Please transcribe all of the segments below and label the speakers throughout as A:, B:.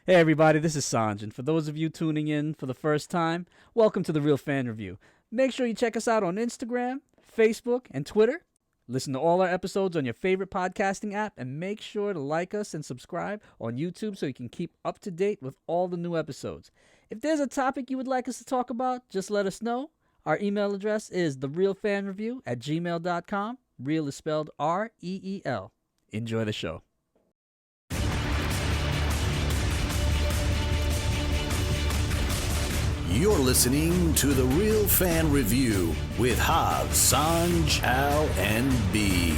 A: Hey everybody, this is Sanj, and for those of you tuning in for the first time, welcome to The Real Fan Review. Make sure you check us out on Instagram, Facebook, and Twitter. Listen to all our episodes on your favorite podcasting app, and make sure to like us and subscribe on YouTube so you can keep up to date with all the new episodes. If there's a topic you would like us to talk about, just let us know. Our email address is therealfanreview@gmail.com. Real is spelled R-E-E-L. Enjoy the show.
B: You're listening to The Real Fan Review with Hav, Sanj, Al, and B.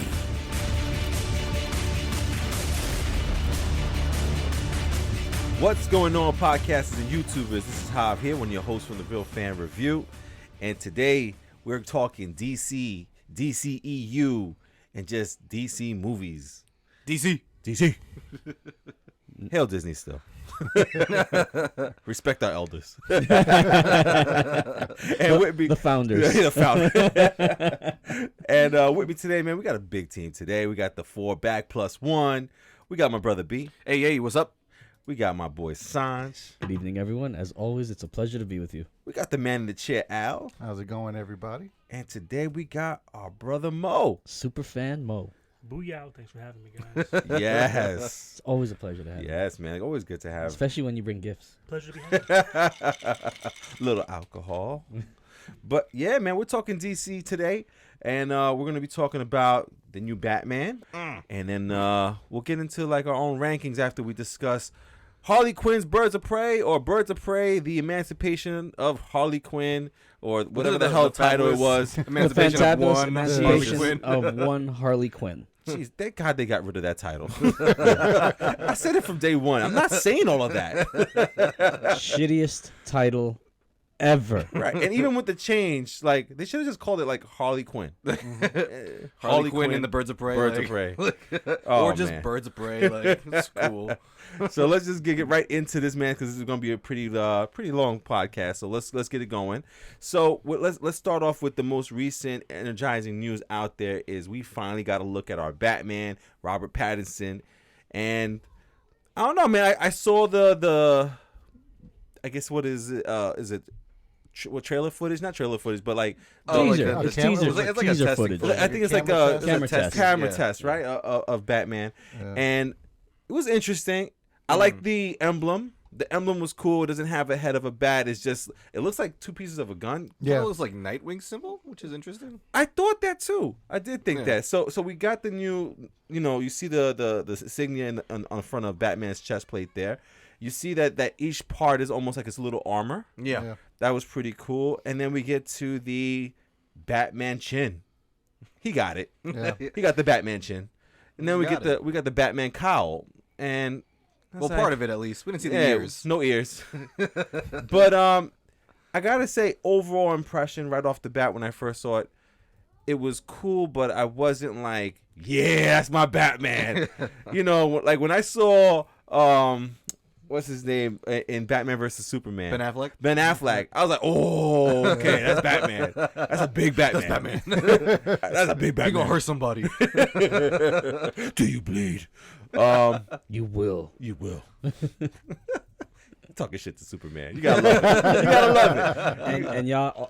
C: What's going on, podcasters and YouTubers? This is Hav here, one of your hosts from The Real Fan Review. And today, we're talking DC, DCEU, and just DC movies. DC. Hail Disney still. Respect our elders. And with me,
A: The founders.
C: The founders. And with me today, man, we got a big team today. We got the 4 back plus 1. We got my brother B.
D: Hey, what's up?
C: We got my boy Sanj.
A: Good evening, everyone. As always, it's a pleasure to be with you.
C: We got the man in the chair, Al.
E: How's it going, everybody?
C: And today we got our brother Mo.
A: Superfan Mo.
F: Booyah. Thanks for having me, guys.
C: Yes.
A: It's always a pleasure to have you.
C: Yes, man. Always good to have
A: Especially when you bring gifts.
F: Pleasure to be here.
C: little alcohol. But yeah, man, we're talking DC today. And we're going to be talking about the new Batman. And then we'll get into like our own rankings after we discuss Harley Quinn's Birds of Prey, or Birds of Prey, the Emancipation of Harley Quinn, or whatever the hell title it was.
D: Emancipation of one.
A: Emancipation of one Harley Quinn.
C: Jeez, thank God they got rid of that title. I said it from day one. I'm not saying all of that.
A: Shittiest title ever.
C: Right. And even with the change, like, they should have just called it, like, Harley Quinn.
D: Harley Quinn and the Birds of Prey.
C: Birds
D: like,
C: of Prey.
D: or just Birds of Prey. Like, it's cool.
C: So let's just get right into this, man, because this is going to be a pretty long podcast. So let's get it going. So let's start off with the most recent energizing news out there is we finally got a look at our Batman, Robert Pattinson. And I don't know, man. I saw the I guess what is it? What trailer footage? Not trailer footage, but like
A: Teaser.
E: like
A: It's
E: a camera-
A: teaser.
D: it's like a
A: Teaser
D: testing
A: footage.
D: footage.
C: I think it's like
E: Camera
C: a
E: test?
A: Camera
C: test,
A: test.
C: right? Of Batman,
E: Yeah.
C: and it was interesting. I like the emblem. The emblem was cool. It doesn't have a head of a bat. It looks like 2 pieces of a gun.
E: Yeah.
D: It looks like Nightwing symbol, which is interesting.
C: I thought that too. I did think
D: Yeah.
C: that. So we got the new. You see the insignia on the front of Batman's chest plate there. You see that each part is almost like it's a little armor.
D: Yeah.
C: That was pretty cool. And then we get to the Batman chin. He got it.
E: Yeah.
C: He got the Batman chin. And then we
D: Got
C: got the Batman cowl. And
D: Well, part of it at least. We didn't see the ears.
C: No ears. But I gotta say, overall impression right off the bat when I first saw it, it was cool, but I wasn't like, yeah, that's my Batman. Like when I saw what's his name in Batman versus Superman?
D: Ben Affleck.
C: Ben Affleck. I was like, oh, okay, that's Batman. That's a big Batman. That's a big
D: He
C: Batman.
D: gonna hurt somebody.
C: Do you bleed?
A: You will.
C: You will. Talking shit to Superman. You gotta love it. You gotta love it.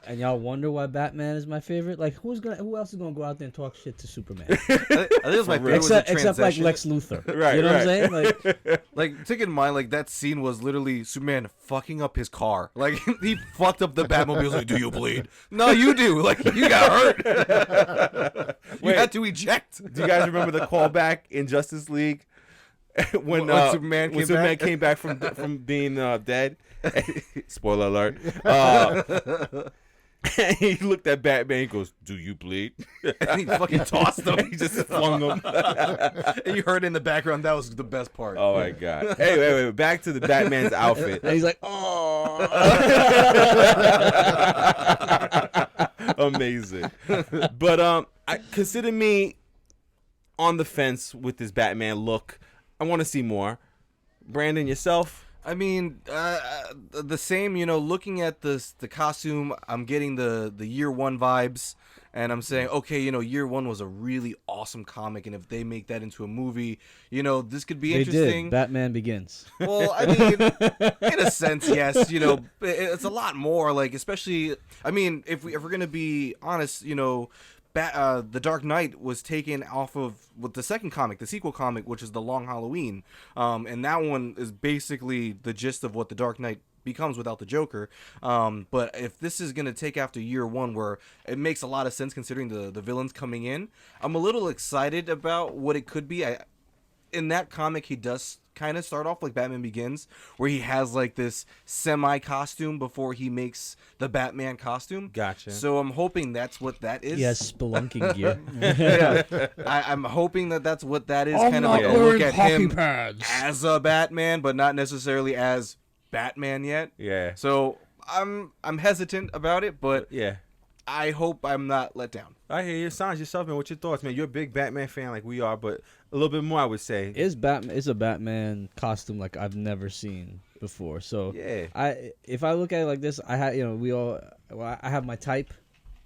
A: And y'all wonder why Batman is my favorite? Like who else is gonna go out there and talk shit to Superman?
D: I think it was my favorite.
A: Except like Lex Luthor.
C: Right,
A: You know
C: right.
A: what I'm saying? Like
D: Like, take in mind, like, that scene was literally Superman fucking up his car. Like, he fucked up the Batmobile. He was like, do you bleed? No, you do. Like, you got hurt. You
C: Wait.
D: had to eject.
C: Do you guys remember the callback in Justice League when
D: Superman
C: came back from being dead? Spoiler alert. He looked at Batman. He goes, "Do you bleed?"
D: And he fucking tossed him.
C: He just flung him.
D: And you heard in the background, that was the best part.
C: Oh my god! Hey, wait! Back to the Batman's outfit.
A: and he's like, oh.
C: Amazing. But consider me on the fence with this Batman look. I want to see more. Brandon, yourself?
D: I mean, the same, looking at the costume, I'm getting the year one vibes. And I'm saying, okay, year one was a really awesome comic, and if they make that into a movie, this could be
A: They
D: interesting.
A: did. Batman Begins.
D: Well, I mean, in a sense, yes. It's a lot more. Like, especially, I mean, if we're gonna be honest, The Dark Knight was taken off of the second comic, the sequel comic, which is The Long Halloween, and that one is basically the gist of what The Dark Knight becomes without the Joker. But if this is gonna take after year one, where it makes a lot of sense considering the villains coming in, I'm a little excited about what it could be. In that comic, he does kind of start off like Batman Begins, where he has like this semi costume before he makes the Batman costume.
C: Gotcha.
D: So I'm hoping that's what that is.
A: He has spelunking gear.
D: Yeah. I'm hoping that's what that is.
A: I'm
D: Kind of
A: not
D: like a look
A: wearing
D: at
A: hockey
D: him
A: pads.
D: as a Batman, but not necessarily as Batman yet.
C: Yeah.
D: So I'm hesitant about it, but
C: Yeah.
D: I hope I'm not let down.
C: I hear you. Sanj, yourself, man. What's your thoughts, man? You're a big Batman fan like we are, but a little bit more, I would say.
A: It's a Batman costume like I've never seen before. So
C: Yeah.
A: if I look at it like this, I have my type.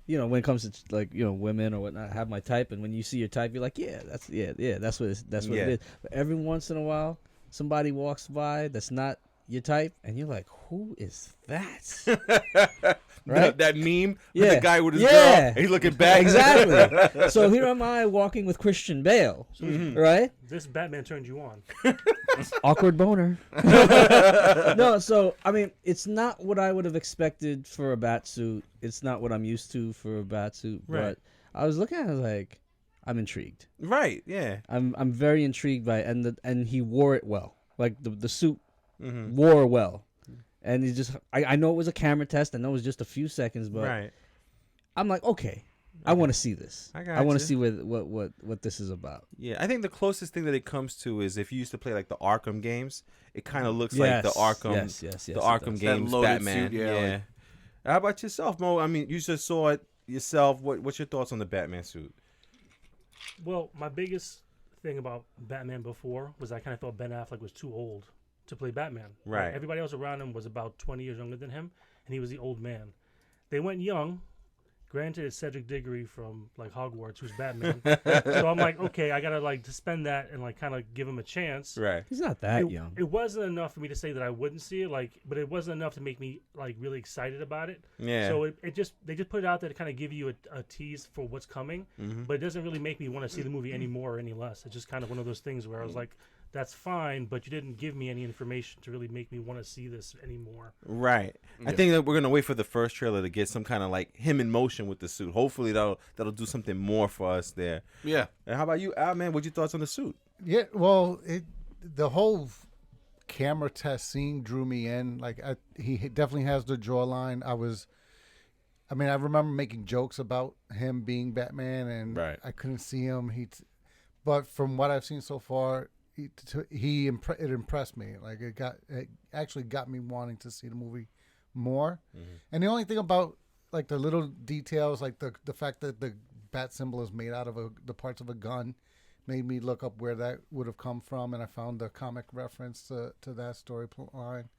A: When it comes to like women or whatnot, I have my type, and when you see your type, you're like, that's what it is. But every once in a while, somebody walks by that's not your type, and you're like, who is that? Right?
C: That meme with
A: Yeah.
C: the guy with his
A: Yeah.
C: girl, and he's looking back.
A: Exactly. So here am I walking with Christian Bale, right?
F: This Batman turned you on.
A: Awkward boner. No, so I mean, it's not what I would have expected for a bat suit. It's not what I'm used to for a bat suit.
C: Right.
A: But I was looking at it like, I'm intrigued.
C: Right, yeah.
A: I'm very intrigued by it, and he wore it well. Like the suit
C: Mm-hmm.
A: wore well, and he just I know it was a camera test. I know it was just a few seconds, but
C: Right.
A: I'm like, okay, I want to see this.
C: I
A: want
C: gotcha.
A: to see what this is about.
C: Yeah, I think the closest thing that it comes to is if you used to play like the Arkham games, it kind of looks like the Arkham,
A: yes,
C: the
A: it
C: Arkham
A: does.
C: games
D: That loaded
C: Batman.
D: suit, yeah, like-
C: How about yourself, Mo? I mean, you just saw it yourself. What's your thoughts on the Batman suit?
F: Well, my biggest thing about Batman before was I kind of thought Ben Affleck was too old to play Batman.
C: Right.
F: Like, everybody else around him was about 20 years younger than him, and he was the old man. They went young. Granted, it's Cedric Diggory from like Hogwarts, who's Batman. So I'm like, okay, I gotta like to spend that and like kind of give him a chance.
C: Right.
A: He's not that young.
F: It wasn't enough for me to say that I wouldn't see it, but it wasn't enough to make me like really excited about it.
C: Yeah.
F: So they just put it out there to kind of give you a tease for what's coming,
C: Mm-hmm.
F: but it doesn't really make me want to see the movie any more or any less. It's just kind of one of those things where I was like, that's fine, but you didn't give me any information to really make me want to see this anymore.
C: Right. I think that we're gonna wait for the first trailer to get some kind of like him in motion with the suit. Hopefully that'll do something more for us there.
D: Yeah.
C: And how about you, Al, man? What's your thoughts on the suit?
E: Yeah, well, the whole camera test scene drew me in. Like, he definitely has the jawline. I remember making jokes about him being Batman, and
C: Right.
E: I couldn't see him. But from what I've seen so far, it impressed me. Like, it actually got me wanting to see the movie more.
C: Mm-hmm.
E: And the only thing about like the little details, like the fact that the bat symbol is made out of the parts of a gun, made me look up where that would have come from, and I found the comic reference to that story line,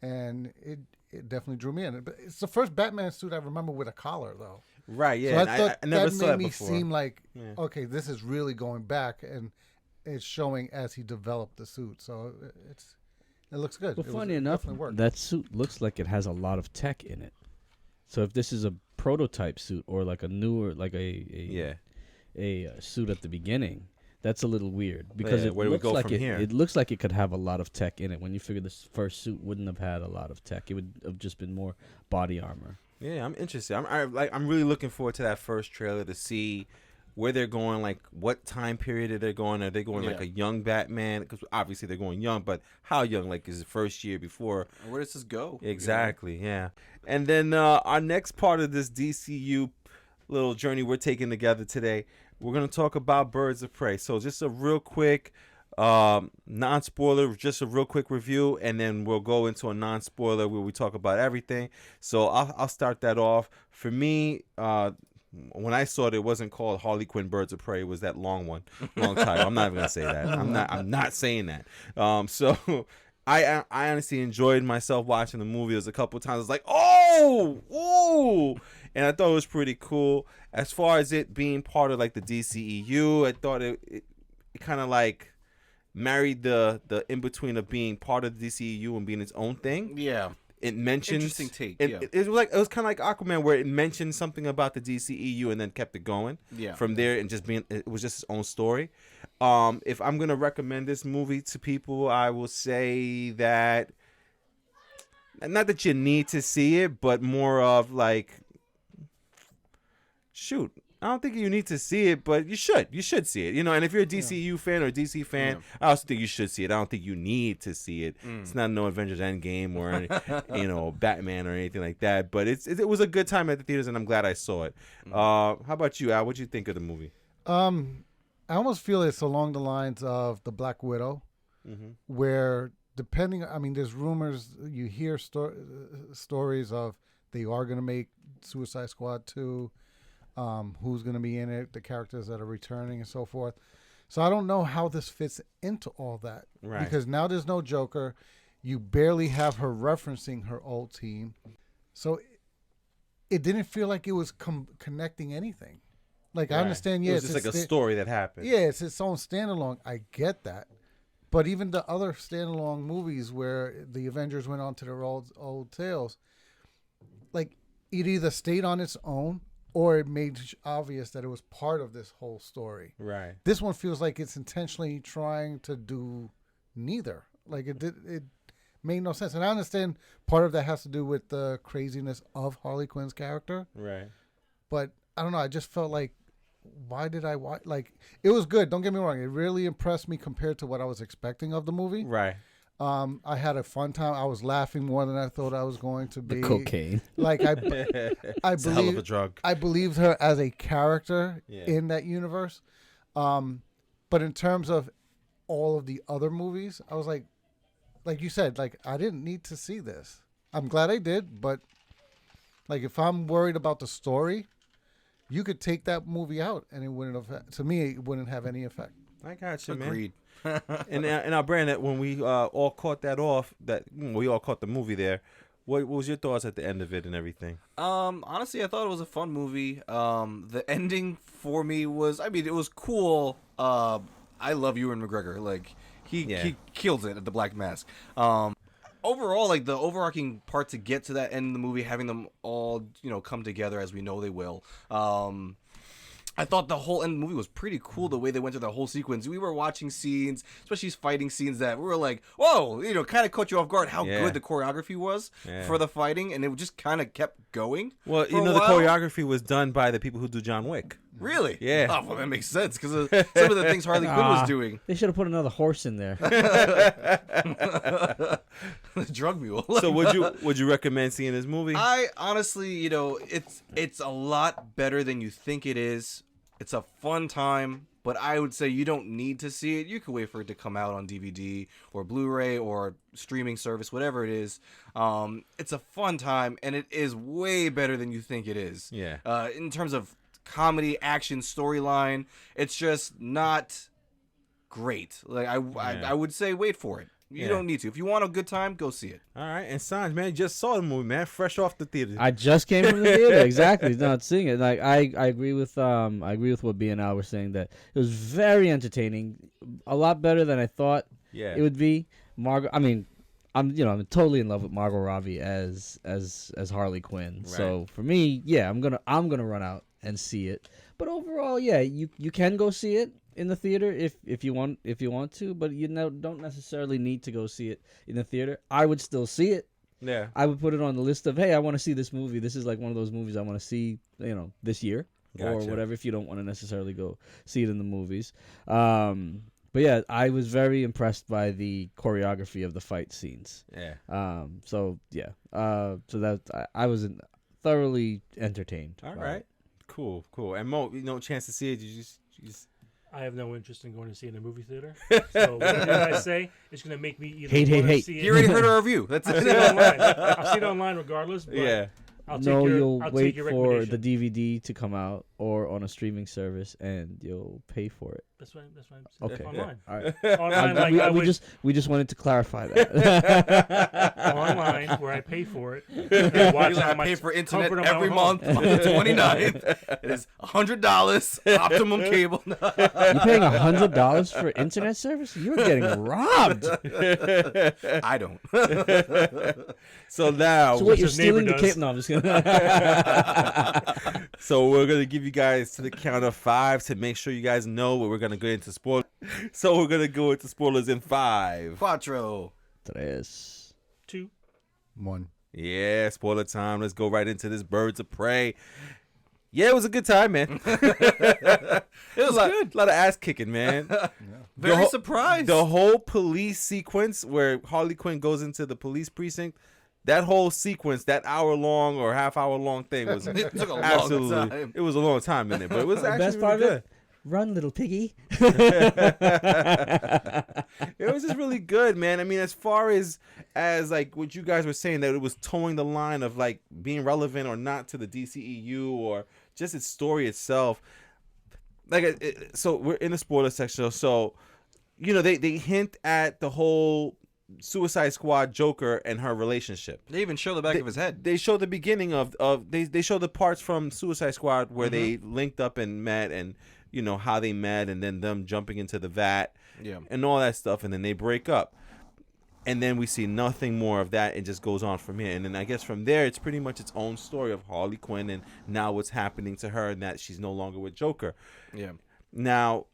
E: and it definitely drew me in. But it's the first Batman suit I remember with a collar, though.
C: Right. Yeah.
E: So
C: and
E: I thought
C: I never
E: that
C: saw
E: made
C: that
E: me
C: before.
E: seem like,
C: Yeah.
E: okay, this is really going back, and it's showing as he developed the suit. So it looks good.
A: But
E: It
A: funny
E: it
A: enough,
E: definitely worked.
A: that suit looks like it has a lot of tech in it. So if this is a prototype suit or like a newer, like a suit at the beginning, that's a little weird because
C: Yeah,
A: it
C: where do we
A: looks
C: go
A: like
C: from here?
A: it looks like it could have a lot of tech in it. When you figure this first suit wouldn't have had a lot of tech, it would have just been more body armor.
C: Yeah, I'm interested. I'm really looking forward to that first trailer to see where they're going, like what time period are they going? Are they going like
D: Yeah.
C: a young Batman? Because obviously they're going young, but how young? Like is it first year before?
D: Where does this go?
C: Exactly, yeah. And then our next part of this DCU little journey we're taking together today, we're going to talk about Birds of Prey. So just a real quick non-spoiler, just a real quick review, and then we'll go into a non-spoiler where we talk about everything. So I'll start that off. For me, when I saw it wasn't called Harley Quinn Birds of Prey. It was that long title. I'm not even gonna say that. I'm not saying that. So I honestly enjoyed myself watching the movie. There was a couple of times I was like, oh, and I thought it was pretty cool. As far as it being part of like the DCEU, I thought it kind of like married the in between of being part of the DCEU and being its own thing.
D: Yeah.
C: It mentions
D: Interesting take.
C: It was kind of like Aquaman, where it mentioned something about the DCEU and then kept it going.
D: Yeah.
C: From there, and it was just its own story. If I'm gonna recommend this movie to people, I will say that not that you need to see it, but more of like, shoot. I don't think you need to see it, but you should. You should see it. And if you're a DCU fan or a DC fan, I also think you should see it. I don't think you need to see it. It's not no Avengers Endgame or Batman or anything like that. But it was a good time at the theaters, and I'm glad I saw it. How about you, Al? What'd you think of the movie?
E: I almost feel it's along the lines of the Black Widow, where there's rumors, you hear stories of they are going to make Suicide Squad 2. Who's going to be in it, the characters that are returning and so forth. So I don't know how this fits into all that.
C: Right.
E: Because now there's no Joker. You barely have her referencing her old team. So it didn't feel like it was connecting anything. Like, I understand,
C: it was just like a story that happened.
E: Yeah, it's its own standalone. I get that. But even the other standalone movies where the Avengers went on to their old tales, like, it either stayed on its own or it made obvious that it was part of this whole story.
C: Right.
E: This one feels like it's intentionally trying to do neither. Like, it made no sense. And I understand part of that has to do with the craziness of Harley Quinn's character.
C: Right.
E: But I don't know. I just felt like, why did I watch? Like, it was good. Don't get me wrong. It really impressed me compared to what I was expecting of the movie.
C: Right.
E: I had a fun time. I was laughing more than I thought I was going to be.
A: The cocaine.
E: Like, I
C: It's a hell of a drug.
E: I believed her as a character in that universe. But in terms of all of the other movies, I was like you said, like, I didn't need to see this. I'm glad I did, but like, if I'm worried about the story, you could take that movie out and it wouldn't have, to me, it wouldn't have any effect.
C: I got you, man.
D: Agreed.
C: And now, Brandon, when we all caught that off, we all caught the movie there. What was your thoughts at the end of it and everything?
D: Honestly, I thought it was a fun movie. The ending for me was, it was cool. I love Ewan McGregor. Like, he kills it at the Black Mask. Overall, like, the overarching part to get to that end of the movie, having them all, come together as we know they will. I thought the whole end of the movie was pretty cool, the way they went through the whole sequence. We were watching scenes, especially fighting scenes, that we were like, whoa, kind of caught you off guard how good the choreography was for the fighting, and it just kind of kept going.
C: Well, the choreography was done by the people who do John Wick.
D: Really?
C: Yeah.
D: Oh, well, that makes sense, because of some of the things Harley Quinn was doing.
A: They should have put another horse in there.
D: The drug mule.
C: So would you recommend seeing this movie?
D: I honestly, it's a lot better than you think it is. It's a fun time, but I would say you don't need to see it. You could wait for it to come out on DVD or Blu-ray or streaming service, whatever it is. It's a fun time, and it is way better than you think it is.
C: Yeah.
D: In terms of comedy, action, storyline, it's just not great. Like, I would say wait for it. You don't need to. If you want a good time, go see it.
C: All right. And Sanj, man, you just saw the movie, man, fresh off the theater.
A: I just came from the theater, exactly. Not seeing it. Like, I agree with what B and Al were saying, that it was very entertaining, a lot better than I thought it would be. Margot, I'm totally in love with Margot Robbie as Harley Quinn. Right. So for me, I'm gonna run out and see it. But overall, you can go see it in the theater if you want to, but you don't necessarily need to go see it in the theater. I would still see it.
C: Yeah.
A: I would put it on the list of, hey, I want to see this movie. This is like one of those movies I want to see, this year or whatever, if you don't want to necessarily go see it in the movies. But yeah, I was very impressed by the choreography of the fight scenes.
C: Yeah.
A: So that I was thoroughly entertained.
C: All right. Cool. And Mo, chance to see it. You just
F: I have no interest in going to see it in a movie theater. So whatever I say, it's going to make me either
A: hate.
F: see it.
D: You already heard our review. That's
F: I'll see it online. I'll see it online regardless. But
A: you'll
F: I'll
A: wait
F: take your
A: for the
F: recommendation.
A: DVD to come out or on a streaming service, and you'll pay for it.
F: That's what I'm saying.
A: Okay.
F: Online.
A: All right.
F: Online, like
A: we just wanted to clarify that.
F: online. where I pay for it. And watch
D: He's
F: it
D: like, I
F: on my
D: pay for internet
F: comfort of my
D: every
F: own
D: month
F: home.
D: on the 29th. It is $100 Optimum cable.
A: You paying $100 for internet service? You're getting robbed.
D: I don't.
C: So now,
A: So what? You're
F: his neighbor
A: stealing the
F: does.
A: cable? No, I'm just kidding.
C: so we're gonna give you guys to the count of 5 to make sure you guys know what we're gonna go into spoilers. So we're gonna go into spoilers in 5.
D: Quattro.
A: Tres.
F: 2.
E: 1.
C: Yeah, spoiler time. Let's go right into this Birds of Prey. Yeah, it was a good time, man.
D: It was good.
C: A lot of ass kicking, man.
D: Very surprised.
C: The whole police sequence where Harley Quinn goes into the police precinct, that whole sequence, that hour-long or half-hour-long thing was
D: It took a long
C: absolutely.
D: time.
C: It was a long time in it, but it was
A: The
C: actually
A: best
C: really
A: part of
C: good.
A: it? Run, little piggy.
C: It was just really good, man. I mean, as far as like what you guys were saying, that it was towing the line of like being relevant or not to the DCEU or just its story itself. Like, so we're in the spoiler section. So, you know, they hint at the whole Suicide Squad Joker and her relationship.
D: They even show the back of his head.
C: They show the beginning of they show the parts from Suicide Squad where they linked up and met, and you know how they met, and then them jumping into the vat, and all that stuff, and then they break up, and then we see nothing more of that. It just goes on from here, and then I guess from there it's pretty much its own story of Harley Quinn and now what's happening to her and that she's no longer with Joker.
D: Yeah.
C: Now,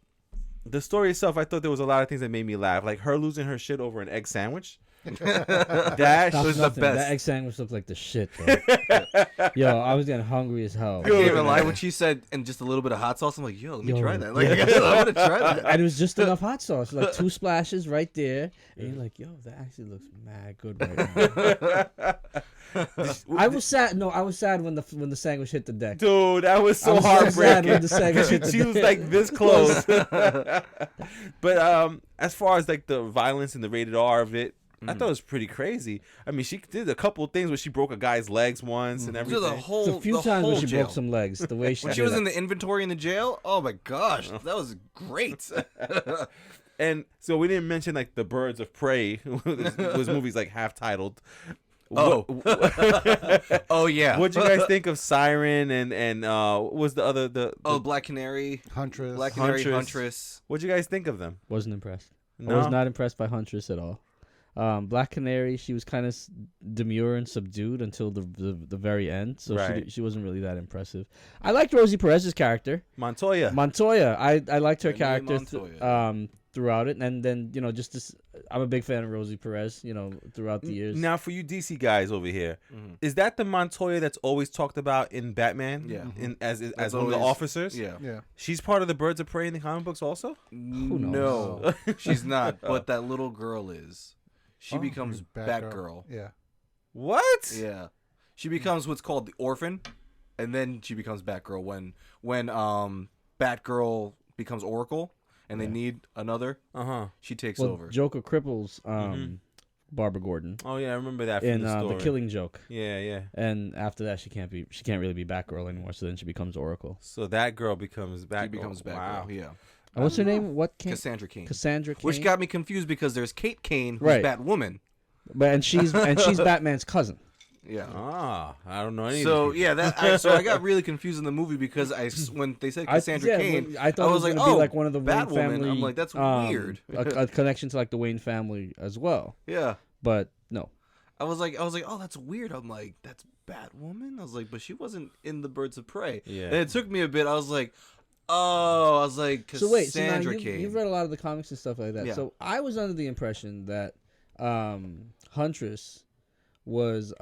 C: the story itself, I thought there was a lot of things that made me laugh, like her losing her shit over an egg sandwich. That
A: Stop
C: was the
A: nothing.
C: best.
A: That egg sandwich looked like the shit, bro. Yo, I was getting hungry as hell.
D: I can't even lie when she said, and just a little bit of hot sauce. I'm like, yo, let me
A: Yo,
D: try that. Like,
A: yeah.
D: I want to try that.
A: And it was just enough hot sauce, like 2 splashes right there. And you're like, yo, that actually looks mad good right now. I was sad. No, I was sad when the sandwich hit the deck.
C: Dude, that was so
A: I was so sad when
C: heartbreaking.
A: the sandwich hit the
C: She was
A: deck.
C: like this close. But as far as like the violence and the rated R of it, I thought it was pretty crazy. I mean, she did a couple of things where she broke a guy's legs once and
D: So
C: everything.
D: the whole,
A: It's a few
D: the
A: times
D: whole
A: when she
D: jail.
A: broke some legs. The way she
D: When she
A: did
D: was
A: it.
D: in the inventory in the jail, oh my gosh, that was great.
C: And so we didn't mention like the Birds of Prey. Was movies like half titled.
D: Oh. Oh yeah.
C: What'd you guys think of Siren and what was the other the
D: Black Canary,
E: Huntress.
D: Black Canary,
C: Huntress.
D: Huntress.
C: what'd you guys think of them?
A: Wasn't impressed. I
C: No?
A: was not impressed by Huntress at all. Black Canary, she was kind of demure and subdued until the very end, so
C: Right.
A: she wasn't really that impressive. I liked Rosie Perez's character,
C: Montoya.
A: Montoya. I liked her
D: Amy
A: character
D: Montoya.
A: throughout it, and then just this. I'm a big fan of Rosie Perez. Throughout the years.
C: Now, for you DC guys over here, is that the Montoya that's always talked about in Batman?
D: Yeah.
C: As
D: That's
C: one of the
D: always-
C: officers?
D: Yeah.
E: Yeah.
C: She's part of the Birds of Prey in the comic books also?
D: No, she's not. But that little girl is. She
C: Oh.
D: becomes Batgirl.
E: Yeah.
C: What?
D: Yeah, she becomes what's called the Orphan, and then she becomes Batgirl when Batgirl becomes Oracle, and they need another.
C: Uh-huh.
D: She takes
A: Well,
D: over.
A: Joker cripples Barbara Gordon
C: Oh, yeah, I remember that from
A: in
C: the story.
A: the Killing Joke,
C: Yeah, yeah.
A: and after that she can't really be Batgirl anymore. So then she becomes Oracle.
C: So that girl becomes Batgirl.
D: She becomes Batgirl.
C: Wow.
D: Yeah,
A: And what's her name? What Kane?
D: Cassandra Cain.
A: Cassandra Cain.
D: Which got me confused because there's Kate Kane, who's
A: Right.
D: Batwoman.
A: and she's Batman's cousin.
D: Yeah.
C: Ah, I don't know anything.
D: So yeah, so I got really confused in the movie because when they said Cassandra Cain,
A: I thought
D: I
A: it
D: was
A: was
D: like,
A: gonna
D: oh,
A: be like one of the Wayne
D: Batwoman.
A: family.
D: I'm like, that's weird.
A: a connection to like the Wayne family as well,
D: Yeah.
A: but no.
D: I was like, oh, that's weird. I'm like, that's Batwoman. I was like, but she wasn't in the Birds of Prey.
C: Yeah.
D: And it took me a bit. I was like, Cassandra
A: So wait, so now
D: Cain.
A: you've read a lot of the comics and stuff like that.
D: Yeah.
A: So I was under the impression that Huntress was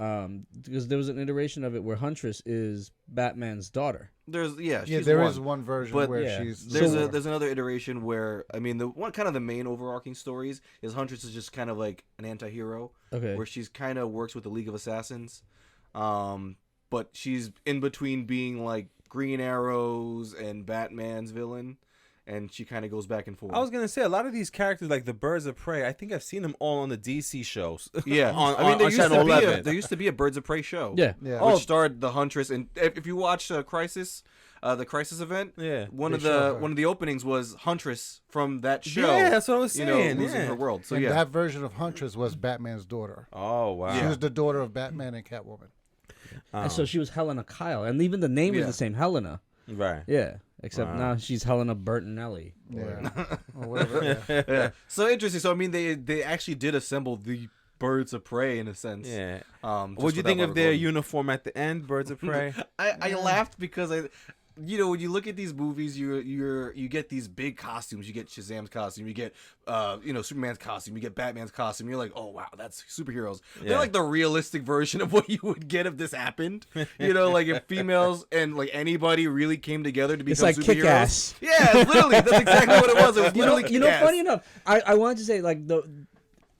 A: because there was an iteration of it where Huntress is Batman's daughter.
D: She's
E: There
D: one.
E: is one version
D: But
E: where
A: yeah.
E: she's
D: There's another iteration where I mean the one kind of the main overarching stories is Huntress is just kind of like an anti-hero
A: Okay.
D: where she's kind of works with the League of Assassins, but she's in between being like Green Arrow's and Batman's villain, and she kind of goes back and forth.
C: I was gonna say a lot of these characters, like the Birds of Prey, I think I've seen them all on the DC shows.
D: Yeah,
C: on
D: there
C: Channel 11.
D: there used to be a Birds of Prey show.
A: Yeah.
E: Yeah.
D: Which starred the Huntress, and if you watch Crisis, the Crisis event,
C: Yeah,
D: one of
E: they show her.
D: the openings was Huntress from that show.
C: Yeah, that's what I was saying.
D: losing
C: yeah.
D: her world. So
E: And
D: yeah,
E: that version of Huntress was Batman's daughter.
C: Oh wow.
E: She was the daughter of Batman and Catwoman.
A: And so she was Helena Kyle, and even the name is
D: Yeah.
A: the same, Helena.
C: Right.
A: Yeah, except now she's Helena Bertinelli.
E: Yeah. Or whatever. Yeah.
D: yeah. So interesting. So I mean, they actually did assemble the Birds of Prey in a sense.
C: Yeah.
D: Just
C: What'd you
D: for
C: think
D: that
C: of their
D: Marvel.
C: uniform at the end, Birds of Prey?
D: I laughed because when you look at these movies, you get these big costumes. You get Shazam's costume. You get Superman's costume. You get Batman's costume. You're like, oh wow, that's superheroes.
C: Yeah.
D: They're like the realistic version of what you would get if this happened. Like if females and like anybody really came together to become
A: It's like
D: superheroes.
A: Kick-Ass.
D: Yeah, literally, that's exactly what it was. It was literally Kick-Ass.
A: Funny enough, I wanted to say like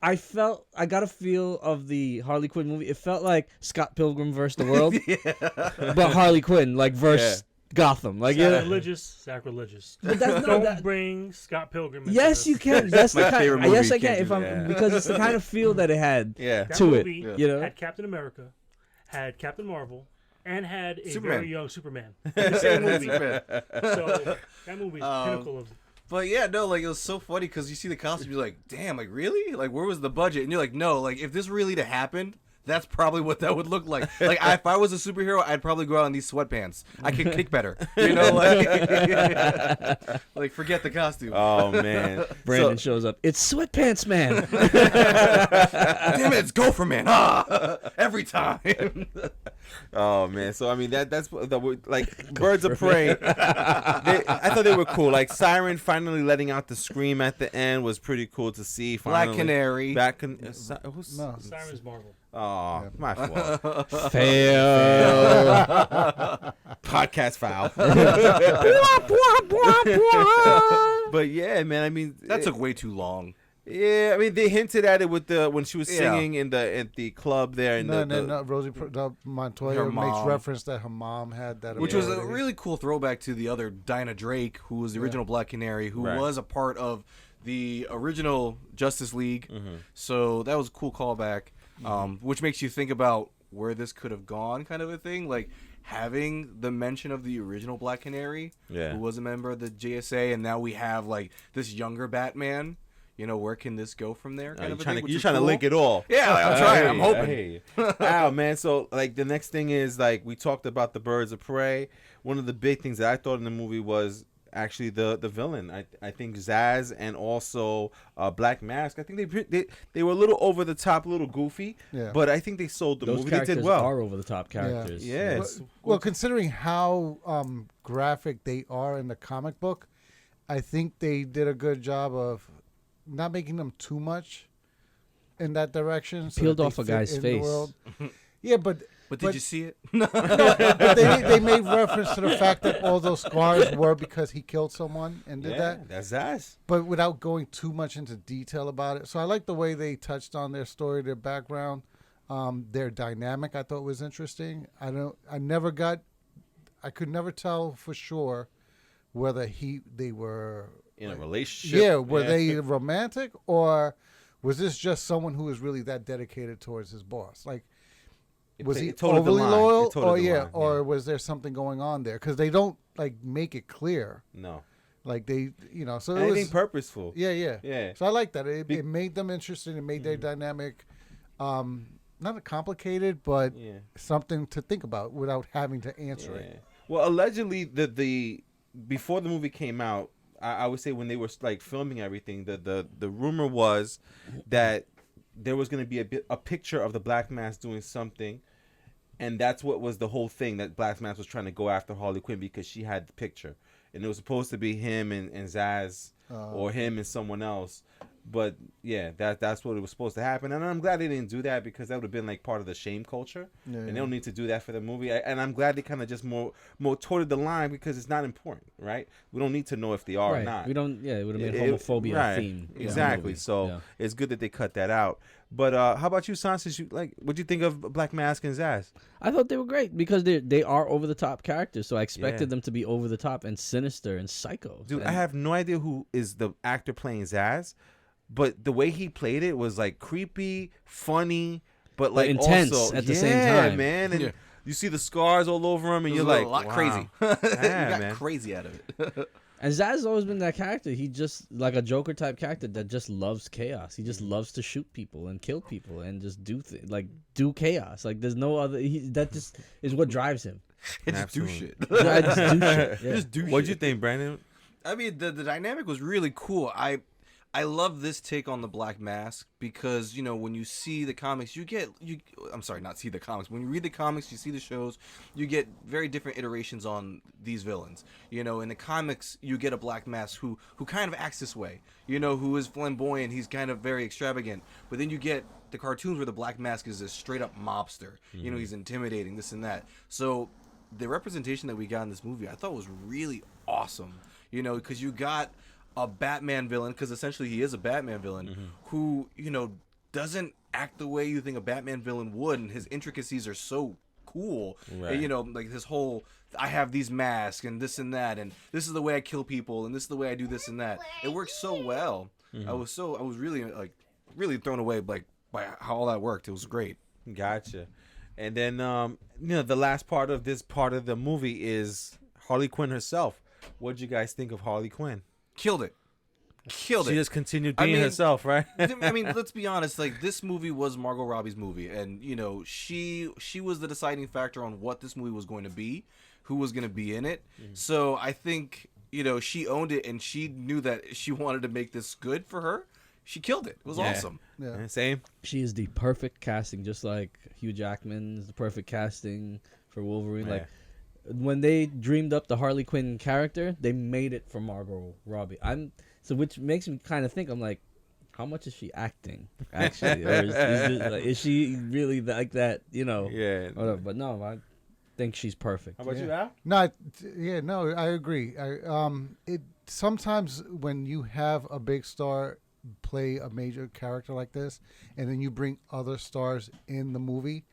A: I got a feel of the Harley Quinn movie. It felt like Scott Pilgrim versus the World, but Harley Quinn like versus Gotham. Like
F: Sacrilegious.
A: But that's
F: Don't bring Scott Pilgrim. Into
A: yes,
F: this.
A: you can. That's
D: My
A: the kind.
D: favorite movie.
A: Yes, I
D: Can't
A: can. If
D: do
A: I'm
D: that.
A: because it's the kind of feel that it had.
C: Yeah.
F: That
A: to it,
F: movie
A: you know?
F: had Captain America, had Captain Marvel, and had a
D: Superman.
F: very young Superman. In the same movie. So that movie is the pinnacle of.
D: But yeah, no, like it was so funny because you see the costume, you're like, damn, like really? Like where was the budget? And you're like, no, like if this really to happen, that's probably what that would look like. Like if I was a superhero, I'd probably go out in these sweatpants. I could kick better, like forget the costume.
C: Oh man.
A: Brandon shows up. It's Sweatpants Man.
D: Damn it, it's Gopher Man. Every time.
C: Oh man. So I mean that's like Birds of Prey. I thought they were cool. Like Siren finally letting out the scream at the end was pretty cool to see. Finally.
D: Black Canary.
C: Who's?
E: No.
F: Siren's Marvel.
C: Oh, my fault.
A: Fail.
C: Podcast foul. But yeah, man. I mean,
D: That took way too long.
C: Yeah, I mean they hinted at it with when she was
D: Yeah.
C: singing in the club there. And
E: No. Rosie Montoya
D: Her
E: makes
D: mom.
E: reference that her mom had that.
D: Which was a
E: ability.
D: really cool throwback to the other Dinah Drake, who was the original Black Canary, who
C: Right.
D: was a part of the original Justice League. So that was a cool callback, which makes you think about where this could have gone, kind of a thing. Like having the mention of the original Black Canary, who was a member of the JSA, and now we have like this younger Batman. Where can this go from there? Kind of a thing, which
C: you're
D: is
C: trying to
D: cool.
C: link it all.
D: Yeah, I'm trying. I'm hoping.
C: Wow, man. So like the next thing is like we talked about the Birds of Prey. One of the big things that I thought in the movie was actually the villain. I think Zaz and also Black Mask. I think they were a little over the top, a little goofy.
E: Yeah.
C: But I think they sold the
A: Those
C: movie. They
A: characters
C: did well.
A: are over the top characters.
C: Yeah.
E: Well, considering how graphic they are in the comic book, I think they did a good job of not making them too much in that direction. So
A: Peeled
E: that they
A: off a
E: fit
A: guy's
E: in the
A: face.
E: world. Yeah, but
D: Did you see it?
E: but they made reference to the fact that all those scars were because he killed someone and did that,
C: That's Zaz.
E: but without going too much into detail about it. So I like the way they touched on their story, their background, their dynamic. I thought was interesting. I could never tell for sure whether they were
C: In a relationship.
E: yeah, were they romantic or was this just someone who was really that dedicated towards his boss? Like, was he
C: toted the
E: overly
C: line.
E: loyal,
C: It toted
E: or
C: the line,
E: or was there something going on there? Because they don't like make it clear.
C: No.
E: Like they, so it
C: Anything
E: was
C: purposeful.
E: yeah.
C: Yeah.
E: So I like that. It made them interesting. It made their dynamic, not complicated, but
C: Yeah.
E: something to think about without having to answer it.
C: Well, allegedly, the before the movie came out, I would say when they were like filming everything, the rumor was that there was going to be a picture of the Black Mask doing something, and that's what was the whole thing, that Black Mask was trying to go after Harley Quinn because she had the picture, and it was supposed to be him and Zaz or him and someone else. But yeah, that's what it was supposed to happen, and I'm glad they didn't do that because that would have been like part of the shame culture, and they don't need to do that for the movie. And I'm glad they kind of just more toted the line because it's not important, right? We don't need to know if they are or not.
A: We don't. Yeah, it would have made homophobia a theme.
C: Exactly. So it's good that they cut that out. But how about you, Sansa? What'd you think of Black Mask and Zaz?
A: I thought they were great because they are over the top characters, so I expected them to be over the top and sinister and psycho.
C: Dude, I have no idea who is the actor playing Zaz. But the way he played it was like creepy, funny, but like
A: intense
C: also,
A: at the same time.
C: Yeah, man. And you see the scars all over him, and you're like,
D: a lot
C: wow.
D: crazy.
C: Yeah,
D: you got
C: man.
D: crazy out of it.
A: And Zaz has always been that character. He just like a Joker type character that just loves chaos. He just loves to shoot people and kill people and just do chaos. Like there's no other. That just is what drives him.
D: Just do shit.
A: I just do shit. Yeah.
D: Just do shit.
C: What'd you think, Brandon?
D: I mean, the dynamic was really cool. I love this take on the Black Mask because, you know, when you see the comics, I'm sorry, not see the comics. When you read the comics, you see the shows, you get very different iterations on these villains. You know, in the comics, you get a Black Mask who kind of acts this way, you know, who is flamboyant. He's kind of very extravagant. But then you get the cartoons where the Black Mask is a straight up mobster. You know, he's intimidating, this and that. So the representation that we got in this movie, I thought was really awesome, you know, because you got a Batman villain, because essentially he is a Batman villain, who, you know, doesn't act the way you think a Batman villain would, and his intricacies are so cool.
C: Right.
D: And, you know, like his whole, I have these masks and this and that, and this is the way I kill people, and this is the way I do this and that. It works so well. I was really thrown away by how all that worked. It was great.
C: Gotcha. And then, you know, the last part of this part of the movie is Harley Quinn herself. What'd you guys think of Harley Quinn?
D: Killed it.
C: She just continued being herself, right?
D: I mean, let's be honest. Like, this movie was Margot Robbie's movie, and you know, she was the deciding factor on what this movie was going to be, who was going to be in it. So I think, you know, she owned it, and she knew that she wanted to make this good for her. She killed it. It was awesome.
E: Yeah.
C: Same.
A: She is the perfect casting, just like Hugh Jackman is the perfect casting for Wolverine. Like when they dreamed up the Harley Quinn character, they made it for Margot Robbie. Which makes me kind of think, I'm like, how much is she acting actually, or is she really like that? You know?
C: Yeah.
A: Whatever. But no, I think she's perfect.
C: How about you, Al?
E: No, I agree. It sometimes when you have a big star play a major character like this, and then you bring other stars in the movie,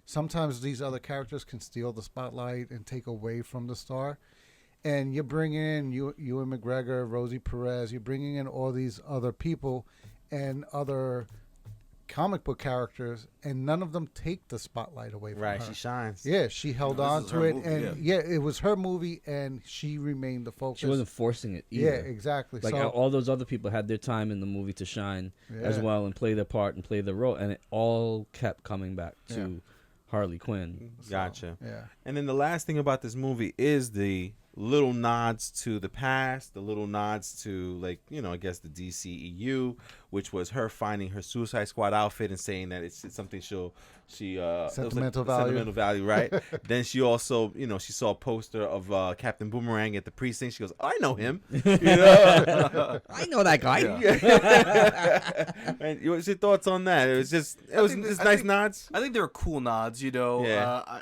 E: sometimes these other characters can steal the spotlight and take away from the star. And you're bringing in Ewan McGregor, Rosie Perez, you're bringing in all these other people and other comic book characters, and none of them take the spotlight away from her.
C: Right, she shines.
E: Yeah, she held on to it,
D: movie,
E: and it was her movie, and she remained the focus.
A: She wasn't forcing it either.
E: Yeah, exactly.
A: Like
E: so,
A: all those other people had their time in the movie to shine as well and play their part and play their role, and it all kept coming back to Harley Quinn.
C: Gotcha.
E: Yeah.
C: And then the last thing about this movie is the little nods to the past, the little nods to, like, you know, I guess the DCEU, which was her finding her Suicide Squad outfit and saying that it's something
E: sentimental
C: value, right? Then she also, you know, she saw a poster of Captain Boomerang at the precinct. She goes, oh, I know him. You know?
A: I know that guy.
C: And what's your thoughts on that? It was just nice nods.
D: I think they were cool nods, you know.
C: Yeah.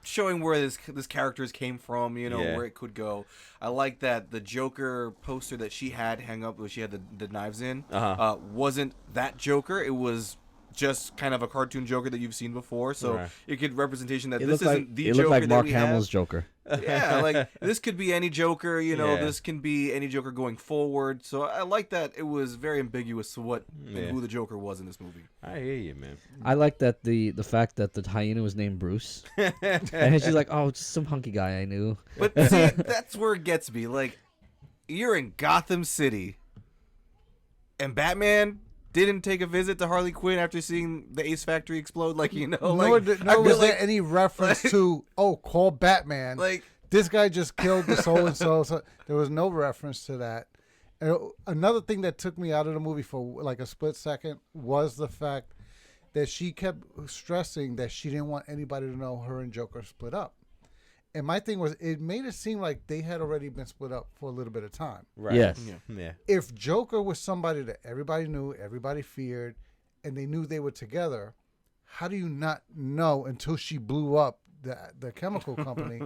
D: Showing where this characters came from, you know, where it could go. I like that the Joker poster that she had hang up, where she had the knives in, wasn't that Joker. It was just kind of a cartoon Joker that you've seen before. So you get representation that this isn't the Joker. It looked like
A: Mark Hamill's Joker.
D: Yeah, like this could be any Joker, you know, this can be any Joker going forward. So I like that it was very ambiguous to what and who the Joker was in this movie.
C: I hear you, man.
A: I like that the fact that the hyena was named Bruce. And she's like, oh, just some hunky guy I knew.
D: But see, that's where it gets me. Like, you're in Gotham City, and Batman didn't take a visit to Harley Quinn after seeing the Ace Factory explode. Like, you know,
E: nor was there any reference to, call Batman.
D: Like,
E: this guy just killed the so-and-so. So there was no reference to that. And another thing that took me out of the movie for like a split second was the fact that she kept stressing that she didn't want anybody to know her and Joker split up. And my thing was, it made it seem like they had already been split up for a little bit of time.
C: Right.
A: Yes.
C: Yeah.
E: If Joker was somebody that everybody knew, everybody feared, and they knew they were together, how do you not know until she blew up the chemical company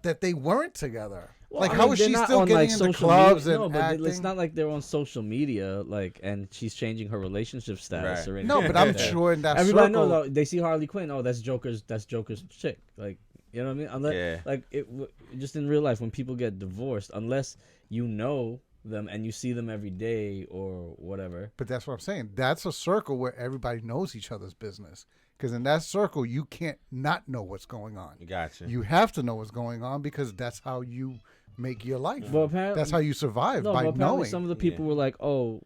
E: that they weren't together?
A: Well,
E: like,
A: I
E: how
A: mean,
E: is
A: they're
E: she
A: not
E: still
A: on,
E: getting
A: like,
E: into
A: social
E: clubs
A: media.
E: and
A: No, but
E: acting?
A: it's not like they're on social media, like, and she's changing her relationship status
C: Right.
A: or anything.
E: No, but
A: like
E: I'm
A: that.
E: sure in that
A: Everybody
E: circle,
A: knows. They see Harley Quinn. Oh, that's Joker's chick. Like, you know what I mean? Unless,
C: Yeah.
A: like, just in real life, when people get divorced, unless you know them and you see them every day or whatever.
E: But that's what I'm saying. That's a circle where everybody knows each other's business. Because in that circle, you can't not know what's going on.
C: Gotcha.
E: You have to know what's going on because that's how you make your life.
A: Well, apparently,
E: That's how you survive,
A: no,
E: by
A: but apparently
E: knowing.
A: some of the people were like, "Oh,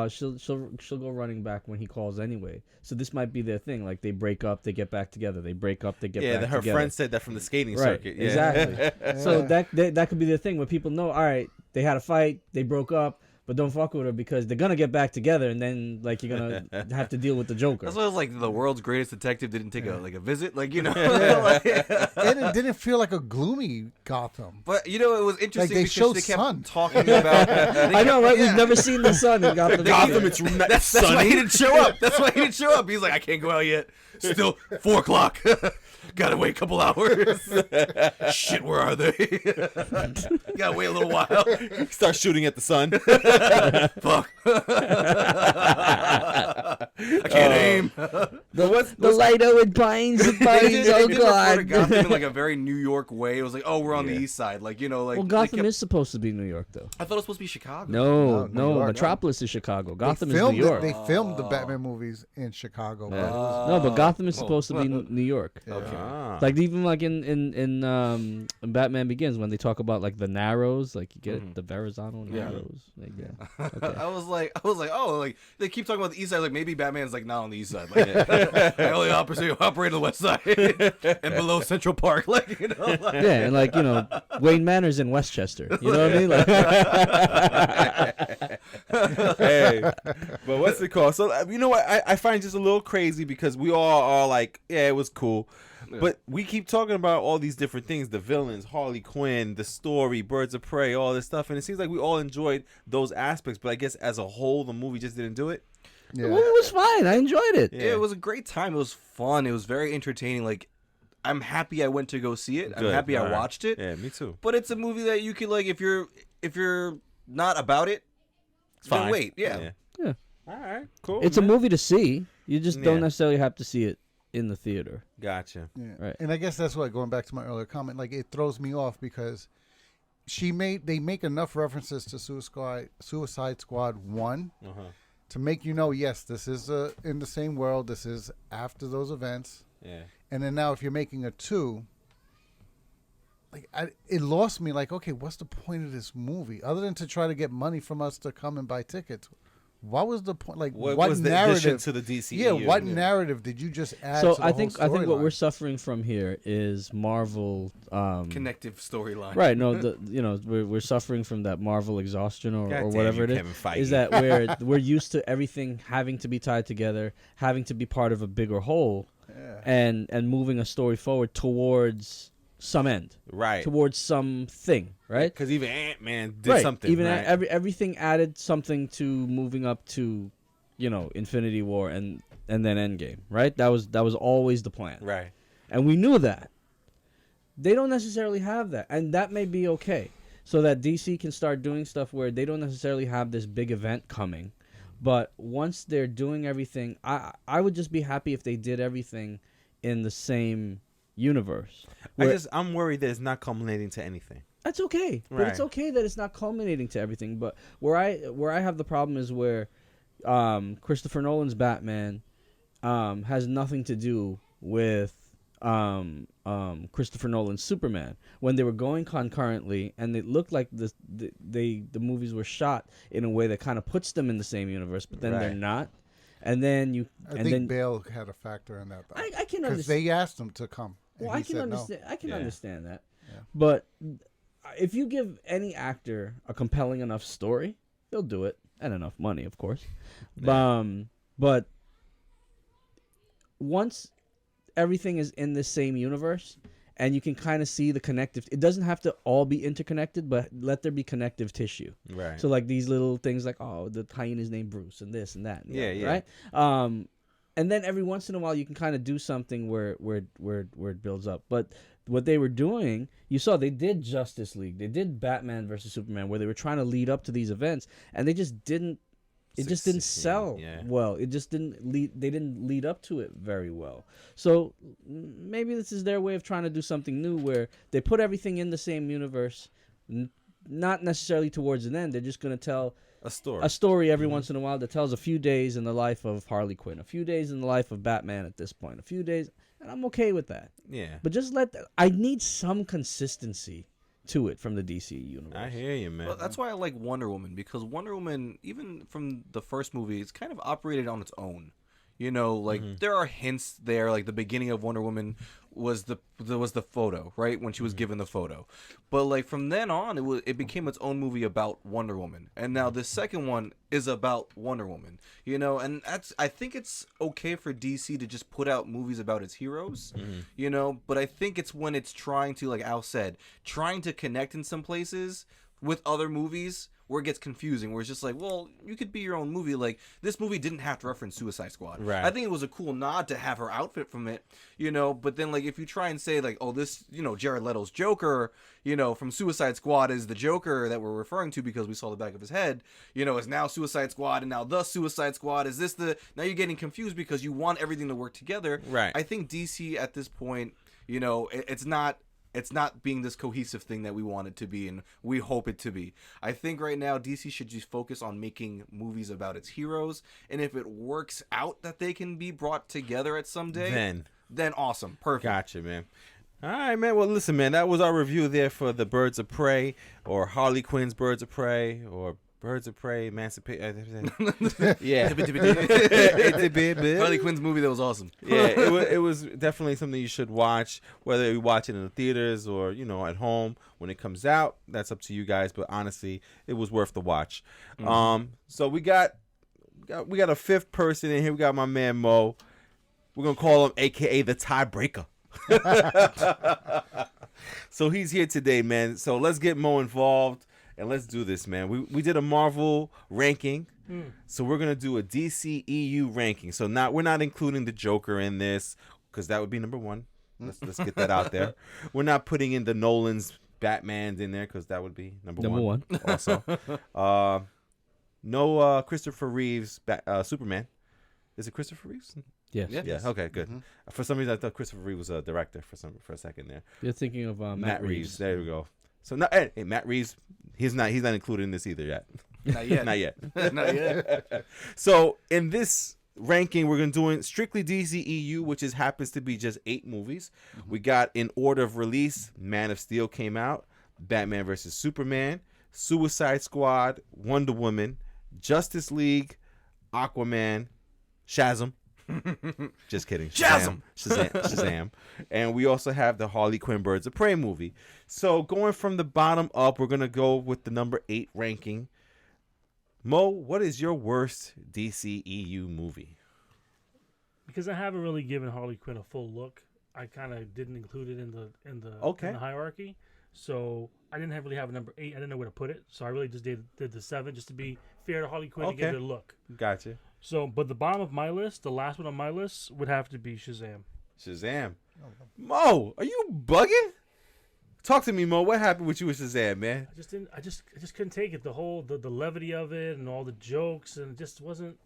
A: she'll go running back when he calls anyway." So this might be their thing. Like they break up, they get back together. They break up, they get back
C: her
A: together.
C: friend said that from the skating
A: Right,
C: circuit. Yeah.
A: exactly. So that could be their thing where people know. All right, they had a fight, they broke up, but don't fuck with her because they're gonna get back together, and then like you're gonna have to deal with the Joker.
D: That's why it was like the world's greatest detective didn't take a visit, like, you know.
E: And it didn't feel like a gloomy Gotham.
D: But you know, it was interesting
E: they
D: because
E: showed
D: they kept
E: sun.
D: talking about.
A: I know, right? We've never seen the sun in Gotham.
C: Gotham,
A: either.
C: it's
D: That's why he didn't show up. That's why he didn't show up. He's like, I can't go out yet. Still 4 o'clock. Gotta wait a couple hours. Shit, where are they? Gotta wait a little while.
C: Start shooting at the sun.
D: Fuck. I can't aim.
A: the light it binds, it
D: They
A: binds.
D: did
A: Oh
D: refer to
A: god.
D: Gotham in like a very New York way. It was like, oh, we're on the east side. Like, you know, like.
A: Well,
D: they
A: Gotham
D: kept-
A: is supposed to be New York, though.
D: I thought it was supposed to be Chicago.
A: No,
E: New
A: no.
E: York,
A: Metropolis is Chicago. Gotham
E: they
A: is New
E: filmed
A: York.
E: They filmed the Batman movies in Chicago.
A: Yeah.
E: But it was,
A: No, but Gotham is supposed to be New York.
D: Okay.
C: Ah.
A: Like even like in Batman Begins when they talk about like the Narrows, like you get it, the Verrazano Narrows. Like, yeah. Okay.
D: I was like, oh, like they keep talking about the east side. Like maybe Batman's like not on the east side. Like, I only operate on the west side and below Central Park. Like, you know, like,
A: Yeah, and like Wayne Manor's in Westchester. You know what I mean? Like,
C: Hey, but what's it called? So you know what? I find just a little crazy because we all are like, yeah, it was cool. But we keep talking about all these different things, the villains, Harley Quinn, the story, Birds of Prey, all this stuff. And it seems like we all enjoyed those aspects. But I guess as a whole, the movie just didn't do it.
A: the movie was fine. I enjoyed it.
C: Yeah.
D: it was a great time. It was fun. It was very entertaining. Like, I'm happy I went to go see it. I'm
C: Good.
D: happy I
C: All right.
D: watched it.
C: Yeah, me too.
D: But it's a movie that you could like if you're not about it, then
C: Fine.
D: wait. Yeah.
A: Yeah.
C: All right, cool.
A: It's a
C: man.
A: movie to see. You just
C: Yeah.
A: don't necessarily have to see it in the theater.
C: Gotcha.
E: yeah.
A: Right.
E: And I guess that's what, going back to my earlier comment, like it throws me off because they make enough references to Suicide Squad 1
C: Uh-huh.
E: to make you know, yes, this is in the same world. This is after those events.
C: Yeah.
E: And then now if you're making a 2, like it lost me. Like, okay, what's the point of this movie other than to try to get money from us to come and buy tickets? What was the point? Like,
C: What
E: what
C: was the addition
E: narrative
C: to the DCEU?
E: Yeah, what narrative did you just add?
A: So
E: to the
A: I
E: whole
A: think what
E: storyline?
A: we're suffering from here is Marvel.
D: Connective storyline.
A: Right. No. We're suffering from that Marvel exhaustion or
C: God damn
A: whatever
C: you,
A: it is.
C: Kevin Feige.
A: Is that we're used to everything having to be tied together, having to be part of a bigger whole, and moving a story forward towards some end,
C: Right.
A: towards something, right?
C: Because even Ant-Man did
A: Right.
C: something.
A: Even
C: right?
A: everything added something to moving up to, Infinity War and then Endgame, right? That was always the plan,
C: Right.
A: and we knew that. They don't necessarily have that, and that may be okay, so that DC can start doing stuff where they don't necessarily have this big event coming, but once they're doing everything, I would just be happy if they did everything in the same universe.
C: I'm worried that it's not culminating to anything.
A: That's okay, but it's
C: Right.
A: okay that it's not culminating to everything. But where I have the problem is where Christopher Nolan's Batman has nothing to do with Christopher Nolan's Superman. When they were going concurrently, and it looked like the movies were shot in a way that kind of puts them in the same universe, but then they're
C: Right.
A: not. And then
E: I think Bale had a factor in that, though.
A: I can
E: Because
A: understand.
E: they asked him to come. and
A: Well, I
E: he
A: can
E: said
A: understand. I can
C: Yeah.
A: understand that.
E: Yeah.
A: But if you give any actor a compelling enough story, they'll do it, and enough money, of course. But once everything is in the same universe, and you can kind of see the connective. It doesn't have to all be interconnected, but let there be connective tissue.
C: Right.
A: So like these little things like, oh, the hyena's named Bruce and this and that. And
C: Yeah,
A: that,
C: yeah.
A: Right. And then every once in a while you can kind of do something where it builds up. But what they were doing, you saw they did Justice League, they did Batman versus Superman, where they were trying to lead up to these events, and they just didn't. It just didn't sell well. It just didn't lead. They didn't lead up to it very well. So maybe this is their way of trying to do something new, where they put everything in the same universe, not necessarily towards an end. They're just going to tell a story every once in a while that tells a few days in the life of Harley Quinn, a few days in the life of Batman at this point, a few days, and I'm okay with that.
C: Yeah.
A: But just I need some consistency to it from the DC universe.
C: I hear you, man.
D: Well, that's why I like Wonder Woman, because Wonder Woman, even from the first movie, it's kind of operated on its own. You know, like there are hints there. Like the beginning of Wonder Woman was the photo, right, when she was given the photo. But like from then on, it became its own movie about Wonder Woman, and now the second one is about Wonder Woman. You know, and I think it's okay for DC to just put out movies about its heroes. You know, but I think it's when it's trying to, like Al said, trying to connect in some places with other movies, where it gets confusing, where it's just like, well, you could be your own movie. Like, this movie didn't have to reference Suicide Squad.
C: Right.
D: I think it was a cool nod to have her outfit from it, you know, but then, like, if you try and say, like, oh, this, you know, Jared Leto's Joker, you know, from Suicide Squad is the Joker that we're referring to because we saw the back of his head, you know, is now Suicide Squad, and now the Suicide Squad, is this the... Now you're getting confused because you want everything to work together.
C: Right.
D: I think DC, at this point, you know, it's not being this cohesive thing that we want it to be and we hope it to be. I think right now DC should just focus on making movies about its heroes, and if it works out that they can be brought together at some day, then awesome. Perfect.
C: Gotcha, man. All right, man. Well, listen, man, that was our review there for the Birds of Prey, or Harley Quinn's Birds of Prey, or Birds of Prey, Emancipation. Yeah.
D: Harley Quinn's movie, that was awesome.
C: Yeah, it was definitely something you should watch, whether you watch it in the theaters or, you know, at home when it comes out. That's up to you guys, but honestly, it was worth the watch. So we got a fifth person in here. We got my man Mo. We're gonna call him AKA the tiebreaker. So he's here today, man. So let's get Mo involved. And let's do this, man. We did a Marvel ranking, so we're gonna do a DCEU ranking. So we're not including the Joker in this, because that would be number one. Let's get that out there. We're not putting in the Nolan's Batmans in there, because that would be number one. Also, no Christopher Reeve's Superman. Is it Christopher Reeves?
A: Yes.
C: Yeah. Okay. Good. For some reason, I thought Christopher Reeve was a director for a second there.
A: You're thinking of Matt Reeves.
C: There we go. So hey, Matt Reeves, he's not included in this either yet.
D: Not yet.
C: Not yet.
D: Not yet.
C: So in this ranking, we're gonna do strictly DCEU, which happens to be just 8 movies. We got in order of release: Man of Steel came out, Batman vs Superman, Suicide Squad, Wonder Woman, Justice League, Aquaman, Shazam. Just kidding. Shazam. And we also have the Harley Quinn Birds of Prey movie. So going from the bottom up, we're going to go with the number 8 ranking. Mo, what is your worst DCEU movie?
F: Because I haven't really given Harley Quinn a full look, I kind of didn't include it in the hierarchy. So I didn't really have a number 8. I didn't know where to put it. So I really just did the 7 just to be fair to Harley Quinn and give it a look.
C: Gotcha.
F: So, but the bottom of my list, the last one on my list, would have to be Shazam.
C: Shazam. Mo, are you bugging? Talk to me, Mo. What happened with you with Shazam, man?
F: I just couldn't take it. The whole the levity of it and all the jokes, and it just didn't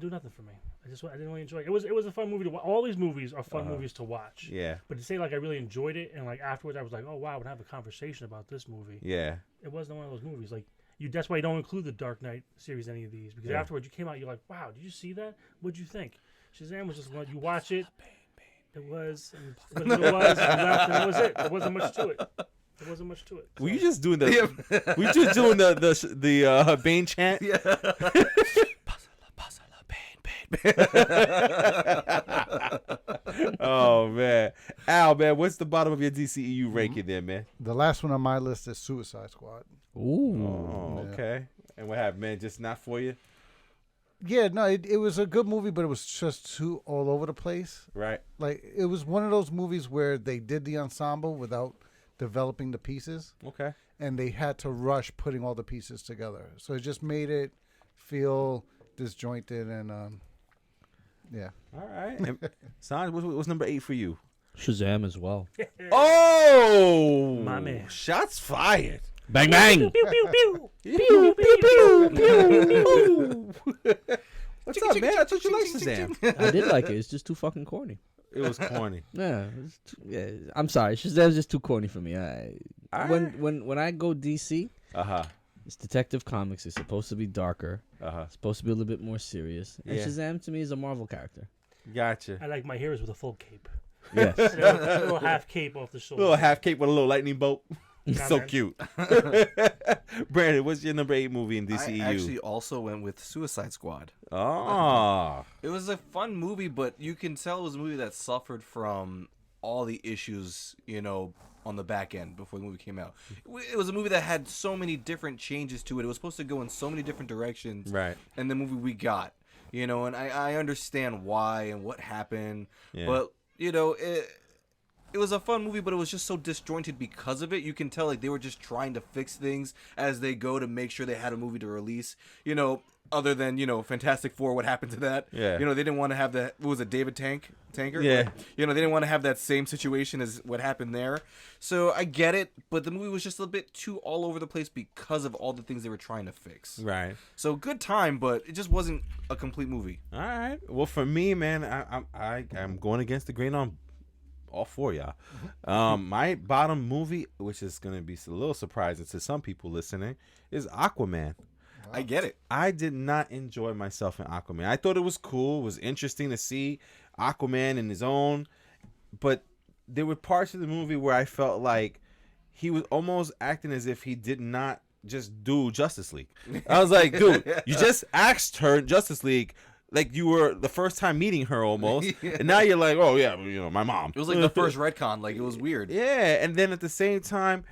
F: do nothing for me. I didn't really enjoy it. It was a fun movie to watch. All these movies are fun movies to watch.
C: Yeah.
F: But to say like I really enjoyed it and like afterwards I was like, oh wow, I would have a conversation about this movie.
C: Yeah.
F: It wasn't one of those movies. Like that's why you don't include the Dark Knight series in any of these, because afterwards you came out, you're like, wow, did you see that? What'd you think? Shazam was just when you watch it. It was what it was, and that was it. There wasn't much to it.
C: Were you just doing the Bane chant?
D: Yeah.
C: Oh man, Al, man, what's the bottom of your DCEU ranking there, man?
E: The last one on my list is Suicide Squad.
A: Ooh.
C: Oh, okay. And what happened, man? Just not for you?
E: Yeah, no, it was a good movie, but it was just too all over the place.
C: Right.
E: Like, it was one of those movies where they did the ensemble without developing the pieces,
C: Okay.
E: and they had to rush putting all the pieces together. So it just made it feel disjointed and, yeah.
C: All right. And Sanj, what's number 8 for you?
A: Shazam as well.
C: Oh,
F: My man.
C: Shots fired.
A: Bang bang.
F: Pew pew pew.
C: Pew, pew, pew, pew. What's up, man? I thought you liked Shazam.
A: I did like it. It's just too fucking corny.
C: It was corny.
A: Yeah, I'm sorry. Shazam's just too corny for me.
C: Alright.
A: When I go DC,
C: Uh-huh.
A: it's Detective Comics. It's supposed to be darker.
C: Uh-huh.
A: It's supposed to be a little bit more serious. And
C: Yeah.
A: Shazam to me is a Marvel character.
C: Gotcha.
F: I like my heroes with a full cape.
A: Yes.
F: A little half cape off the shoulder.
C: Little half cape with a little lightning bolt.
F: Yeah,
C: So
F: man.
C: cute. Brandon, what's your number 8 movie in DCEU?
D: I actually also went with Suicide Squad.
C: Oh.
D: It was a fun movie, but you can tell it was a movie that suffered from all the issues, on the back end before the movie came out. It was a movie that had so many different changes to it. It was supposed to go in so many different directions.
C: Right.
D: And the movie we got, and I understand why and what happened.
C: Yeah.
D: But, it was a fun movie, but it was just so disjointed because of it. You can tell, like, they were just trying to fix things as they go to make sure they had a movie to release, other than, Fantastic Four, what happened to that?
C: Yeah.
D: They didn't want to have that, what was it, David Tanker?
C: Yeah.
D: Like, they didn't want to have that same situation as what happened there. So I get it, but the movie was just a bit too all over the place because of all the things they were trying to fix.
C: Right.
D: So good time, but it just wasn't a complete movie.
C: All right. Well, for me, man, I'm going against the grain on all 4 y'all. My bottom movie, which is going to be a little surprising to some people listening, is Aquaman.
D: I get it.
C: I did not enjoy myself in Aquaman. I thought it was cool. It was interesting to see Aquaman in his own. But there were parts of the movie where I felt like he was almost acting as if he did not just do Justice League. I was like, dude, you just asked her in Justice League like you were the first time meeting her almost. And now you're like, oh, yeah, my mom.
D: It was like the first retcon. Like, it was weird.
C: Yeah, and then at the same time,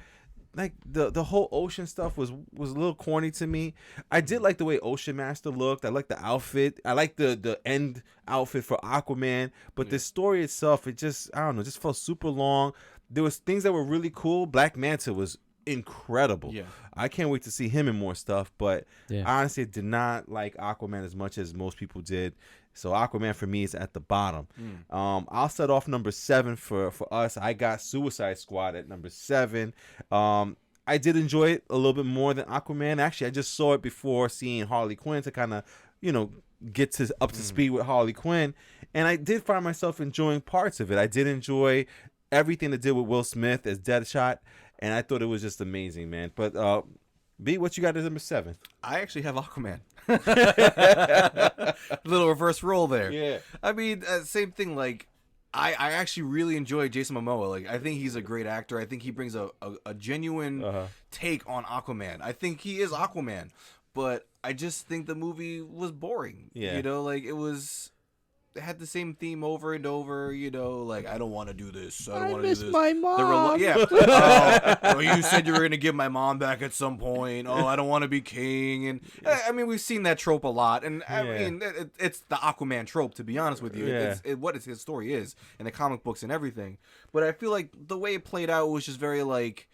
C: like the whole ocean stuff was a little corny to me. I did like the way Ocean Master looked. I like the outfit. I like the end outfit for Aquaman. But the story itself, it just, I don't know, just felt super long. There was things that were really cool. Black Manta was incredible.
D: Yeah.
C: I can't wait to see him in more stuff. But
A: Yeah.
C: honestly, I did not like Aquaman as much as most people did. So Aquaman for me is at the bottom. I'll set off number 7 for us. I got Suicide Squad at number 7. I did enjoy it a little bit more than Aquaman. Actually, I just saw it before seeing Harley Quinn to kind of, get up to speed with Harley Quinn. And I did find myself enjoying parts of it. I did enjoy everything that did with Will Smith as Deadshot. And I thought it was just amazing, man. But B, what you got as number 7?
D: I actually have Aquaman. Little reverse role there.
C: Yeah.
D: I mean, same thing. Like, I actually really enjoy Jason Momoa. Like, I think he's a great actor. I think he brings a genuine take on Aquaman. I think he is Aquaman, but I just think the movie was boring.
C: Yeah.
D: Like, it had the same theme over and over, like, I don't want to do this. I don't want to do this.
A: my mom.
D: You said you were going to give my mom back at some point. Oh, I don't want to be king. And I mean, we've seen that trope a lot. And I mean, it's the Aquaman trope, to be honest with you.
C: Yeah.
D: It's what his story is in the comic books and everything. But I feel like the way it played out was just very, like,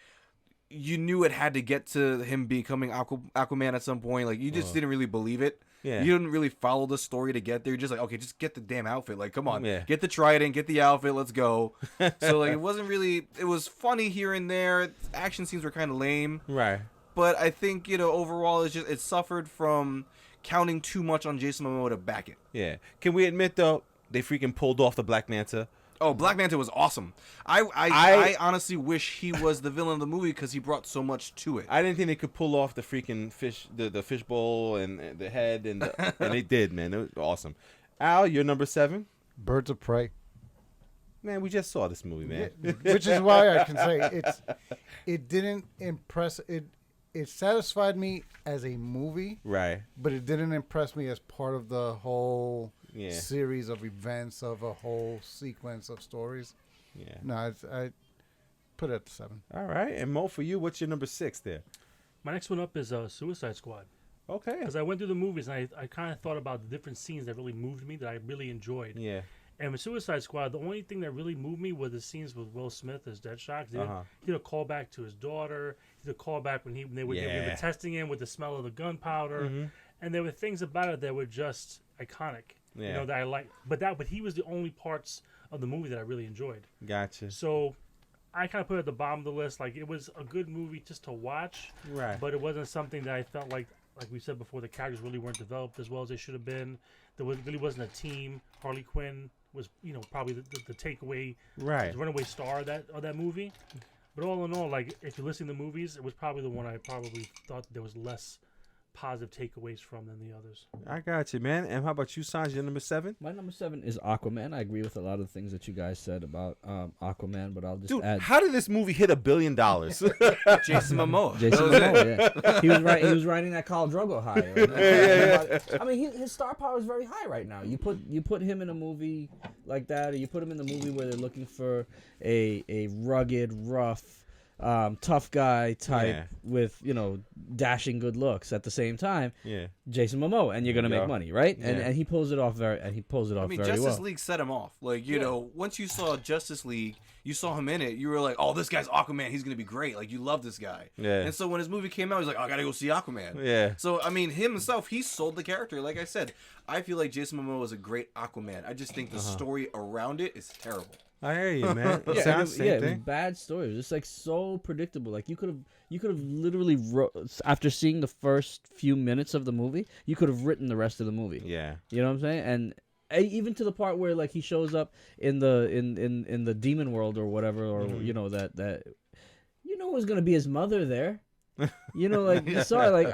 D: you knew it had to get to him becoming Aquaman at some point. Like, you just didn't really believe it.
C: Yeah.
D: You didn't really follow the story to get there. You're just like, okay, just get the damn outfit. Like, come on.
C: Yeah.
D: Get the trident, get the outfit, let's go. So, like, it wasn't really... It was funny here and there. Action scenes were kind of lame.
C: Right.
D: But I think, overall, it suffered from counting too much on Jason Momoa to back it.
C: Yeah. Can we admit, though, they freaking pulled off the Black Manta?
D: Oh, Black Manta was awesome. I honestly wish he was the villain of the movie because he brought so much to it.
C: I didn't think they could pull off the freaking fish, the fish bowl and the head, and they did, man. It was awesome. Al, you're number 7.
E: Birds of Prey.
C: Man, we just saw this movie, man.
E: Which is why I can say it didn't impress it. It satisfied me as a movie,
C: Right.
E: but it didn't impress me as part of the whole
C: Yeah.
E: series of events of a whole sequence of stories.
C: Yeah.
E: No, I put it at 7.
C: All right. And Mo, for you, what's your number 6 there?
F: My next one up is Suicide Squad.
C: Okay.
F: Because I went through the movies and I kind of thought about the different scenes that really moved me that I really enjoyed.
C: Yeah.
F: And with Suicide Squad, the only thing that really moved me were the scenes with Will Smith as Deadshot. He did a callback to his daughter. He did a callback when they were testing him with the smell of the gunpowder. And there were things about it that were just iconic.
C: Yeah.
F: You know, that I liked. But he was the only parts of the movie that I really enjoyed.
C: Gotcha.
F: So I kind of put it at the bottom of the list. Like, it was a good movie just to watch.
C: Right.
F: But it wasn't something that I felt like we said before, the characters really weren't developed as well as they should have been. Really wasn't a team. Harley Quinn was, probably the takeaway,
C: Right.
F: the runaway star of that movie. But all in all, like, if you listen to the movies, it was probably the one I probably thought there was less positive takeaways from than the others.
C: I got you, man. And how about you, Sanj? Your number 7?
A: My number 7 is Aquaman. I agree with a lot of the things that you guys said about Aquaman, but I'll just
C: Dude,
A: add.
C: how did this movie hit $1 billion?
D: Jason Momoa.
A: Jason Momoa, yeah. He was riding that Khal Drogo high. Right? I mean, his star power is very high right now. You put him in a movie like that, or you put him in the movie where they're looking for a rugged, rough, tough guy type with dashing good looks at the same time.
C: Yeah,
A: Jason Momoa, and you're gonna make money, right?
C: Yeah.
A: And he pulls it off very
D: Justice
A: well.
D: League set him off. Like, once you saw Justice League, you saw him in it, you were like, oh, this guy's Aquaman, he's gonna be great. Like, you love this guy.
C: Yeah.
D: And so when his movie came out, he's like, oh, I gotta go see Aquaman.
C: Yeah.
D: So I mean, himself, he sold the character. Like I said, I feel like Jason Momoa is a great Aquaman. I just think the story around it is terrible.
C: I hear you, man. It
A: Yeah,
C: sounds same
A: it was
C: thing.
A: bad story. It was just like so predictable. Like you could have literally after seeing the first few minutes of the movie, you could have written the rest of the movie.
C: Yeah.
A: You know what I'm saying? And even to the part where like he shows up in the demon world or whatever, or that was gonna be his mother there. Sorry,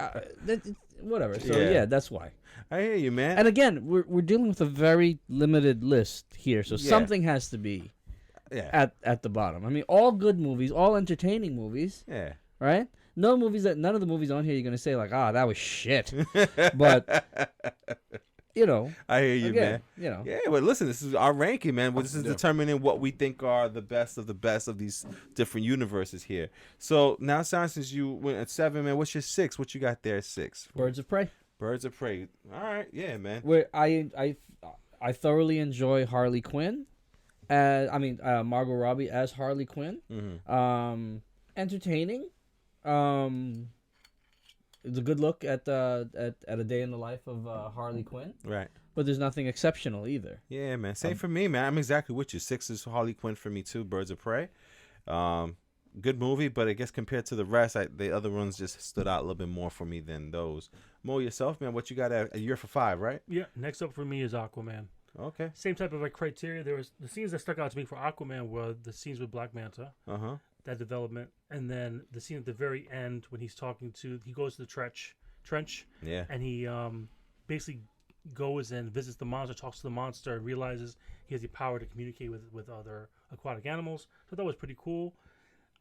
A: whatever. So yeah, that's why.
C: I hear you, man.
A: And again, we're dealing with a very limited list here, so something has to be at the bottom. I mean, all good movies, all entertaining movies.
C: Yeah.
A: Right? None of the movies on here you're gonna say like, that was shit. But
C: I hear you,
A: again,
C: man. Yeah, but listen, this is our ranking, man. This is determining what we think are the best of these different universes here. So now, since you went at 7, man, what's your 6? What you got there at 6?
A: Birds of Prey.
C: Birds of Prey. All right, yeah, man.
A: Where I thoroughly enjoy Harley Quinn. Margot Robbie as Harley Quinn.
C: Mm-hmm.
A: Entertaining. It's a good look at a day in the life of Harley Quinn.
C: Right.
A: But there's nothing exceptional either.
C: Yeah, man. Same for me, man. I'm exactly with you. 6 is Harley Quinn for me too. Birds of Prey. Good movie, but I guess compared to the rest, the other ones just stood out a little bit more for me than those. Mo, yourself, man, what you got a year for 5, right?
F: Yeah. Next up for me is Aquaman.
C: Okay.
F: Same type of criteria. There was the scenes that stuck out to me for Aquaman were the scenes with Black Manta. That development, and then the scene at the very end when he goes to the trench. Yeah. And he basically goes and visits the monster, talks to the monster, and realizes he has the power to communicate with other aquatic animals. So that was pretty cool.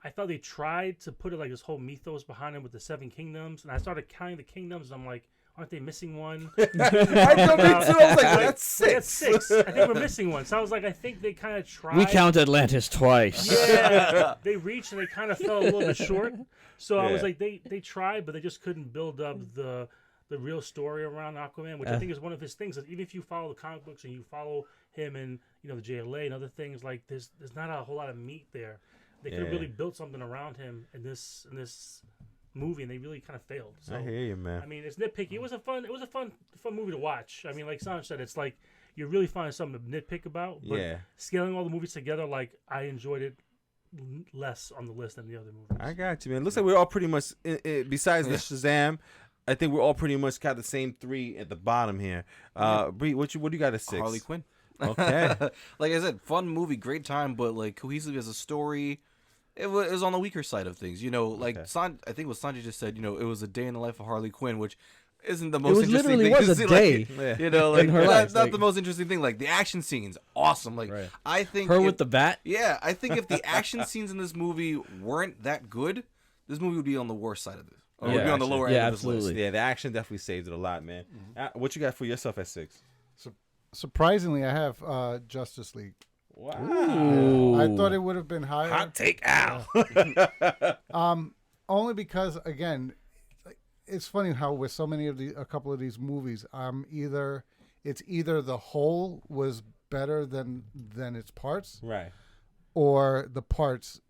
F: I thought they tried to put it like this whole mythos behind him with the 7 kingdoms, and I started counting the kingdoms, and I'm like, aren't they missing one?
C: I know, me too. I was like, that's 6.
F: That's 6. I think we're missing one. So I was like, I think they kind of tried.
A: We count Atlantis twice.
F: Yeah. They reached and they kind of fell a little bit short. So I was like, they tried, but they just couldn't build up the real story around Aquaman, which I think is one of his things. That even if you follow the comic books and you follow him and the JLA and other things, like there's not a whole lot of meat there. They could have really built something around him in this movie, and they really kind of failed. So,
C: I hear you, man.
F: I mean, it's nitpicky. It was a fun movie to watch. I mean, like Sanj said, it's like you're really finding something to nitpick about. But scaling all the movies together, like I enjoyed it less on the list than the other movies.
C: I got you, man. Looks like we're all pretty much, besides the Shazam, I think we're all pretty much got the same 3 at the bottom here. Bree, what do you got at 6?
D: Harley Quinn.
C: Okay.
D: Like I said, fun movie, great time, but like cohesive as a story. It was on the weaker side of things, like I think what Sanjay just said, it was a day in the life of Harley Quinn, which isn't the most interesting thing
A: was
D: to
A: a
D: see.
A: day
D: Like,
A: in her life.
D: Not the most interesting thing. Like the action scenes, awesome. Like I think
A: with the bat.
D: Yeah, I think if the action scenes in this movie weren't that good, this movie would be on the worst side of this. Or would be on the lower end of this list.
C: Yeah, the action definitely saved it a lot, man. What you got for yourself at 6?
E: Surprisingly, I have Justice League.
C: Wow.
E: I thought it would have been higher.
C: Hot take, Al.
E: Only because, again, it's funny how with so many of a couple of these movies, it's either the whole was better than its parts,
C: Right.
E: or the parts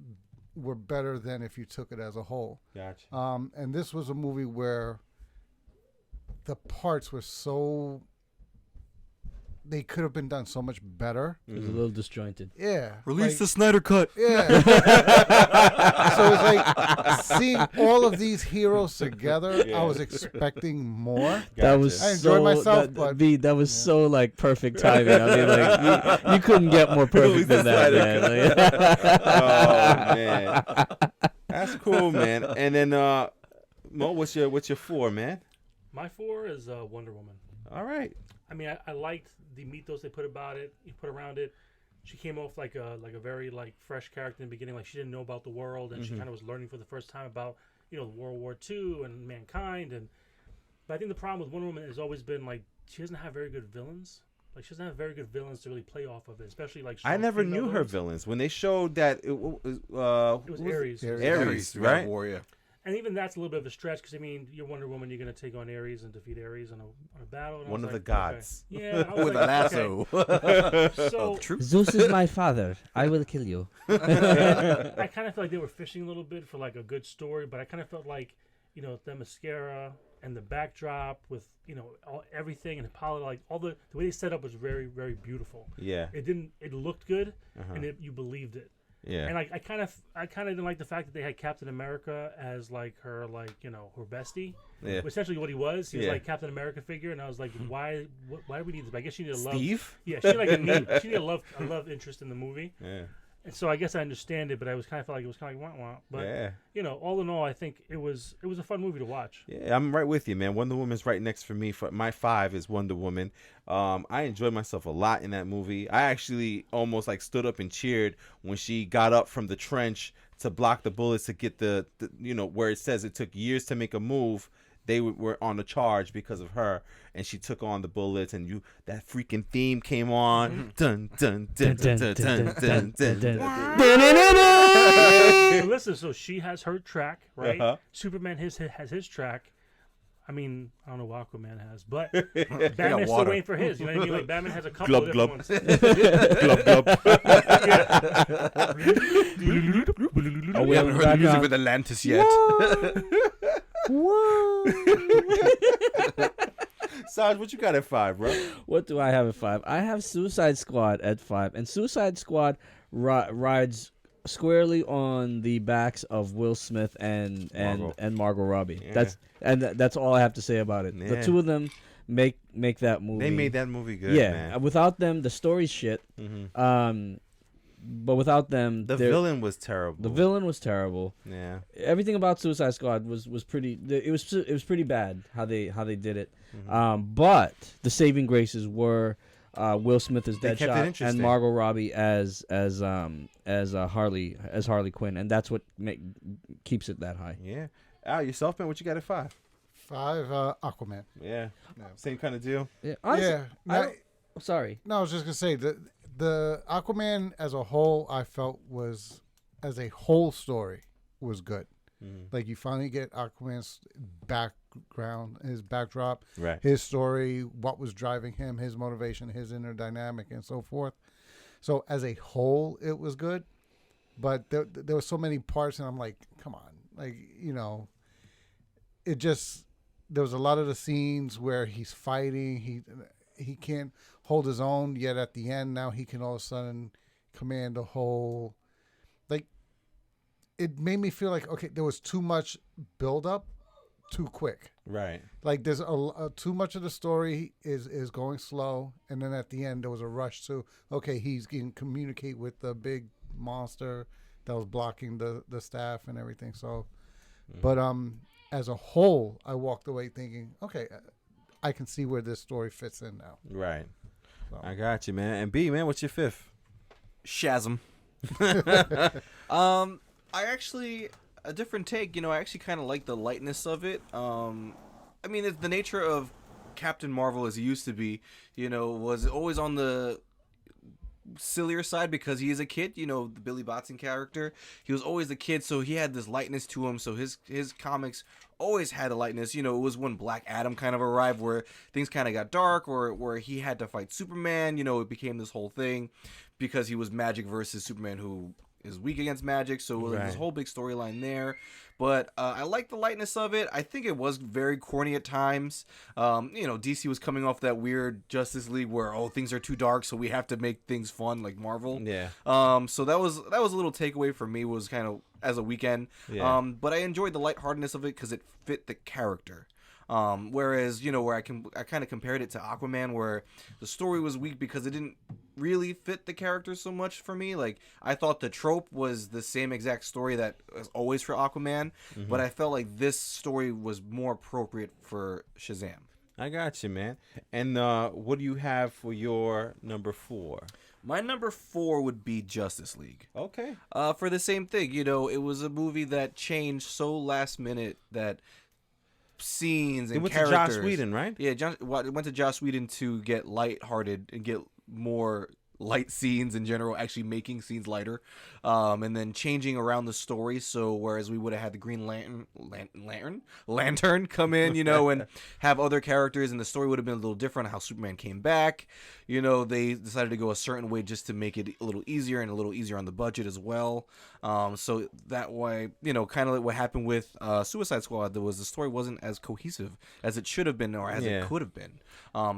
E: were better than if you took it as a whole.
C: Gotcha.
E: And this was a movie where the parts were so, they could have been done so much better.
A: It was a little disjointed.
E: Yeah.
D: Release the Snyder Cut.
E: Yeah. So it's like seeing all of these heroes together.
C: Yeah.
E: I was expecting more.
A: That was
E: I enjoyed myself,
A: that,
E: but-
A: that was so like perfect timing. I mean, like you couldn't get more perfect than that, man.
C: Oh man, that's cool, man. And then Mo, what's your 4, man?
F: My 4 is Wonder Woman.
C: All right.
F: I mean, I liked the mythos they put about it. You put around it. She came off like a very like fresh character in the beginning. Like she didn't know about the world, and she kind of was learning for the first time about World War II and mankind. But I think the problem with Wonder Woman has always been like she doesn't have very good villains. Like she doesn't have very good villains to really play off of it, especially like.
C: I never
F: female
C: knew her
F: villains.
C: villains when they showed that
F: It was Ares.
C: Ares, right?
D: Warrior.
F: And even that's a little bit of a stretch because I mean, you're Wonder Woman, you're gonna take on Ares and defeat Ares on a battle. And I
C: One
F: was
C: of
F: like,
C: the gods.
F: Okay. Yeah, I was
D: With a
F: like,
D: lasso.
F: okay. So
A: Zeus is my father. I will kill you.
F: I kind of felt like they were fishing a little bit for like a good story, but I kind of felt like the mascara and the backdrop with everything and like all the way they set up was very, very beautiful.
C: Yeah.
F: It looked good and you believed it.
C: Yeah.
F: And I kind of didn't like the fact that they had Captain America as like her her bestie.
C: Yeah.
F: Essentially what he was. He was
C: Yeah.
F: like Captain America figure, and I was like, why do we need this? But I guess she needed a love.
C: Steve?
F: Yeah, she needed a love interest in the movie.
C: Yeah.
F: And so I guess I understand it, but I was kind of felt like it was kind of like wah-wah. But
C: Yeah.
F: all in all, I think it was a fun movie to watch.
C: Yeah, I'm right with you, man. Wonder Woman's right next for me. For my 5 is Wonder Woman. I enjoyed myself a lot in that movie. I actually almost like stood up and cheered when she got up from the trench to block the bullets to get the where it says it took years to make a move. They were on the charge because of her, and she took on the bullets, and that freaking theme came on. Dun dun dun dun dun dun dun dun.
F: So listen, so she has her track, right?
C: Uh-huh.
F: Superman has his track. I mean, I don't know what Aquaman has, but
D: got
F: Batman's still
D: water.
F: waiting for his. You know what I mean? Like Batman has a couple of
C: Glub,
F: different
C: glub.
F: ones.
A: Oh,
D: We haven't heard the music with Atlantis yet.
C: Saj, what you got at 5, bro?
A: What do I have at 5? I have Suicide Squad at 5, and Suicide Squad rides squarely on the backs of Will Smith and Margot Robbie.
C: Yeah.
A: That's all I have to say about it.
C: Yeah.
A: The two of them make that movie.
C: They made that movie good,
A: yeah.
C: man.
A: Without them, the story's shit. But without them,
C: The villain was terrible.
A: The villain was terrible.
C: Yeah.
A: Everything about Suicide Squad was pretty. It was pretty bad how they did it. But the saving graces were Will Smith as
C: They kept it
A: Deadshot
C: interesting.
A: and Margot Robbie as Harley Quinn, and that's what keeps it that high.
C: Yeah. Al, yourself, man, what you got at 5?
E: 5, Aquaman.
C: Yeah. Same kind of deal.
A: Yeah. Honestly,
E: Yeah.
A: Sorry.
E: No, I was just gonna say the Aquaman as a whole, I felt was as a whole story was good. Like you finally get Aquaman's background, his backdrop,
C: Right.
E: his story, what was driving him, his motivation, his inner dynamic, and so forth. So as a whole, it was good, but there were so many parts, and I'm like, come on, like it just there was a lot of the scenes where he's fighting, he can't hold his own, yet at the end now he can all of a sudden command a whole. Like it made me feel like okay, there was too much build up too quick.
C: Right.
E: Like there's too much of the story is going slow, and then at the end there was a rush to okay, he's going to communicate with the big monster that was blocking the staff and everything. So, but as a whole, I walked away thinking, okay, I can see where this story fits in now.
C: Right.
E: So.
C: I got you, man. And B, man, what's your 5th?
D: Shazam. I actually a different take. I actually kind of like the lightness of it. I mean, it's the nature of Captain Marvel as he used to be. Was always on the sillier side because he is a kid. You know, the Billy Batson character. He was always a kid, so he had this lightness to him. So his comics always had a lightness. You know, it was when Black Adam kind of arrived where things kind of got dark, or where he had to fight Superman. You know, it became this whole thing because he was magic versus Superman, who is weak against magic. So like, this whole big storyline there. But I like the lightness of it. I think it was very corny at times. You know, DC was coming off that weird Justice League where things are too dark, so we have to make things fun like Marvel.
C: Yeah.
D: So that was a little takeaway for me, was kind of as a weekend.
C: Yeah.
D: But I enjoyed the lightheartedness of it because it fit the character. Whereas, you know, where I kind of compared it to Aquaman, where the story was weak because it didn't really fit the character so much for me. Like, I thought the trope was the same exact story that was always for Aquaman, but I felt like this story was more appropriate for Shazam.
C: I got you, man. And what do you have for your number 4?
D: My number 4 would be Justice League.
C: Okay.
D: For the same thing, you know, it was a movie that changed so last minute that scenes and characters.
C: It went to Joss Whedon, right?
D: Yeah, it went to Joss Whedon to get lighthearted and get more light scenes in general, actually making scenes lighter, and then changing around the story. So whereas we would have had the Green Lantern come in, you know, and have other characters, and the story would have been a little different. How Superman came back, you know, they decided to go a certain way just to make it a little easier and a little easier on the budget as well. So that way, you know, kind of like what happened with Suicide Squad, the story wasn't as cohesive as it should have been, or as it could have been.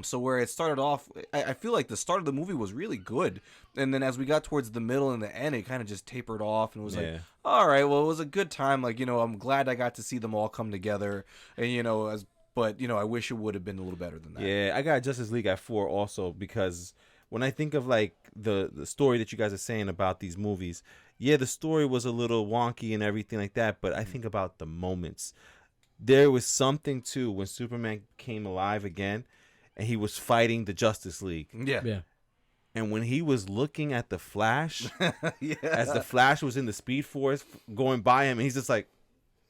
D: So where it started off, I feel like the start of the movie was really good, and then as we got towards the middle and the end, it kind of just tapered off and was like, all right, well, it was a good time. Like, you know, I'm glad I got to see them all come together, and you know, but you know, I wish it would have been a little better than that.
C: Yeah, I got Justice League at 4 also, because when I think of like the story that you guys are saying about these movies, yeah, the story was a little wonky and everything like that, but I think about the moments. There was something too when Superman came alive again and he was fighting the Justice League.
F: Yeah.
C: And when he was looking at the Flash, as the Flash was in the Speed Force going by him, and he's just like,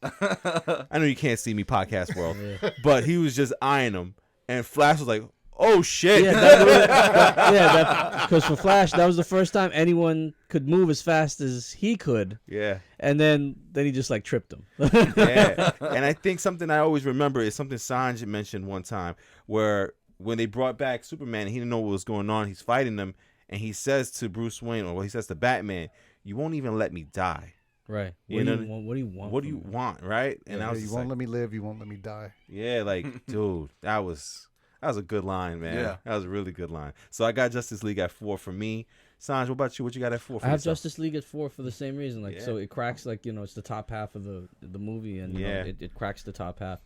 C: I know you can't see me, podcast world, but he was just eyeing him, and Flash was like, oh shit.
A: Yeah, because for Flash, that was the first time anyone could move as fast as he could.
C: Yeah.
A: And then he just like tripped him.
C: Yeah. And I think something I always remember is something Sanj mentioned one time, where when they brought back Superman, he didn't know what was going on. He's fighting them, and he says to Bruce Wayne, or he says to Batman, "You won't even let me die."
A: Right.
C: You know,
A: What do you want?
C: What do you want? Right? And I was
E: you
C: just
E: won't
C: like,
E: let me live. You won't let me die.
C: yeah, like, dude, that was a good line, man.
D: Yeah.
C: That was a really good line. So I got Justice League at 4 for me. Sanj, what about you? What you got at 4 for
A: I have
C: yourself?
A: Justice League at 4 for the same reason. Like, so it cracks, like, you know, it's the top half of the movie, and you know, it cracks the top half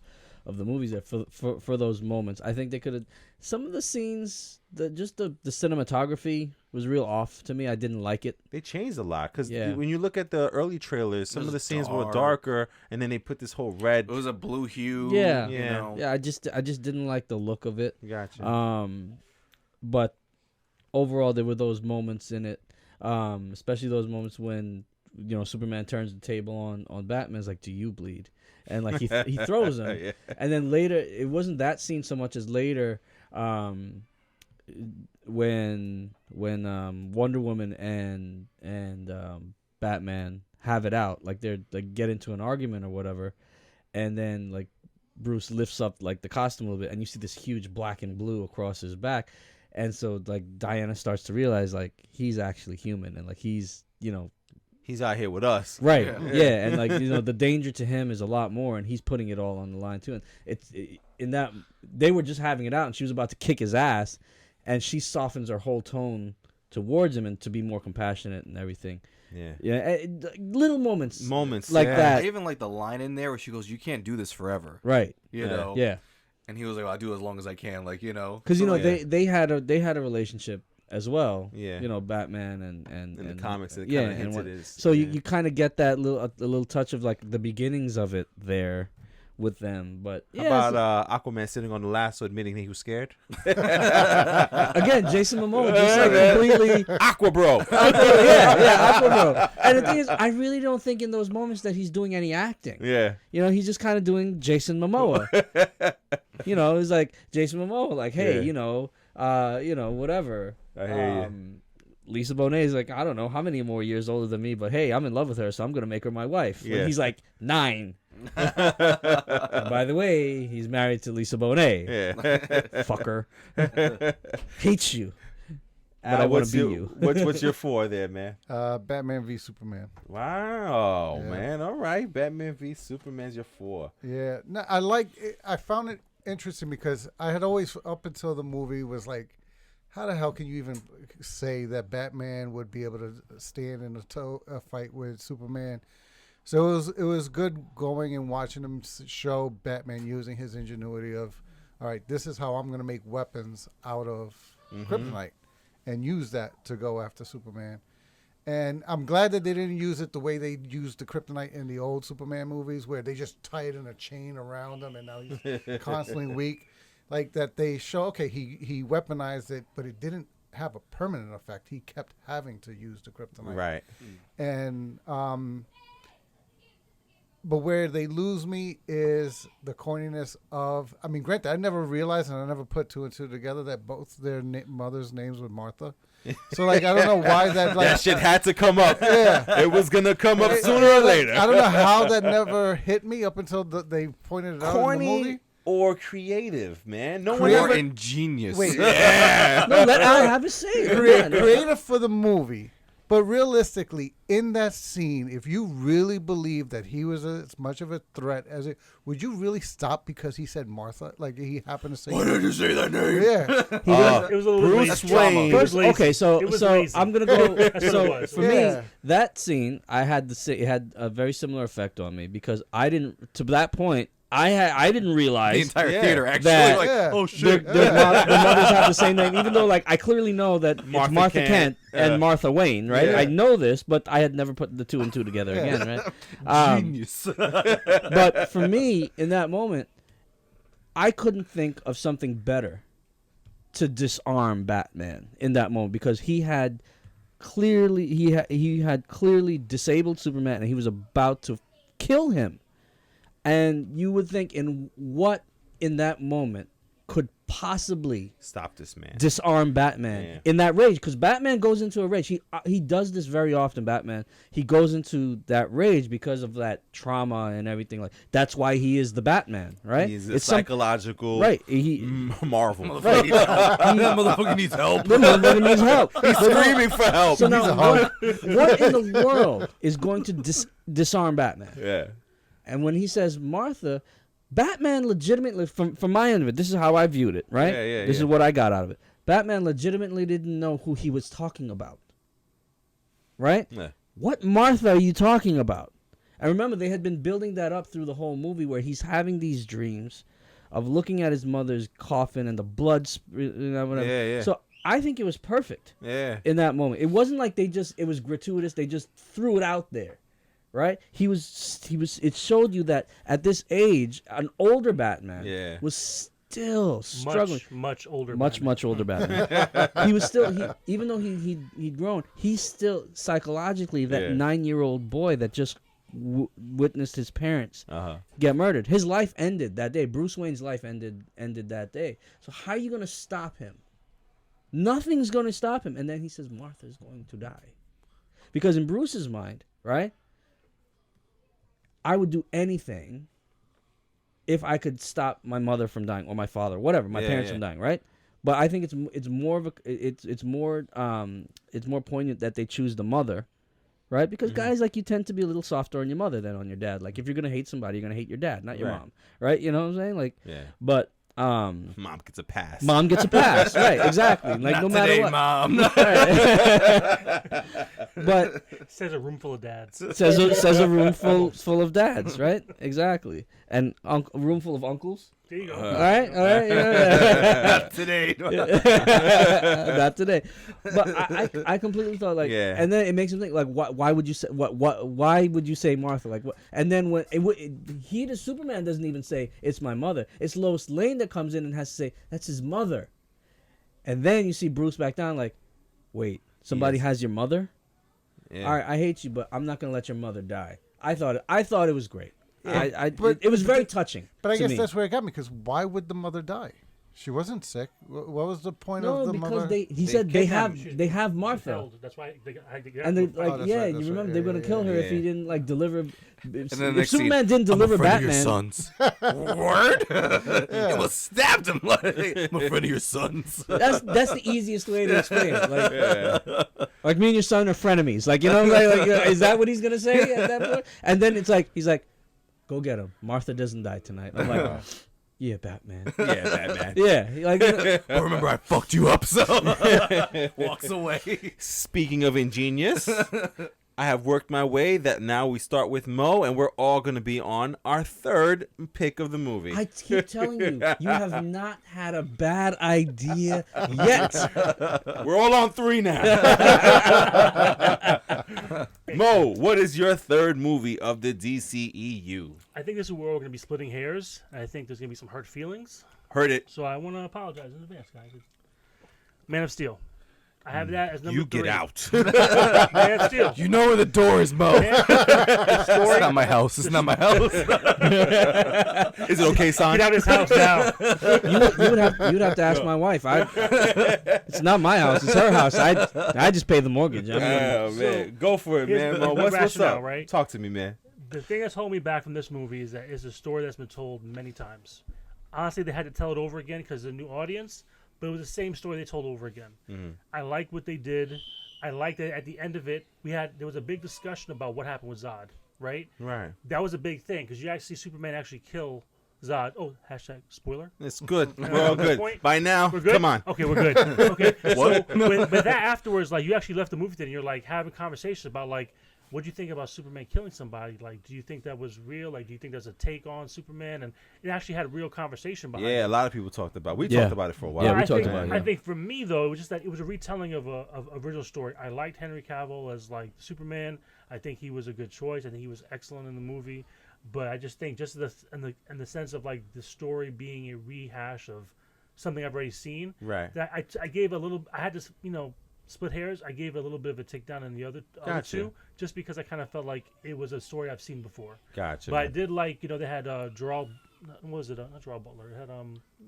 A: of the movies there for those moments. I think they could have, some of the scenes, the cinematography was real off to me. I didn't like it.
C: They changed a lot, because when you look at the early trailers, some of the scenes were darker, and then they put this whole red.
D: It was a blue hue.
A: Yeah.
D: You know?
A: Yeah, I just didn't like the look of it.
C: Gotcha.
A: But overall, there were those moments in it, especially those moments when, you know, Superman turns the table on Batman's like, "Do you bleed?" And like he throws him,
C: Yeah.
A: and then later it wasn't that scene so much as later, when Wonder Woman and Batman have it out, like they're like get into an argument or whatever, and then like Bruce lifts up like the costume a little bit, and you see this huge black and blue across his back, and so like Diana starts to realize like he's actually human, and like he's, you know,
C: He's out here with us.
A: right, yeah, and like, you know, the danger to him is a lot more, and he's putting it all on the line too. And in that they were just having it out, and she was about to kick his ass, and she softens her whole tone towards him and to be more compassionate and everything. Yeah, little moments like that.
D: I even like the line in there where she goes, "You can't do this forever."
A: Right.
D: You know.
A: Yeah.
D: And he was like, "I'll do it as long as I can." Like, you know.
A: Because, you know,
C: yeah.
A: they had a relationship as well.
C: Yeah.
A: You know, Batman and
C: In the comics, it
A: yeah,
C: kind of hinted it.
A: so you kind of get that a little touch of like the beginnings of it there with them. But
C: How
A: yeah,
C: about Aquaman sitting on the lasso admitting he was scared?
A: again, Jason Momoa just like completely
C: Aqua bro.
A: Aqua Bro. And the thing is, I really don't think in those moments that he's doing any acting.
C: Yeah.
A: You know, he's just kind of doing Jason Momoa. You know, it's like Jason Momoa, like, hey,
C: Yeah.
A: you know, whatever.
C: I hear you.
A: Lisa Bonet's like, I don't know how many more years older than me, but hey, I'm in love with her, so I'm gonna make her my wife.
C: Yeah.
A: And he's like 9. And by the way, he's married to Lisa Bonet.
C: Yeah.
A: Fucker. Hates you. But I want to be you.
C: What's your 4 there, man?
E: Batman v Superman.
C: Wow,
E: Yeah.
C: man. All right, Batman v Superman's your 4.
E: Yeah, no, I like it. I found it interesting because I had always, up until the movie, was like, how the hell can you even say that Batman would be able to stand in a fight with Superman? So it was good going and watching him show Batman using his ingenuity of, all right, this is how I'm going to make weapons out of kryptonite, and use that to go after Superman. And I'm glad that they didn't use it the way they used the kryptonite in the old Superman movies, where they just tie it in a chain around him and now he's constantly weak. Like that they show, okay, he weaponized it, but it didn't have a permanent effect. He kept having to use the kryptonite.
C: Right.
E: And but where they lose me is the corniness of, I mean, granted, I never realized and I never put 2 and 2 together that both their mothers' names were Martha. So, like, I don't know why that, like,
C: That shit had to come up.
E: Yeah.
C: It was going to come up sooner or later.
E: I don't know how that never hit me up until they pointed it out in the
C: Corny
E: movie.
C: or creative, man. No one
E: Creative.
C: ever...
D: Or ingenious.
E: Wait,
A: No, let Al have his say.
E: creative for the movie. But realistically, in that scene, if you really believe that he was as much of a threat as it, would you really stop because he said Martha? Like he happened to say.
C: Why did you say that name?
E: Yeah.
F: It was a little
C: Bruce
F: lazy.
C: Wayne.
F: It was lazy.
A: Okay, so
F: It was
A: so
F: lazy.
A: I'm gonna go.
F: That's what it
A: So
F: was.
A: for
E: Yeah.
A: me, that scene I had to say it had a very similar effect on me because I didn't to that point I didn't realize
D: The entire
C: Yeah.
D: theater actually
A: That-
D: like,
E: Yeah.
D: oh
A: their,
D: shit.
A: their mothers have the same name, even though like I clearly know that it's
C: Martha
A: Martha Kent and
C: Yeah.
A: Martha Wayne, right?
C: Yeah.
A: I know this, but I had never put the 2 and 2 together again, right?
D: Genius.
A: But for me, in that moment, I couldn't think of something better to disarm Batman in that moment because he had clearly he had clearly disabled Superman and he was about to kill him. And you would think in what in that moment could possibly
C: Stop this, man.
A: disarm Batman
C: Yeah.
A: in that rage, because Batman goes into a rage. He does this very often. Batman, he goes into that rage because of that trauma and everything. Like that's why he is the Batman, right?
C: He's a psychological
A: right. He
C: marvel.
D: That motherfucker needs help.
A: the motherfucker needs help.
C: He's screaming for help.
A: So now, what in the world is going to disarm Batman?
C: Yeah.
A: And when he says Martha, Batman legitimately, from my end of it, this is how I viewed it, right?
C: Yeah,
A: This
C: yeah.
A: is what I got out of it. Batman legitimately didn't know who he was talking about, right?
C: Yeah.
A: What Martha are you talking about? And remember, they had been building that up through the whole movie where he's having these dreams of looking at his mother's coffin and the blood, whatever.
C: Yeah, yeah.
A: So I think it was perfect
C: Yeah.
A: in that moment. It wasn't like it was gratuitous. They just threw it out there. Right? It showed you that at this age, an older Batman
C: Yeah.
A: was still struggling.
F: Much older.
A: Much
F: Batman.
A: much older Batman. He was still, even though he'd grown, he's still psychologically that
C: Yeah.
A: 9-year-old boy that just witnessed his parents
C: Uh-huh.
A: get murdered. His life ended that day. Bruce Wayne's life ended that day. So how are you going to stop him? Nothing's going to stop him. And then he says Martha's going to die. Because in Bruce's mind, right? I would do anything if I could stop my mother from dying or my father, whatever, my
C: Yeah,
A: parents
C: yeah.
A: from dying, right? But I think it's more of a it's more poignant that they choose the mother, right? Because guys like you tend to be a little softer on your mother than on your dad. Like if you're gonna hate somebody, you're gonna hate your dad, not your
C: Right.
A: mom, right? You know what I'm saying? Like,
C: Yeah.
A: but
C: Mom gets a pass.
A: mom gets a pass, right? Exactly. Like
D: Not
A: no matter
D: today,
A: what.
D: Mom.
A: Right. But
F: Says a room full of dads.
A: says a room full of dads, right? Exactly, and a room full of uncles.
F: There you go.
A: All right. Yeah.
D: Not today.
A: Not today. But I completely thought like,
C: Yeah.
A: and then it makes me think like, why would you say why would you say Martha? Like what? And then when the Superman doesn't even say it's my mother. It's Lois Lane that comes in and has to say that's his mother. And then you see Bruce back down like, wait, somebody
C: Yes.
A: has your mother?
C: Yeah.
A: All right, I hate you, but I'm not gonna let your mother die. I thought it was great.
E: But-
A: It was very touching.
E: But I
A: to
E: guess
A: me.
E: that's where it got me, because why would the mother die? She wasn't sick. What was the point
A: No,
E: of the
A: because
E: mother?
A: he said they
C: kidnapped
A: have
F: She's
A: Martha.
F: held. That's why they had to get
A: And they
F: out.
A: like,
E: that's
A: yeah,
E: right,
A: you
E: that's
A: remember
E: right.
A: they were gonna kill her if he
E: Yeah.
A: didn't like deliver.
D: And then the
A: If
D: next scene,
A: Superman didn't
D: I'm a
A: deliver
D: friend of your
A: Batman,
D: sons. Word? You almost stabbed him. Like, I'm a friend of your sons.
A: that's the easiest way to explain it. Like me and your son are frenemies. Like, you know, like is that what he's gonna say at that point? And then it's like he's like, go get him. Martha doesn't die tonight. I'm like, yeah, Batman.
C: Yeah, Batman.
A: Yeah, like you know,
D: Oh, remember, I fucked you up, so walks away.
C: Speaking of ingenious, I have worked my way that now we start with Mo, and we're all going to be on our third pick of the movie.
A: I keep telling you, you have not had a bad idea yet.
C: We're all on 3 now. Mo, what is your third movie of the DCEU?
F: I think this is where we're going to be splitting hairs. I think there's going to be some hurt feelings.
C: Heard it.
F: So I want to apologize in advance, guys. Man of Steel. I have that as number
C: You
F: 3.
C: get out.
F: Man of Steel.
D: You know where the door is, Mo. It's not my house. It's not my house.
C: Is it okay, son?
F: Get out of his house now.
A: You'd have to ask my wife. It's not my house. It's her house. I just pay the mortgage. I mean,
C: Oh, man. Go for it,
F: here's
C: man.
F: the-
C: Mo,
F: the
C: what's
F: rationale,
C: up?
F: right?
C: Talk to me, man.
F: The thing that's holding me back from this movie is that it's a story that's been told many times. Honestly, they had to tell it over again because of the new audience, but it was the same story they told over again. I like what they did. I like that at the end of it, there was a big discussion about what happened with Zod, right?
C: Right.
F: That was a big thing because you actually see Superman actually kill Zod. Oh, hashtag spoiler.
C: It's good. We're all good.
F: Point.
C: By now,
F: We're good?
C: come on.
F: Okay, we're good. Okay. So, but that afterwards, like, you actually left the movie theater and you're, like, having conversations about, like, what do you think about Superman killing somebody? Like, do you think that was real? Like, do you think there's a take on Superman? And it actually had a real conversation behind it.
C: Yeah, a lot of people talked about it. We
A: Yeah.
C: talked about it for a while.
A: Yeah, we
F: I
A: talked
F: think,
A: about it,
F: I
A: yeah.
F: think for me, though, it was just that it was a retelling of a original story. I liked Henry Cavill as, like, Superman. I think he was a good choice. I think he was excellent in the movie. But I just think just in the sense of, like, the story being a rehash of something I've already seen.
C: Right.
F: That I gave a little. I had to, split hairs. I gave a little bit of a take down in the other
C: Gotcha.
F: 2, just because I kind of felt like it was a story I've seen before.
C: Gotcha.
F: But I did like, they had Gerald. What was it? Not Gerald Butler. It had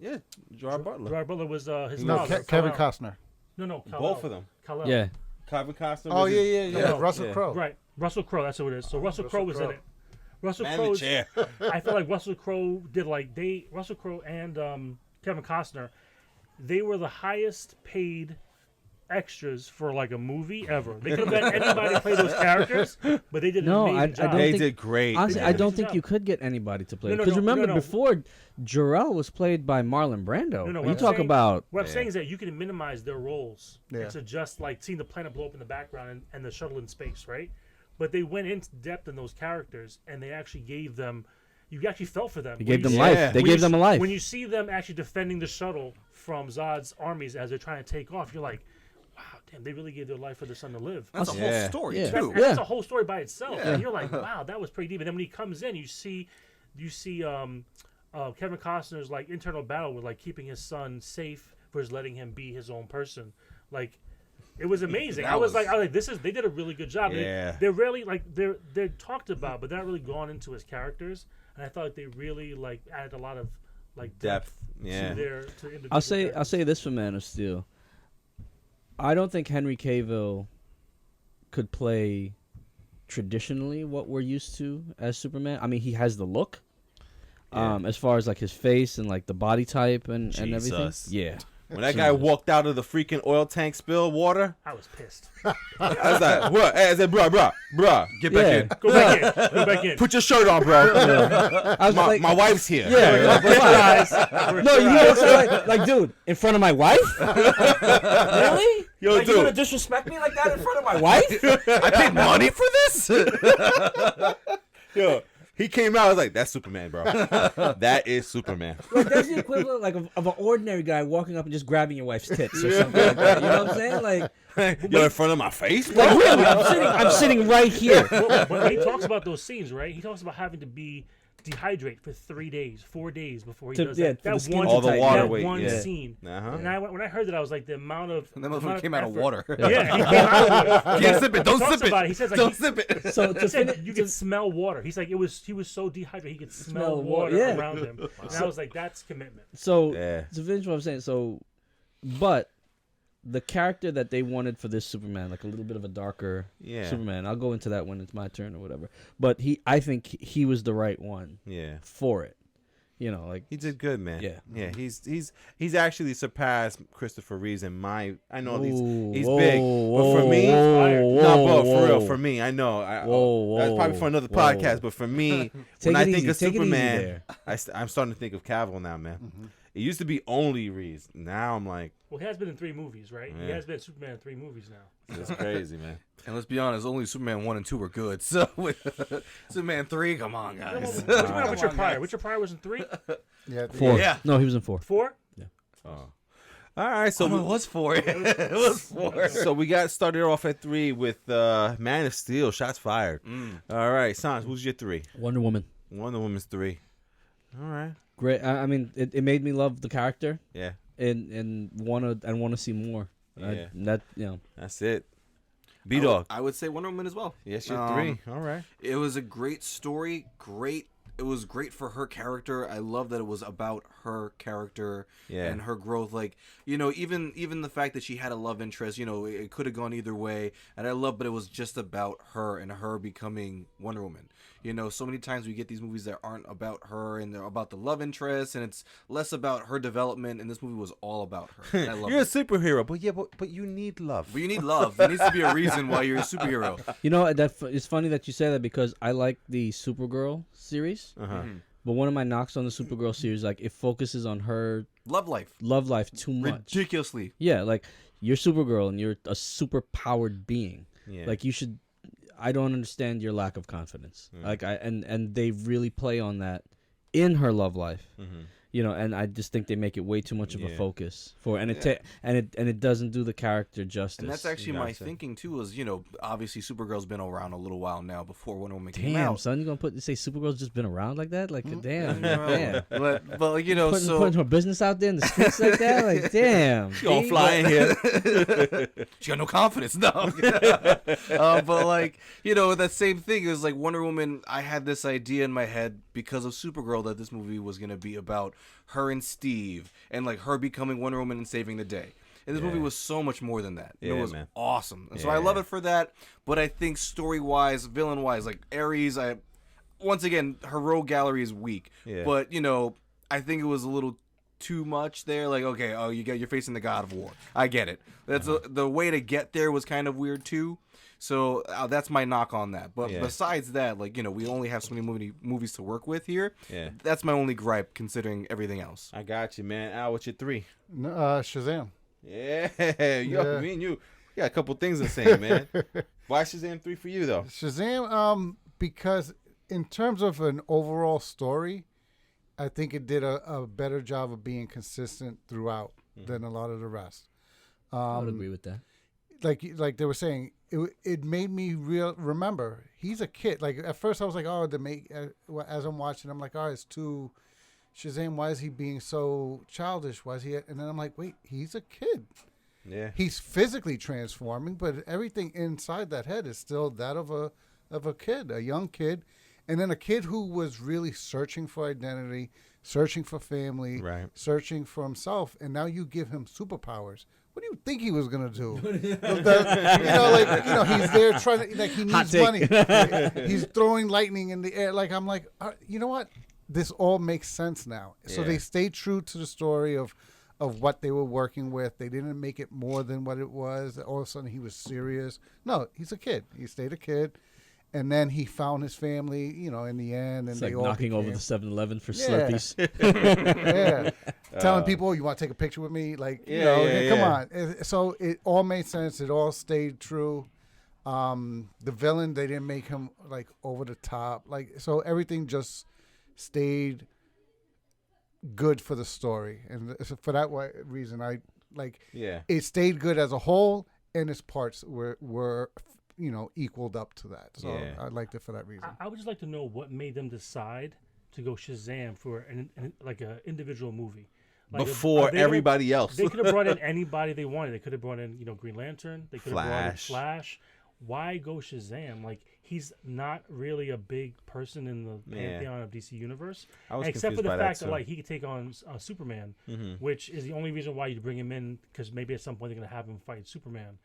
C: Yeah, Gerard Butler.
F: Gerard Butler was his
E: No,
F: father.
E: Kevin
F: Kal-El.
E: Costner.
F: No,
C: Both of them.
F: Kal-El.
A: yeah.
C: Kevin Costner.
E: Oh
C: was
E: yeah,
C: his-
E: yeah, yeah.
F: No,
E: Russell
C: yeah.
E: Crowe.
F: Right. Russell Crowe. That's who it is. So Russell Crowe was in
E: Crowe.
F: it. Russell
C: Man in the
F: Crowe's.
C: chair.
F: I feel like Russell Crowe did Russell Crowe and Kevin Costner, they were the highest paid extras for like a movie ever. They could have let anybody play those characters, but they did an
A: No,
F: amazing
A: I
F: job.
A: don't
C: They
A: think-
C: did great.
A: Honestly,
F: Yeah.
A: I don't
F: Good
A: think
F: job.
A: you could get anybody to play
F: No,
A: it.
F: no,
A: Because
F: no,
A: remember,
F: no.
A: before, Jarrell was played by Marlon Brando.
F: No,
A: you
F: what I'm
A: talk
F: saying-
A: about...
F: What I'm saying is that you can minimize their roles
E: Yeah.
F: to just like seeing the planet blow up in the background and the shuttle in space, right? But they went into depth in those characters and they actually gave them. You actually felt for them.
A: They
F: When
A: gave
F: you
A: them
F: see-
A: life.
C: Yeah.
A: They
F: when
A: gave
F: you
A: them a
F: see-
A: life.
F: When you see them actually defending the shuttle from Zod's armies as they're trying to take off, you're like, wow, damn, they really gave their life for their son to live.
D: That's a
C: Yeah.
D: whole story,
A: Yeah.
D: too.
F: And that's a whole story by itself. And you're like, wow, that was pretty deep. And then when he comes in, you see Kevin Costner's like internal battle with like keeping his son safe versus letting him be his own person. Like, it was amazing.
D: That
F: I was
D: was-
F: like, they did a really good job.
C: Yeah.
F: They're really like they're talked about, but they're not really gone into his characters. And I thought like, they really like added a lot of like depth.
C: Yeah.
F: To their to individual
A: I'll say
F: characters.
A: this for Man of Steel. I don't think Henry Cavill could play traditionally what we're used to as Superman. I mean, he has the look. As far as like his face and like the body type and everything.
C: Jesus.
A: Yeah.
C: When that guy walked out of the freaking oil tank spill water,
F: I was pissed.
C: I was like, what? Hey, I said, bruh.
D: Get back
A: Yeah.
D: in.
F: Go back in. Go back in.
C: Put your shirt on, bro.
A: I was
C: my,
A: like,
C: my wife's here.
A: yeah.
F: We're guys.
A: No, you know what? Like, dude, in front of my wife? Really?
C: Yo,
A: like, you gonna
C: dude.
A: disrespect me like that in front of my wife?
D: I paid money for this?
C: Yo, he came out. I was like, that's Superman, bro. That is Superman.
A: Like, that's the equivalent like of an ordinary guy walking up and just grabbing your wife's tits or something like that. You know what I'm saying? Like
C: Yo, in front of my face, bro.
A: really, I'm sitting right here.
F: But when he talks about those scenes, right? He talks about having to be dehydrate for 3 days, 4 days before he
A: To-
F: does
A: yeah,
F: that.
A: for the
F: That
A: skin
F: one,
A: to All the
C: water
F: that
C: weight,
F: one
C: yeah.
F: scene.
C: Uh-huh.
F: And when I heard that, I was like, the amount of
D: And that motherfucker came out of water.
F: Yeah, he came out of water.
D: Can't sip it. Don't
F: Talks
D: sip
F: about
D: it.
F: He says like
D: Don't sip it.
A: So
F: he
A: to
F: said
A: fin-
F: you
A: to-
F: could smell water. He's like he was so dehydrated he could smell
A: Smell water,
F: water
A: yeah.
F: around him. And I was like, that's commitment.
A: So
C: Yeah.
A: to finish what I'm saying, but the character that they wanted for this Superman, like a little bit of a darker
C: Yeah.
A: Superman. I'll go into that when it's my turn or whatever. But I think he was the right one
C: Yeah.
A: for it. You know, like
C: He did good, man.
A: Yeah.
C: Yeah. He's actually surpassed Christopher Reeves in my. I know he's
A: Whoa,
C: big, but for me,
A: whoa,
C: no, bro, for real,
A: whoa.
C: for me, I know.
A: Whoa,
C: That's probably for another
A: whoa.
C: podcast, but for me,
A: Take
C: when I
A: it
C: think
A: easy,
C: of
A: take it easy
C: Superman,
A: there.
C: I'm starting to think of Cavill now, man. It used to be only Reeves. Now I'm like,
F: Well, he has been in 3 movies, right? He
C: Yeah.
F: has been Superman in 3 movies now.
C: it's crazy, man.
D: And let's be honest, only Superman 1 and 2 were good. So Superman 3, come on, guys.
F: Richard Pryor. Richard Pryor was in 3?
E: Yeah,
A: 4.
D: Yeah.
A: No, he was in 4.
F: 4?
C: Oh. All right, so
D: So it was 4. It was 4.
C: so we got started off at 3 with Man of Steel. Shots fired. All right, Sans, who's your 3?
A: Wonder Woman.
C: Wonder Woman's 3. All right.
A: Great. I mean, it made me love the character
C: Yeah,
A: and wanna see more.
C: Yeah. That's it. B Dog.
D: I would say Wonder Woman as well.
C: Yes, you're 3. All right.
D: It was a great story. It was great for her character. I love that it was about her character
C: Yeah.
D: and her growth. Like, even the fact that she had a love interest, it could have gone either way. And I love, but it was just about her and her becoming Wonder Woman. So many times we get these movies that aren't about her and they're about the love interest, and it's less about her development. And this movie was all about her. And I love
C: You're a
D: it.
C: superhero, but you need love.
D: But you need love. There needs to be a reason why you're a superhero.
A: You know, it's funny that you say that because I like the Supergirl series.
C: Uh-huh.
A: But one of my knocks on the Supergirl series, like, it focuses on her
D: Love life.
A: love life too much.
D: Ridiculously.
A: Yeah, like, you're Supergirl and you're a super powered being.
C: Yeah.
A: Like, you should. I don't understand your lack of confidence. Like, and they really play on that in her love life. And I just think they make it way too much of a
C: Yeah.
A: focus for, and it doesn't do the character justice.
D: And that's actually
C: You
D: my
C: gotcha.
D: thinking too. Is obviously Supergirl's been around a little while now before Wonder Woman came
A: damn,
D: out.
A: son, you gonna say Supergirl's just been around like that? Like, damn,
D: Well,
A: damn.
D: but
A: Putting her business out there in the streets like that, like, damn.
C: She gonna fly in here.
D: she got no confidence. No, but that same thing is like Wonder Woman. I had this idea in my head because of Supergirl that this movie was gonna be about her and Steve and like her becoming Wonder Woman and saving the day. And this movie was so much more than that.
C: Yeah,
D: It was
C: man.
D: awesome. And so I love it for that. But I think story-wise, villain-wise, like Ares, once again, her rogue gallery is weak.
C: Yeah.
D: But, I think it was a little too much there. Like, okay, you're facing the God of War. I get it. That's the way to get there was kind of weird too. So that's my knock on that. But
C: Yeah.
D: besides that, like, we only have so many movies to work with here.
C: Yeah.
D: That's my only gripe considering everything else.
C: I got you, man. Al, what's your 3?
E: No, Shazam.
C: Yeah,
E: Yeah.
C: me and you got a couple things to say, man. Why Shazam 3 for you though?
E: Shazam, because in terms of an overall story, I think it did a better job of being consistent throughout than a lot of the rest.
A: I would agree with that.
E: Like they were saying, it made me remember he's a kid. Like at first I was like, as I'm watching, I'm like, it's too Shazam. Why is he being so childish? Why is he? And then I'm like, wait, he's a kid.
C: Yeah.
E: He's physically transforming, but everything inside that head is still that of a kid, a young kid, and then a kid who was really searching for identity, searching for family,
C: Right.
E: searching for himself, and now you give him superpowers. What do you think he was gonna do? He's there trying to, like, he
A: Hot
E: needs
A: take.
E: money. He's throwing lightning in the air. Like, I'm like, you know what? This all makes sense now. So
C: Yeah.
E: they stayed true to the story of what they were working with. They didn't make it more than what it was. All of a sudden, he was serious. No, he's a kid. He stayed a kid. And then he found his family, in the end. And
A: It's
E: they
A: like
E: all
A: knocking over
E: became-
A: the 7-Eleven for
E: Yeah.
A: Slurpees.
E: yeah. Telling people, you want to take a picture with me? Like, come on. So it all made sense. It all stayed true. The villain, they didn't make him, like, over the top. Like, so everything just stayed good for the story. And so for that reason,
C: Yeah.
E: it stayed good as a whole, and its parts were equaled up to that. So
C: Yeah.
E: I liked it for that reason.
F: I would just like to know what made them decide to go Shazam for like an individual movie. Like
C: Before everybody else.
F: They could have brought in anybody they wanted. They could have brought in, Green Lantern. They could have brought in
C: Flash.
F: Flash. Why go Shazam? Like, he's not really a big person in the pantheon of DC Universe.
C: I was
F: except for
C: confused
F: the
C: by
F: fact
C: that,
F: that
C: too.
F: like he could take on Superman, which is the only reason why you bring him in, because maybe at some point they're gonna have him fight Superman.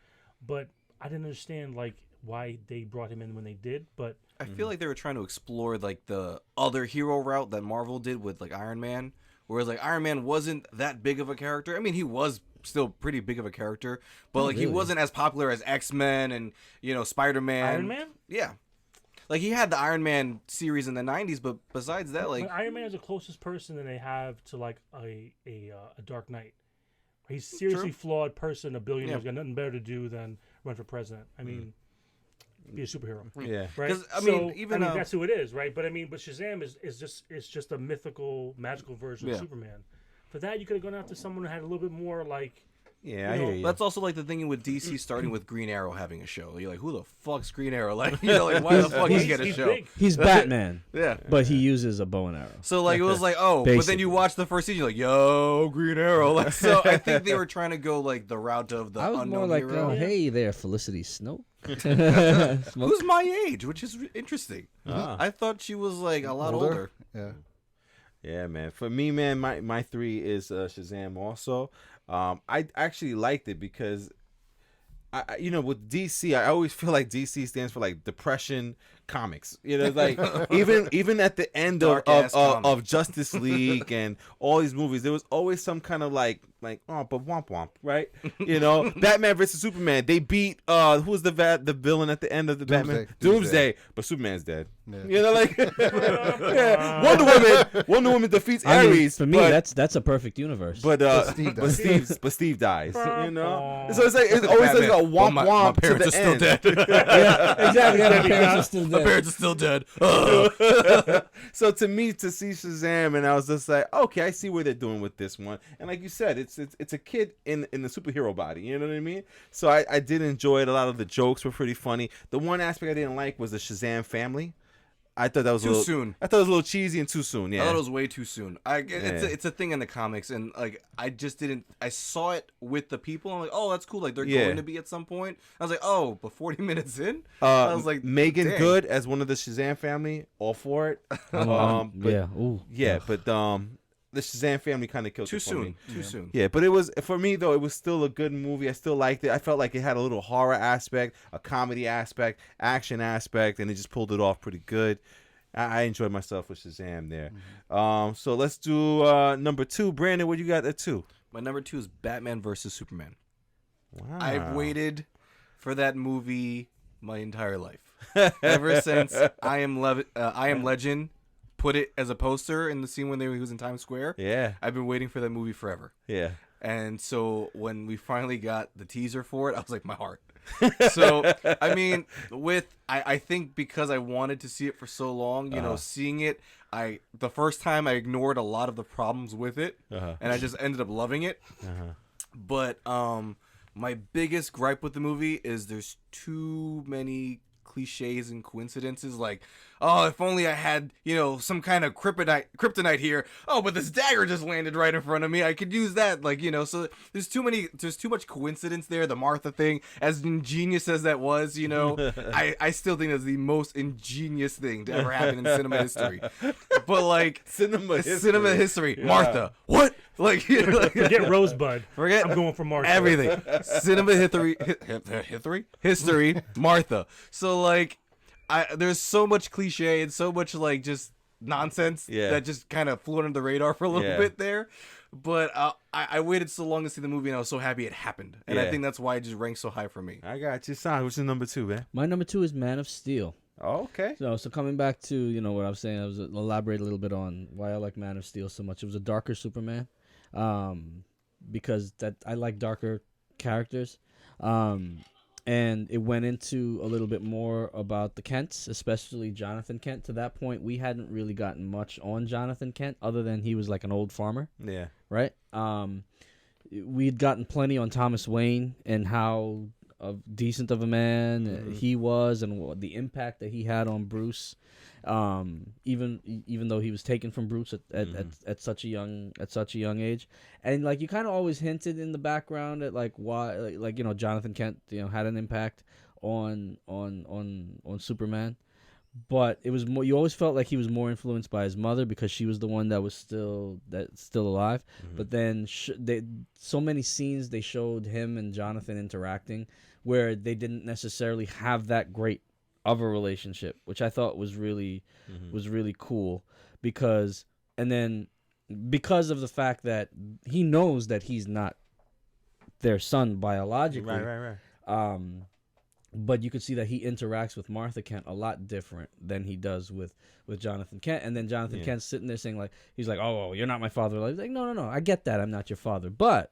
F: But I didn't understand like why they brought him in when they did. But
D: I feel like they were trying to explore like the other hero route that Marvel did with like Iron Man, whereas like Iron Man wasn't that big of a character. I mean, he was still pretty big of a character, but like he wasn't as popular as X-Men and Spider-Man.
F: Iron Man,
D: Yeah. Like he had the Iron Man series in the 90s, but besides that, like
F: but Iron Man is the closest person that they have to like a Dark Knight. He's a seriously flawed person, a billionaire who's got nothing better to do than run for president. I mean, be a superhero.
C: Yeah.
F: Right.
D: 'Cause, I mean,
F: that's who it is, right? But but Shazam is just a mythical, magical version of Superman. For that, you could have gone after someone who had a little bit more like.
C: Yeah, I hear you.
D: that's also like the thing with DC starting with Green Arrow having a show. You're like, who the fuck's Green Arrow? Like, like why the fuck he get a
F: he's
D: show?
F: big.
A: He's Batman,
D: Yeah.
A: but he uses a bow and arrow.
D: So like it was like, oh, but then
A: Basically.
D: you watch the first season, you're like, yo, Green Arrow. Like, so I think they were trying to go like the route of the
A: I was
D: unknown
A: more like,
D: hero.
A: oh, hey there, Felicity Snow.
D: Who's my age, which is interesting.
C: Ah.
D: I thought she was like a lot older.
E: Yeah.
C: Yeah, man. For me, man, my 3 is Shazam also. I actually liked it because, with DC, I always feel like DC stands for like depression comics. It's like even at the end of Justice League and all these movies, there was always some kind of like but womp womp, right? Batman versus Superman. They beat who was the villain at the end of the Batman? Doomsday, but Superman's dead.
A: Yeah.
C: Wonder Woman defeats
A: I mean,
C: Ares.
A: for me,
C: but,
A: that's a perfect universe.
C: but
E: Steve dies.
C: Steve dies. So it's like it's always like a womp
D: my
C: womp to
D: parents
C: the
D: are still
C: end.
D: dead.
A: yeah, exactly. Yeah, my parents are still
D: My
A: dead.
D: parents are still dead.
C: So to me, to see Shazam, and I was just like, okay, I see where they're doing with this one. And like you said, it's a kid in the superhero body. You know what I mean? So I did enjoy it. A lot of the jokes were pretty funny. The one aspect I didn't like was the Shazam family. I thought that was
D: Too
C: a little,
D: soon.
C: I thought it was a little cheesy and too soon. Yeah.
D: I thought it was way too soon. It's a thing in the comics, and like I just didn't. I saw it with the people. I'm like, oh, that's cool. Like they're going to be at some point. I was like, oh, but 40 minutes in, I was like,
C: Megan
D: dang.
C: Good as one of the Shazam family, all for it. But,
A: Yeah. Ooh.
C: yeah, but the Shazam family kind of killed
D: too
C: it for
D: soon.
C: me.
D: Too soon.
C: Yeah, but it was, for me though, it was still a good movie. I still liked it. I felt like it had a little horror aspect, a comedy aspect, action aspect, and it just pulled it off pretty good. I enjoyed myself with Shazam there. So let's do number 2. Brandon, what you got at 2?
D: My number 2 is Batman versus Superman.
C: Wow.
D: I've waited for that movie my entire life. Ever since I Am Legend put it as a poster in the scene when he was in Times Square.
C: Yeah.
D: I've been waiting for that movie forever.
C: Yeah.
D: And so when we finally got the teaser for it, I was like, my heart. So, I mean, I think because I wanted to see it for so long, seeing it, the first time I ignored a lot of the problems with it, and I just ended up loving it. But my biggest gripe with the movie is there's too many cliches and coincidences, like, oh, if only I had, some kind of kryptonite here. Oh, but this dagger just landed right in front of me. I could use that, so there's too much coincidence there. The Martha thing, as ingenious as that was, I still think that's the most ingenious thing to ever happen in cinema history. But like
C: Cinema history.
D: Yeah. Martha, what?
F: Forget Rosebud.
D: Forget
F: I'm going for Martha.
D: everything. Cinema history, Martha. So like, there's so much cliche and so much like just nonsense that just kind of flew under the radar for a little bit there. But I waited so long to see the movie, and I was so happy it happened. And I think that's why it just ranks so high for me.
C: I got you. Son, what's your number 2, man?
A: My number 2 is Man of Steel.
C: Oh, okay.
A: So coming back to what I was saying, I was elaborate a little bit on why I like Man of Steel so much. It was a darker Superman, because I like darker characters, and it went into a little bit more about the Kents, especially Jonathan Kent. To that point, we hadn't really gotten much on Jonathan Kent, other than he was like an old farmer.
C: Yeah.
A: Right. We'd gotten plenty on Thomas Wayne and how decent of a man he was, and the impact that he had on Bruce, even though he was taken from Bruce at such a young age, and like you kind of always hinted in the background at like why like Jonathan Kent had an impact on Superman. But it was more. You always felt like he was more influenced by his mother because she was the one that was still alive. But then so many scenes they showed him and Jonathan interacting where they didn't necessarily have that great of a relationship, which I thought was really cool because of the fact that he knows that he's not their son biologically.
C: Right.
A: But you could see that he interacts with Martha Kent a lot different than he does with Jonathan Kent. And then Jonathan Kent's sitting there saying like, he's like, oh, you're not my father. He's like, no, I get that. I'm not your father. But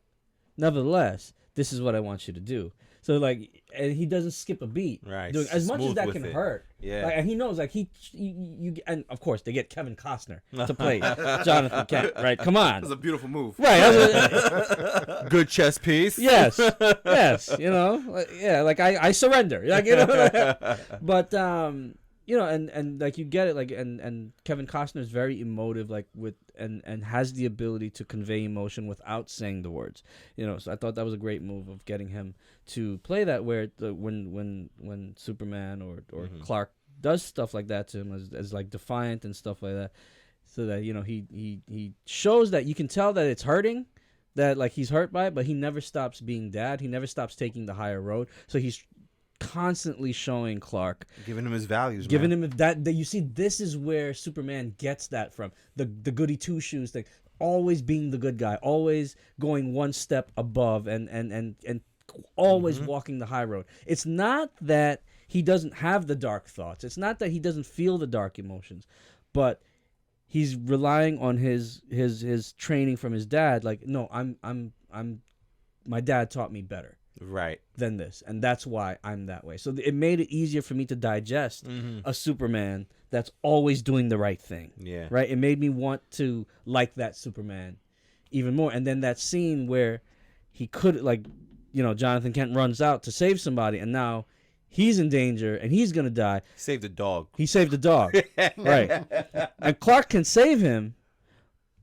A: nevertheless, this is what I want you to do. So like, and he doesn't skip a beat.
C: Right.
A: As much as that can hurt.
C: Yeah.
A: Like, and he knows like and of course they get Kevin Costner to play Jonathan Kent. Right. Come on.
D: That's a beautiful move.
A: Right.
C: Good chess piece.
A: Yes. Like I surrender. Like but and like you get it, like and Kevin Costner is very emotive, like with and has the ability to convey emotion without saying the words. So I thought that was a great move of getting him to play that where when Superman or Clark does stuff like that to him as like defiant and stuff like that, so that he shows that you can tell that it's hurting, that like he's hurt by it, but he never stops being dad. He never stops taking the higher road. So he's constantly showing Clark,
C: giving him his values,
A: giving him that you see. This is where Superman gets that from, the goody two shoes thing, always being the good guy, always going one step above and always walking the high road. It's not that he doesn't have the dark thoughts, it's not that he doesn't feel the dark emotions, but he's relying on his training from his dad. Like, no, I'm my dad taught me better than this, and that's why I'm that way. So it made it easier for me to digest a Superman that's always doing the right thing. Right. It made me want to like that Superman even more. And then that scene where he could, like, Jonathan Kent runs out to save somebody, and now he's in danger and he's gonna die.
C: Saved the dog.
A: He saved the dog. Right. And Clark can save him,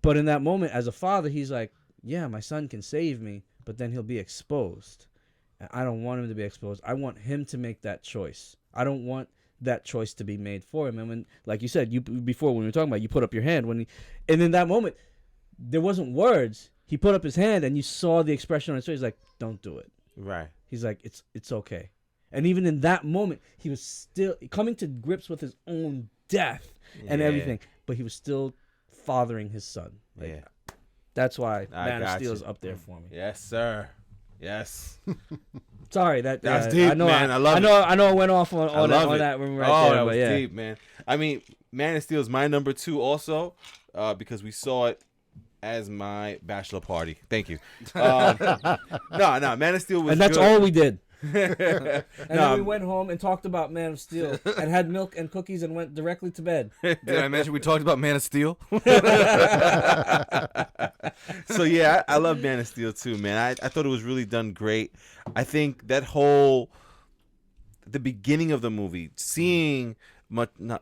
A: but in that moment, as a father, he's like, yeah, my son can save me, but then he'll be exposed. I don't want him to be exposed. I want him to make that choice. I don't want that choice to be made for him. And when, like you said, before when we were talking about, you put up your hand and in that moment, there wasn't words. He put up his hand, and you saw the expression on his face. He's like, "Don't do it."
C: Right.
A: He's like, "It's okay." And even in that moment, he was still coming to grips with his own death and everything, but he was still fathering his son. Like, that's why Man of Steel is up there for me.
C: Yes, sir. Yes.
A: Sorry,
C: that's deep, man. I love it.
A: I know I went off on that when we were right there.
C: That
A: was
C: deep, man. I mean, Man of Steel is my number 2 also, because we saw it as my bachelor party. Thank you. No, Man of Steel was,
A: and that's
C: good.
A: all we did. And then we went home and talked about Man of Steel and had milk and cookies and went directly to bed.
D: Did I mention we talked about Man of Steel?
C: So yeah, I love Man of Steel too, man. I thought it was really done great. I think that the beginning of the movie, seeing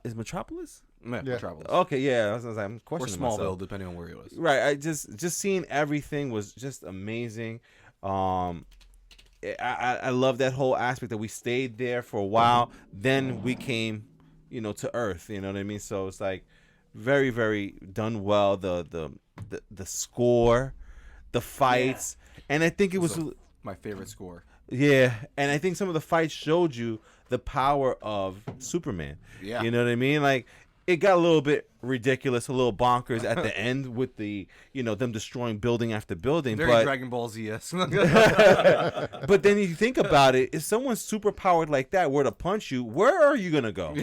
C: is Metropolis?
D: Yeah. Metropolis.
C: Okay, yeah. I'm
D: Or
C: questioning
D: Smallville,
C: myself.
D: depending on where he was.
C: Right. I just seeing everything was just amazing. I love that whole aspect that we stayed there for a while. Then we came, to Earth. You know what I mean? So it's like very, very done well. The score, the fights, and I think it was
D: my favorite score.
C: Yeah, and I think some of the fights showed you the power of Superman.
D: Yeah,
C: you know what I mean? Like, it got a little bit ridiculous, a little bonkers at the end with the, them destroying building after building.
D: Very Dragon Ball Z-esque.
C: But then you think about it, if someone super powered like that were to punch you, where are you gonna go?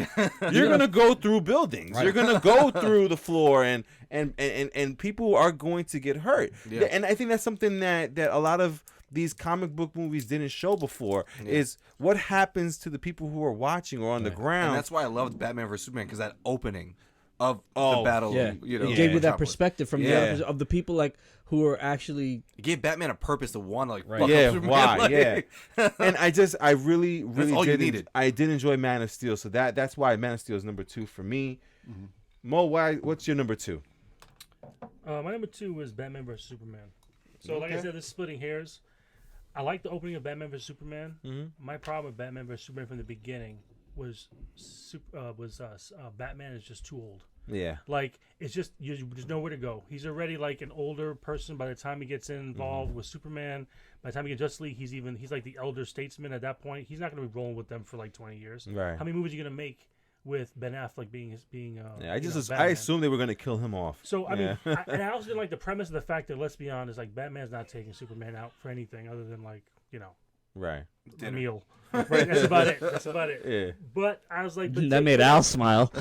C: You're gonna go through buildings. Right. You're gonna go through the floor, and people are going to get hurt. Yeah. And I think that's something that a lot of these comic book movies didn't show before, is what happens to the people who are watching or on the ground.
D: And that's why I loved Batman vs Superman, because that opening of
C: Oh,
D: the battle.
A: Yeah,
D: You know,
A: it gave you that
D: Metropolis.
A: perspective from the
C: Yeah.
A: other, of the people like who are actually.
D: It gave Batman a purpose to want to like
A: Right.
D: fuck
C: Yeah,
D: up Superman.
C: why?
D: Like,
C: Yeah. And I really
D: all you
C: did.
D: needed.
C: I did enjoy Man of Steel, so that's why Man of Steel is number 2 for me. Mo, what's your number 2?
F: My number 2 was Batman vs Superman. So like I said, this is splitting hairs. I like the opening of Batman vs Superman. My problem with Batman vs Superman from the beginning was Batman is just too old.
C: Yeah.
F: Like it's just there's nowhere to go. He's already like an older person by the time he gets involved with Superman. By the time he gets Justice League, he's like the elder statesman at that point. He's not going to be rolling with them for like 20 years.
C: Right.
F: How many movies are you going to make with Ben Affleck being
C: Yeah, I
F: Batman?
C: assumed they were gonna kill him off.
F: So I mean,
C: Yeah.
F: and I also didn't like the premise of the fact that, let's be honest, like Batman's not taking Superman out for anything other than like
C: Right.
F: a meal. Right, that's about it. That's about it.
C: Yeah.
F: But I was like, but
A: That made Al smile.
F: I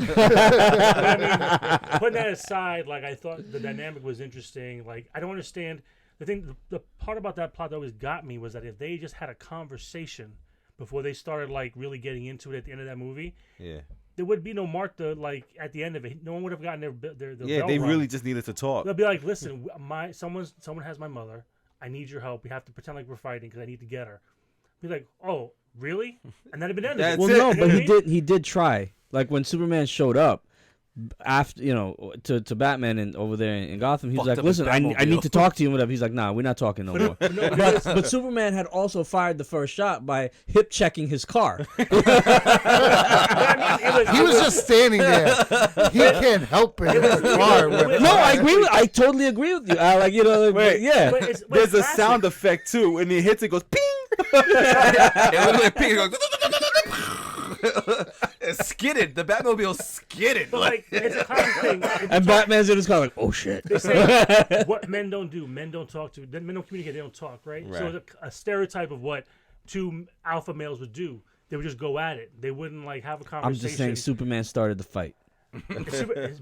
F: mean, putting that aside, like I thought the dynamic was interesting. Like I don't understand the part about that plot that always got me was that if they just had a conversation before they started like really getting into it at the end of that movie,
C: Yeah.
F: there would be no Martha like at the end of it. No one would have gotten their
C: Yeah,
F: bell
C: they
F: rung.
C: really just needed to talk.
F: They'll be like, listen, someone has my mother. I need your help. We have to pretend like we're fighting because I need to get her. Be like, oh, really? And that'd been ended.
C: That's
A: Well,
C: it.
A: no,
F: You know
A: but
F: what I mean?
A: he did try. Like when Superman showed up after to Batman and over there in Gotham, he's
D: Fucked
A: like,
D: up his
A: listen, I
D: Batmobile.
A: need to talk to you and whatever. He's like, nah, we're not talking no more. But Superman had also fired the first shot by hip checking his car.
E: He was just standing there. He can't help it.
A: No, I agree. I totally agree with you. Like
C: Wait.
A: yeah.
F: But it's
C: There's a
F: classic.
C: sound effect too. When he hits it, goes ping.
D: It literally goes, it skidded. The Batmobile skidded.
F: But like, it's a classic thing.
A: And Batman's in his car like, oh shit.
F: They say what men don't do. Men don't talk to. Men don't communicate. They don't talk. Right. So
C: Right.
F: it's a stereotype of what two alpha males would do. They would just go at it. They wouldn't like have a
A: I'm
F: conversation.
A: just saying Superman started the fight.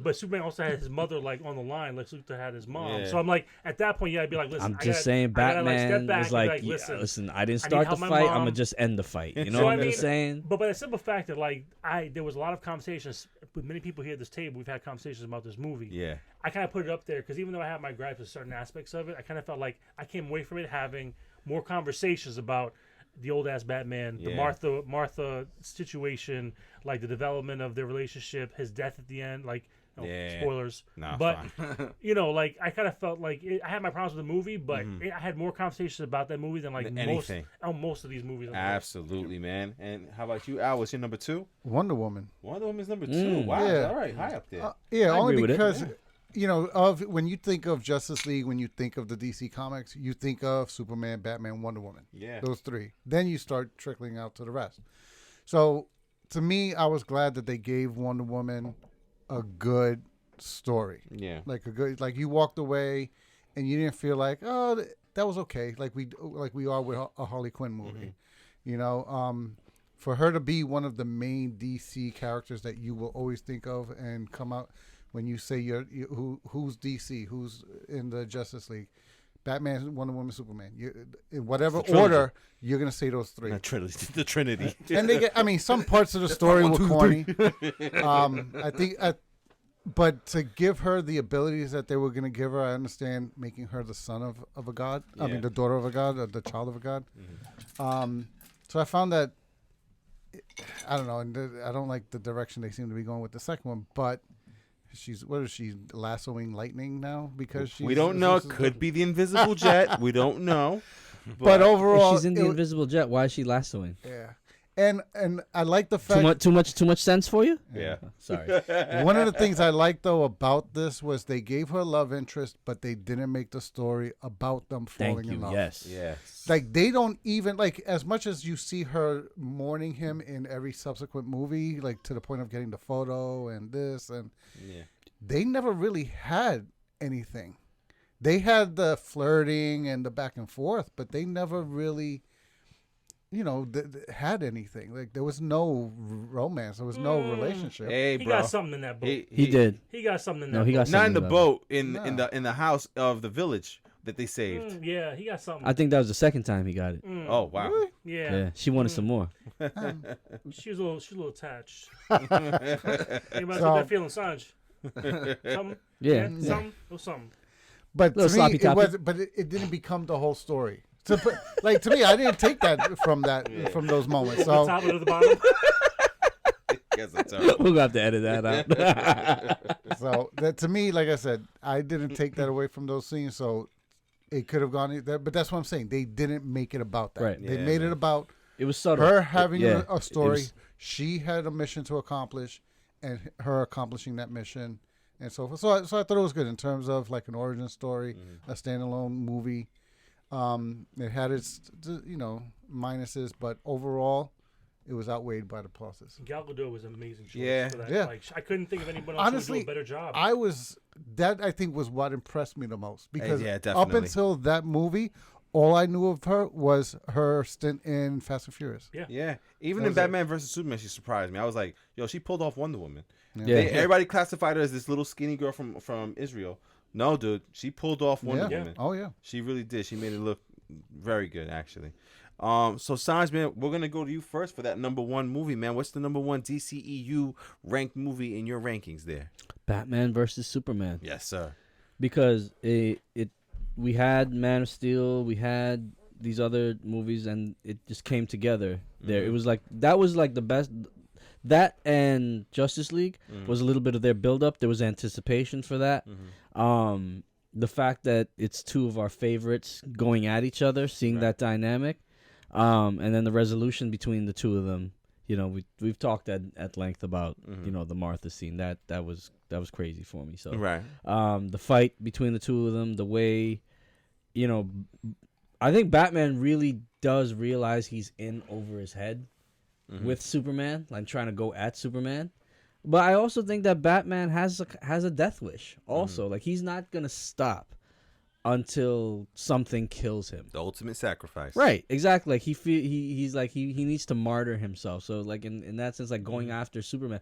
F: But Superman also had his mother like on the line, like Luthor had his mom.
C: Yeah.
F: So I'm like, at that point, I'd be like, listen.
A: I'm just saying
F: I gotta, like, step
A: Batman
F: back
A: was
F: and
A: like,
F: be
A: yeah, listen, I didn't
F: I need
A: start the
F: help my
A: fight. I'm
F: mom.
A: gonna just end the fight. You know
F: So,
A: what
F: I
A: I'm
F: mean,
A: saying?
F: But by the simple fact that like there was a lot of conversations with many people here at this table. We've had conversations about this movie.
C: Yeah.
F: I kind of put it up there because even though I have my gripes with certain aspects of it, I kind of felt like I came away from it having more conversations about the old ass Batman, the
C: Yeah.
F: Martha situation, like the development of their relationship, his death at the end, like
C: Yeah.
F: spoilers.
C: Nah,
F: but
C: fine.
F: like I kind of felt like I had my problems with the movie, but I had more conversations about that movie than like
C: Than anything.
F: most of these movies.
C: Absolutely, man. And how about you, Al? What's your number 2?
E: Wonder Woman.
C: Wonder Woman's number 2. Wow.
E: Yeah.
C: All right. High up there.
E: Yeah,
A: I
E: only
A: agree with it.
E: because of when you think of Justice League, when you think of the DC comics, you think of Superman, Batman, Wonder Woman.
C: Yeah.
E: Those three. Then you start trickling out to the rest. So to me, I was glad that they gave Wonder Woman a good story.
C: Yeah.
E: Like you walked away and you didn't feel like, oh, that was okay. Like we are with a Harley Quinn movie. For her to be one of the main DC characters that you will always think of and come out when you say who's DC, who's in the Justice League, Batman, Wonder Woman, Superman. In whatever order, you're gonna say those three.
C: The Trinity.
E: And they get, some parts of the story were corny. I think, but to give her the abilities that they were gonna give her, I understand making her the son of a god. I
C: Yeah.
E: mean, the daughter of a god, or the child of a god. So I found that. I don't know, and I don't like the direction they seem to be going with the second one, but. What is she lassoing lightning now? Because she's,
C: We don't know. It could be the invisible jet. We don't know.
E: But overall,
A: If she's in the invisible jet, why is she lassoing?
E: yeah, and I like the fact.
A: Too much sense for you?
C: Yeah.
A: Sorry.
E: One of the things I liked though about this was they gave her love interest, but they didn't make the story about them falling
A: Thank you.
E: in love.
A: Yes.
C: Yeah.
E: Like they don't even as much as you see her mourning him in every subsequent movie, like to the point of getting the photo and this and
C: Yeah.
E: they never really had anything. They had the flirting and the back and forth, but they never really, had anything. Like there was no romance, there was no relationship.
C: Hey,
F: He
C: bro.
F: got something in that boat.
A: He did.
F: He got something in that
A: No, he
F: boat.
A: got
C: Not
A: something
C: in the
A: about
C: boat.
E: No.
C: In the house of the village that they saved.
F: Yeah, he got something.
A: I think that was the second time he got it.
C: Oh wow.
F: yeah.
A: Yeah, she wanted some more.
F: She was a little attached. You about to get that feeling, Sanj. Something.
A: Yeah.
F: Something. It was something.
E: But
A: Little
E: to me,
A: sloppy
E: it
A: toppy.
E: was. But it didn't become the whole story. So, like to me, I didn't take that from those moments.
F: The
E: So
F: top and the bottom.
C: Guess that's all.
A: We'll have to edit that out.
E: So that to me, like I said, I didn't take that away from those scenes. So it could have gone there, but that's what I'm saying. They didn't make it about that.
A: Right.
E: They
C: Yeah,
E: made
C: man.
E: it about
A: It was subtle.
E: her having
A: Yeah.
E: a story.
A: It was-
E: She had a mission to accomplish, and her accomplishing that mission, and so forth. So I thought it was good in terms of like an origin story, a standalone movie. It had its minuses, but overall, it was outweighed by the pluses.
F: Gal Gadot was an amazing choice.
C: Yeah.
F: For that.
E: Yeah.
F: Like, I couldn't think of anyone else
E: Honestly,
F: who would do a better job.
E: I think was what impressed me the most because
C: yeah,
E: up
C: definitely.
E: until that movie, all I knew of her was her stint in Fast and Furious.
F: Yeah.
C: Yeah, even
E: That
C: in
E: was it.
C: Batman versus Superman, she surprised me. I was like, yo, she pulled off Wonder Woman.
A: Yeah.
C: Everybody classified her as this little skinny girl from Israel. No, dude, she pulled off Wonder
E: Yeah.
C: Woman.
E: Oh yeah.
C: She really did. She made it look very good, actually. So Sanj, man, we're gonna go to you first for that number one movie, man. What's the number one DCEU ranked movie in your rankings there?
A: Batman versus Superman.
C: Yes, sir.
A: Because we had Man of Steel, we had these other movies, and it just came together there. It was like that was like the best. That and Justice League was a little bit of their build up. There was anticipation for that. The fact that it's two of our favorites going at each other, seeing that dynamic, and then the resolution between the two of them. You know, we've talked at length about the Martha scene. That was crazy for me. So
C: Right.
A: the fight between the two of them, the way, I think Batman really does realize he's in over his head with Superman, like trying to go at Superman. But I also think that Batman has a death wish. Also, like he's not gonna stop until something kills him.
C: The ultimate sacrifice.
A: Right, exactly. Like he's like he needs to martyr himself. So like in that sense, like going after Superman,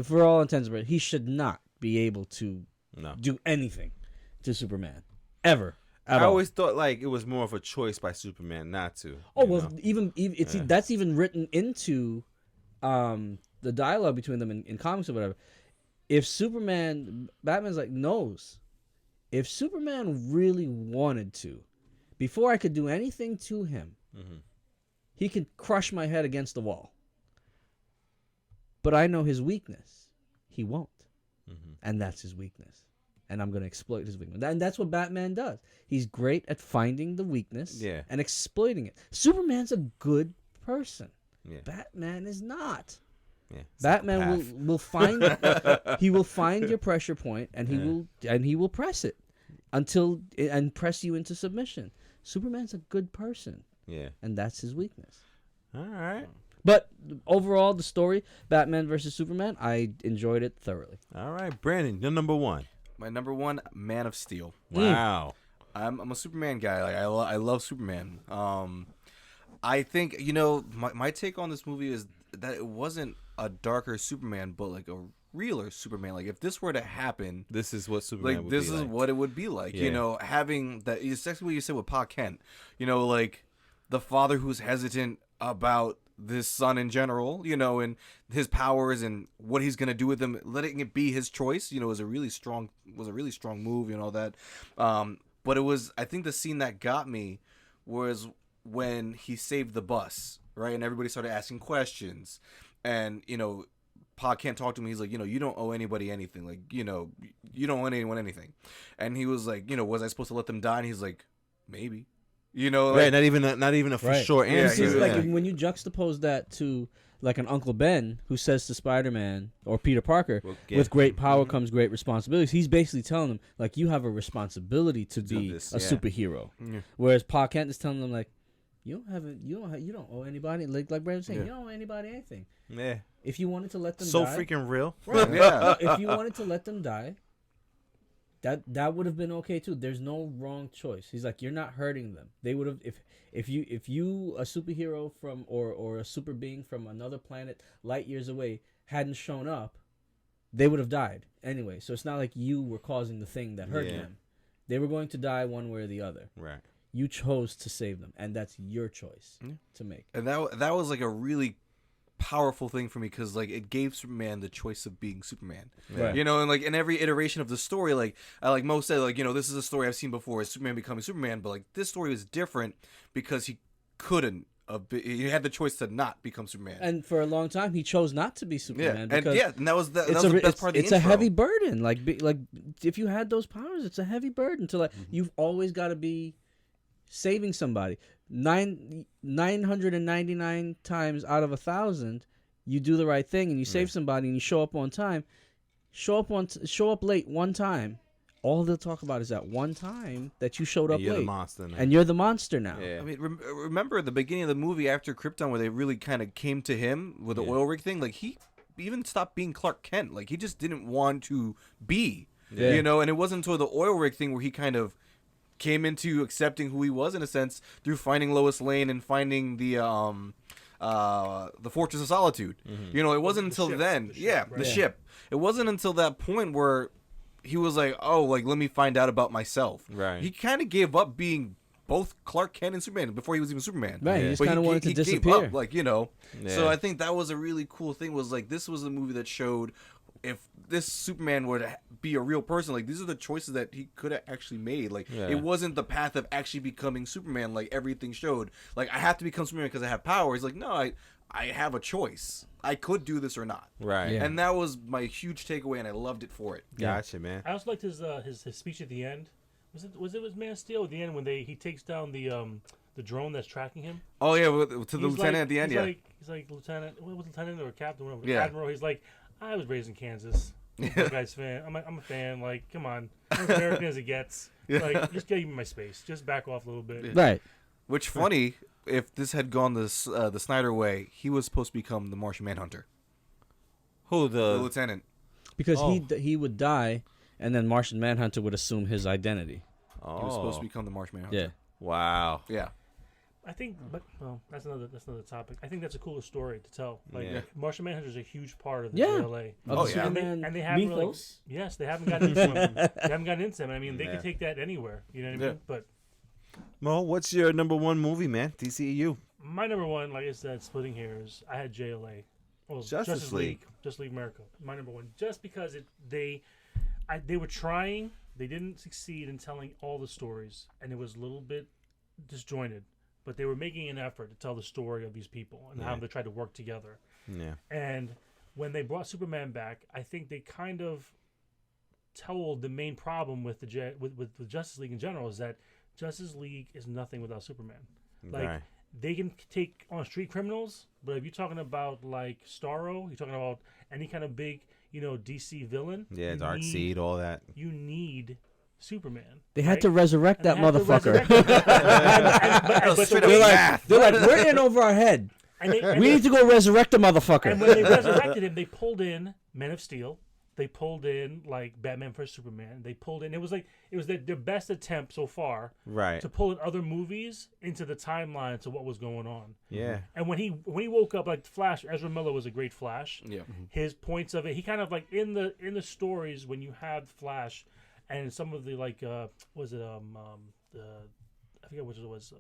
A: for all intents and purposes, he should not be able to
C: No.
A: do anything to Superman ever.
C: I
A: At all.
C: always thought like it was more of a choice by Superman not to.
A: Oh
C: you
A: well,
C: know?
A: even it's that's even written into the dialogue between them in comics or whatever. If Batman's like knows, if Superman really wanted to, before I could do anything to him, he could crush my head against the wall. But I know his weakness. He won't, and that's his weakness. And I'm going to exploit his weakness. And that's what Batman does. He's great at finding the weakness and exploiting it. Superman's a good person.
C: Yeah.
A: Batman is not.
C: Yeah.
A: Batman will find he will find your pressure point and he will press it and press you into submission. Superman's a good person,
C: Yeah.
A: and that's his weakness.
C: All right.
A: But overall, the story, Batman versus Superman, I enjoyed it thoroughly.
C: All right, Brandon, you're number one.
D: My number one, Man of Steel.
C: Wow.
D: I'm a Superman guy. Like I love Superman. I think my take on this movie is that it wasn't a darker Superman, but like a realer Superman. Like if this were to happen,
C: This is what Superman
D: like
C: would
D: this
C: be
D: is
C: like.
D: what it would be like.
C: Yeah.
D: Having that. It's exactly what you said with Pa Kent. Like the father who's hesitant about this son in general, and his powers and what he's gonna do with them, letting it be his choice, was a really strong move, and all that. But it was, I think the scene that got me was when he saved the bus, right? And everybody started asking questions, and Pa can't talk to him. He's like, you don't owe anybody anything. Like, you don't owe anyone anything. And he was like, was I supposed to let them die? And he's like, maybe.
C: Right, not even a for sure
D: Yeah,
C: answer.
A: It's like
C: Yeah.
A: when you juxtapose that to like an Uncle Ben who says to Spider-Man or Peter Parker, with great power comes great responsibilities. He's basically telling them like you have a responsibility to be
C: this,
A: a superhero. Whereas Pa Kent is telling them like you don't owe anybody, like Brandon was saying, you don't owe anybody anything.
C: Yeah.
A: If you wanted to let them
C: So
A: die,
C: freaking real.
A: right,
D: Yeah.
A: if you wanted to let them die, that would have been okay too. There's no wrong choice. He's like, you're not hurting them. They would have if you a superhero from or a super being from another planet light years away hadn't shown up, they would have died anyway. So it's not like you were causing the thing that hurt them. They were going to die one way or the other.
C: Right.
A: You chose to save them, and that's your choice to make.
D: And that was like a really powerful thing for me because like it gave Superman the choice of being Superman.
A: Right.
D: You know, and like in every iteration of the story, like Mo said, like, you know, this is a story I've seen before, is Superman becoming Superman, but like this story was different because he couldn't. He had the choice to not become Superman,
A: And for a long time, he chose not to be Superman. Because
D: and that was the
A: it's
D: best part of the
A: it's
D: intro.
A: a heavy burden. Like if you had those powers, it's a heavy burden to like. You've always got to be saving somebody. 999 times out of 1,000, you do the right thing and you save somebody and you show up on time. Show up late one time. All they'll talk about is that one time that you showed up
C: You're
A: late.
C: the monster now.
A: And you're the monster now.
C: Yeah.
D: I mean, remember at the beginning of the movie after Krypton, where they really kind of came to him with the oil rig thing. Like he even stopped being Clark Kent. Like he just didn't want to be,
A: Yeah.
D: you know. And it wasn't until the oil rig thing where he kind of came into accepting who he was in a sense through finding Lois Lane and finding the Fortress of Solitude. You know, it wasn't until
F: ship,
D: then.
F: the ship,
D: Yeah,
F: right.
D: the ship. It wasn't until that point where he was like, oh, like, let me find out about myself.
C: Right.
D: He kind of gave up being both Clark Kent and Superman before he was even Superman.
A: Right, he just
D: But
A: kinda wanted to
D: he gave
A: disappear.
D: up, like, you know. So
C: Yeah.
D: I think that was a really cool thing, was like, this was a movie that showed if this Superman would be a real person, like, these are the choices that he could have actually made. Like,
C: Yeah.
D: it wasn't the path of actually becoming Superman, like everything showed. Like, I have to become Superman because I have powers. Like, no, I have a choice. I could do this or not.
C: Right.
A: Yeah.
D: And that was my huge takeaway, and I loved it for it.
C: Gotcha, man.
F: I also liked his speech at the end. Was it Man of Steel at the end when he takes down the drone that's tracking him?
D: Oh, yeah, to the
F: He's
D: lieutenant
F: like-
D: at the end, yeah.
F: He's like Lieutenant. What was Lieutenant or Captain? Whatever.
D: Yeah.
F: Admiral. He's like, I was raised in Kansas. I'm a guy's fan. I'm a fan. Like, come on, I'm as American as it gets. Like, just give me my space. Just back off a little bit.
A: Right.
D: Which, funny, if this had gone the Snyder way, he was supposed to become the Martian Manhunter.
C: Who
D: The
C: the?
D: lieutenant.
A: Because
C: Oh.
A: he would die, and then Martian Manhunter would assume his identity.
D: He was supposed to
C: Oh,
D: become the Martian Manhunter.
A: Yeah.
C: wow.
D: Yeah.
F: I think, but well, that's another topic. I think that's a cooler story to tell. Like,
C: Yeah.
F: Martian Manhunter is a huge part of the
A: Yeah.
F: JLA.
A: Of
D: Oh,
A: the
D: yeah.
A: Superman
F: And they haven't really,
A: mythos.
F: yes, they haven't gotten into him. They haven't gotten into him. I mean, they
C: Yeah.
F: could take that anywhere. You know what I
D: Yeah.
F: mean? But
C: Mo, what's your number one movie, man? DCEU.
F: my number one, like I said, splitting hairs. I had JLA. Well,
C: Justice League.
F: Justice League America. My number one, just because they were trying. They didn't succeed in telling all the stories, and it was a little bit disjointed. But they were making an effort to tell the story of these people and how
C: Yeah.
F: they tried to work together.
C: Yeah.
F: And when they brought Superman back, I think they kind of told the main problem with with the Justice League in general is that Justice League is nothing without Superman. Like,
C: Right.
F: they can take on street criminals, but if you're talking about like Starro, you're talking about any kind of big, DC villain.
C: Yeah,
F: you
C: Darkseid, all that.
F: You need Superman.
A: They had
F: right?
A: to resurrect
F: And
A: that
F: they had to
A: motherfucker.
F: resurrect him. But
D: straight
F: the
D: up
F: way-
D: math.
A: They're like, we're in over our head.
F: and they- and
A: We
F: they-
A: need to go resurrect the motherfucker.
F: And when they resurrected him, they pulled in Man of Steel. They pulled in like Batman vs Superman. They pulled in. It was their best attempt so far
C: Right.
F: to pull in other movies into the timeline to what was going on.
C: Yeah.
F: And when he woke up, like Flash, Ezra Miller was a great Flash.
D: Yeah.
F: His points of it, he kind of like in the stories when you have Flash, and some of the like I forget which it was.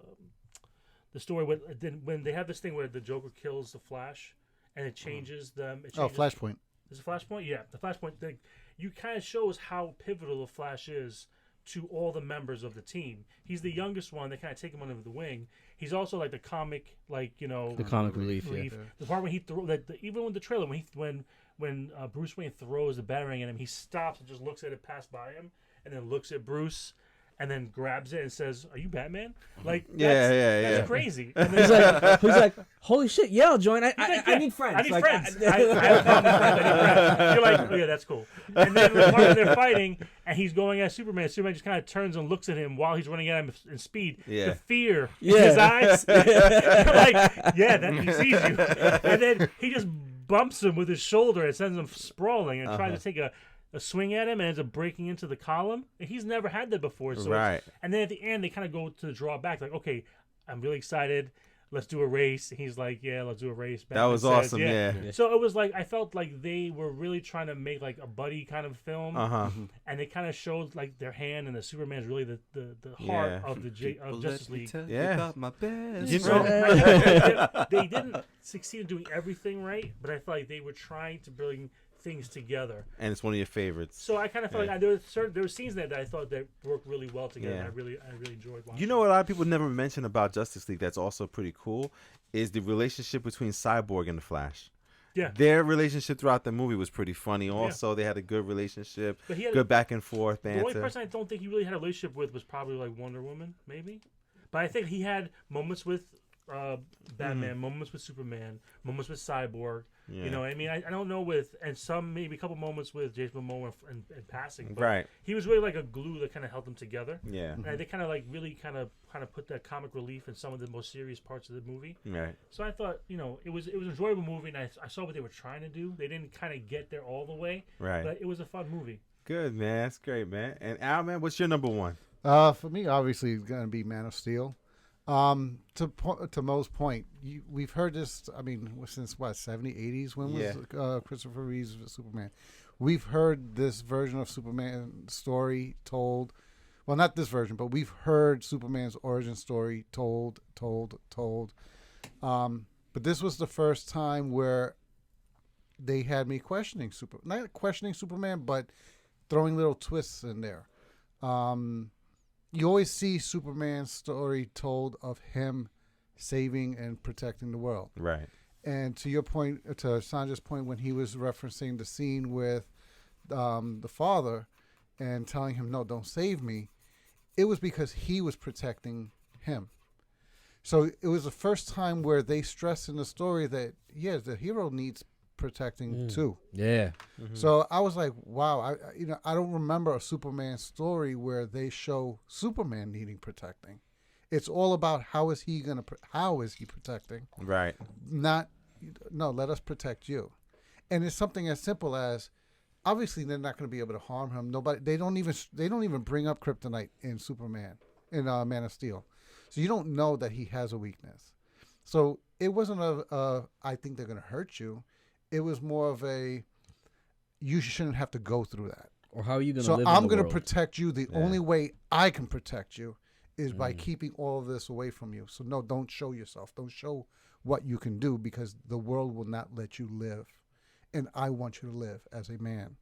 F: The story when they have this thing where the Joker kills the Flash, and it changes them. It
E: Oh,
F: changes,
E: Flashpoint.
F: Is it Flashpoint? Yeah, the Flashpoint thing. You kind of shows how pivotal the Flash is to all the members of the team. He's the youngest one. They kind of take him under the wing. He's also like the comic,
A: The comic relief, yeah.
F: The part when he even with the trailer when Bruce Wayne throws the batarang at him, he stops and just looks at it pass by him, and then looks at Bruce, and then grabs it and says, "Are you Batman?" Like, that's crazy. And then,
A: He's like, holy shit, yeah, I'll join. I need friends.
F: I need
A: Like,
F: friends. I have a problem with friends. I need friends. You're like, oh yeah, that's cool. And then the part where they're fighting, and he's going at Superman. Superman just kind of turns and looks at him while he's running at him in speed.
C: Yeah.
F: The fear
A: Yeah.
F: in his eyes. You're like, yeah, that he sees you. And then he just bumps him with his shoulder and sends him sprawling and tries to take a swing at him and ends up breaking into the column. And he's never had that before. So
C: Right.
F: and then at the end, they kind of go to the drawback. Like, okay, I'm really excited. let's do a race. And he's like, yeah, let's do a race.
C: That
F: Batman
C: was
F: says,
C: awesome. Yeah.
F: So it was like, I felt like they were really trying to make like a buddy kind of film. And it kind of showed like their hand, and the Superman's really the heart of the of Justice League.
C: Yeah.
D: My best.
C: You
F: So
C: know,
F: they didn't succeed in doing everything right, but I felt like they were trying to bring things together.
C: and it's one of your favorites.
F: So I kind of felt like there were scenes that I thought that worked really well together.
C: Yeah.
F: I really enjoyed watching.
C: You know what a lot of people never mention about Justice League that's also pretty cool is the relationship between Cyborg and the Flash.
F: Yeah.
C: Their relationship throughout the movie was pretty funny. Also, they had a good relationship,
F: But he had
C: good back and forth
F: the only
C: banter.
F: person I don't think he really had a relationship with was probably like Wonder Woman, maybe. But I think he had moments with Batman, moments with Superman, moments with Cyborg.
C: Yeah.
F: You know, I mean, I don't know and some maybe a couple moments with Jason Momoa in passing. But
C: Right.
F: He was really like a glue that kind of held them together.
C: Yeah.
F: And they kind of like really kind of put that comic relief in some of the most serious parts of the movie.
C: Right.
F: So I thought, you know, it was an enjoyable movie, and I saw what they were trying to do. They didn't kind of get there all the way,
C: Right.
F: but it was a fun movie.
C: Good, man. That's great, man. And Al, man, what's your number one?
E: For me, obviously, it's going to be Man of Steel. To Mo's point, we've heard this, I mean, since what, 70s, 80s? When was Christopher Reeve's Superman? We've heard this version of Superman story told. Well, not this version, but we've heard Superman's origin story told. But this was the first time where they had me not questioning Superman, but throwing little twists in there. You always see Superman's story told of him saving and protecting the world.
C: Right.
E: And to your point, to Sanja's point, when he was referencing the scene with the father and telling him, no, don't save me, it was because he was protecting him. So it was the first time where they stressed in the story that, the hero needs protecting too.
A: Yeah.
E: So I was like, wow, I don't remember a Superman story where they show Superman needing protecting. It's all about how is he protecting?
C: Right.
E: Not, no, let us protect you. And it's something as simple as, obviously they're not going to be able to harm him. They don't even bring up kryptonite in Superman, in Man of Steel. So you don't know that he has a weakness. So it wasn't I think they're going to hurt you. It was more of you shouldn't have to go through that.
A: Or how are you going to
E: So
A: live
E: I'm
A: in the
E: going to
A: world?
E: protect you. The only way I can protect you is by keeping all of this away from you. So no, don't show yourself. Don't show what you can do, because the world will not let you live. And I want you to live as a man.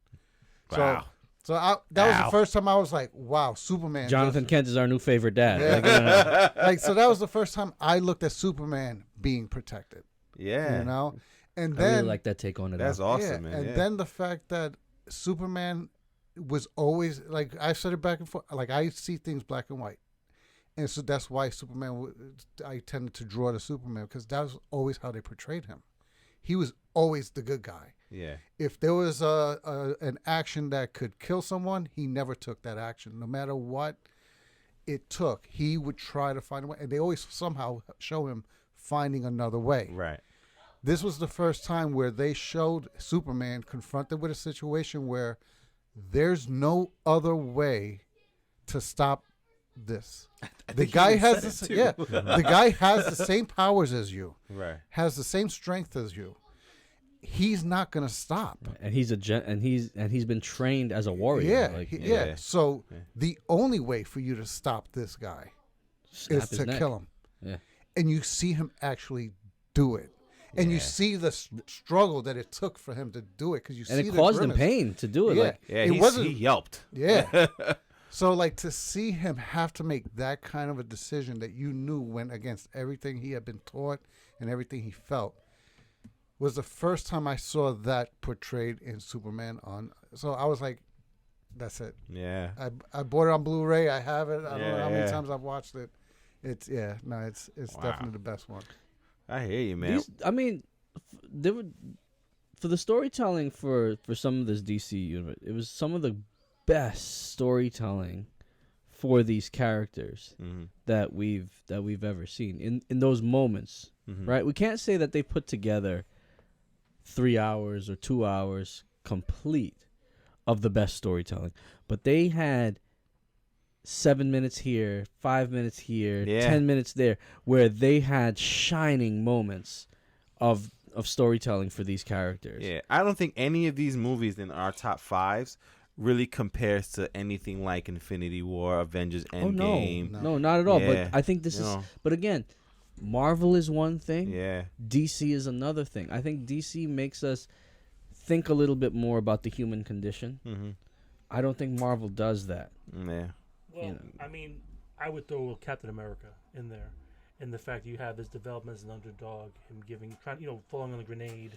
C: Wow.
E: So that was the first time I was like, wow, Superman.
A: Jonathan Kent is our new favorite dad.
E: Yeah.
A: Like,
E: So that was the first time I looked at Superman being protected.
C: Yeah.
E: You know? And
A: I really
E: then
A: like that take on it.
C: That's
A: all.
C: awesome, man.
E: And
C: Yeah.
E: then the fact that Superman was always, like, I've said it back and forth, like, I see things black and white. And so that's why I tended to draw to Superman, because that was always how they portrayed him. He was always the good guy.
C: Yeah.
E: If there was an action that could kill someone, he never took that action. No matter what it took, he would try to find a way. And they always somehow show him finding another way.
C: Right.
E: This was the first time where they showed Superman confronted with a situation where there's no other way to stop this. The guy has the guy has the same powers as you.
C: Right.
E: Has the same strength as you. He's not going to stop.
A: And he's he's been trained as a warrior.
E: Yeah. So the only way for you to stop this guy
A: Snap
E: is
A: his
E: to
A: neck.
E: kill him.
A: Yeah.
E: And you see him actually do it. And you see the struggle that it took for him to do it, because you
A: And
E: see
A: it
E: the
A: caused him
E: grimace.
A: pain to do it.
E: Yeah.
A: Like,
C: Yeah.
E: It wasn't-
C: He yelped.
E: Yeah. So, like, to see him have to make that kind of a decision that you knew went against everything he had been taught and everything he felt was the first time I saw that portrayed in Superman So I was like, that's it.
C: Yeah.
E: I bought it on Blu-ray. I have it. I don't know how many
C: Yeah.
E: times I've watched it. It's definitely the best one.
C: I hear you, man.
A: these, I mean, there were for the storytelling for some of this DCEU, it was some of the best storytelling for these characters that we've ever seen in those moments, right? We can't say that they put together 3 hours or 2 hours complete of the best storytelling, but they had 7 minutes here, 5 minutes here,
C: Yeah.
A: 10 minutes there, where they had shining moments of storytelling for these characters.
C: Yeah, I don't think any of these movies in our top fives really compares to anything like Infinity War, Avengers Endgame.
A: No, not at all.
C: Yeah.
A: But I think this
C: You
A: is.
C: know.
A: But again, Marvel is one thing.
C: Yeah.
A: DC is another thing. I think DC makes us think a little bit more about the human condition.
C: Mm-hmm.
A: I don't think Marvel does that.
C: Yeah.
F: Well,
A: You know.
F: I mean, I would throw Captain America in there, in the fact that you have his development as an underdog, him falling on the grenade,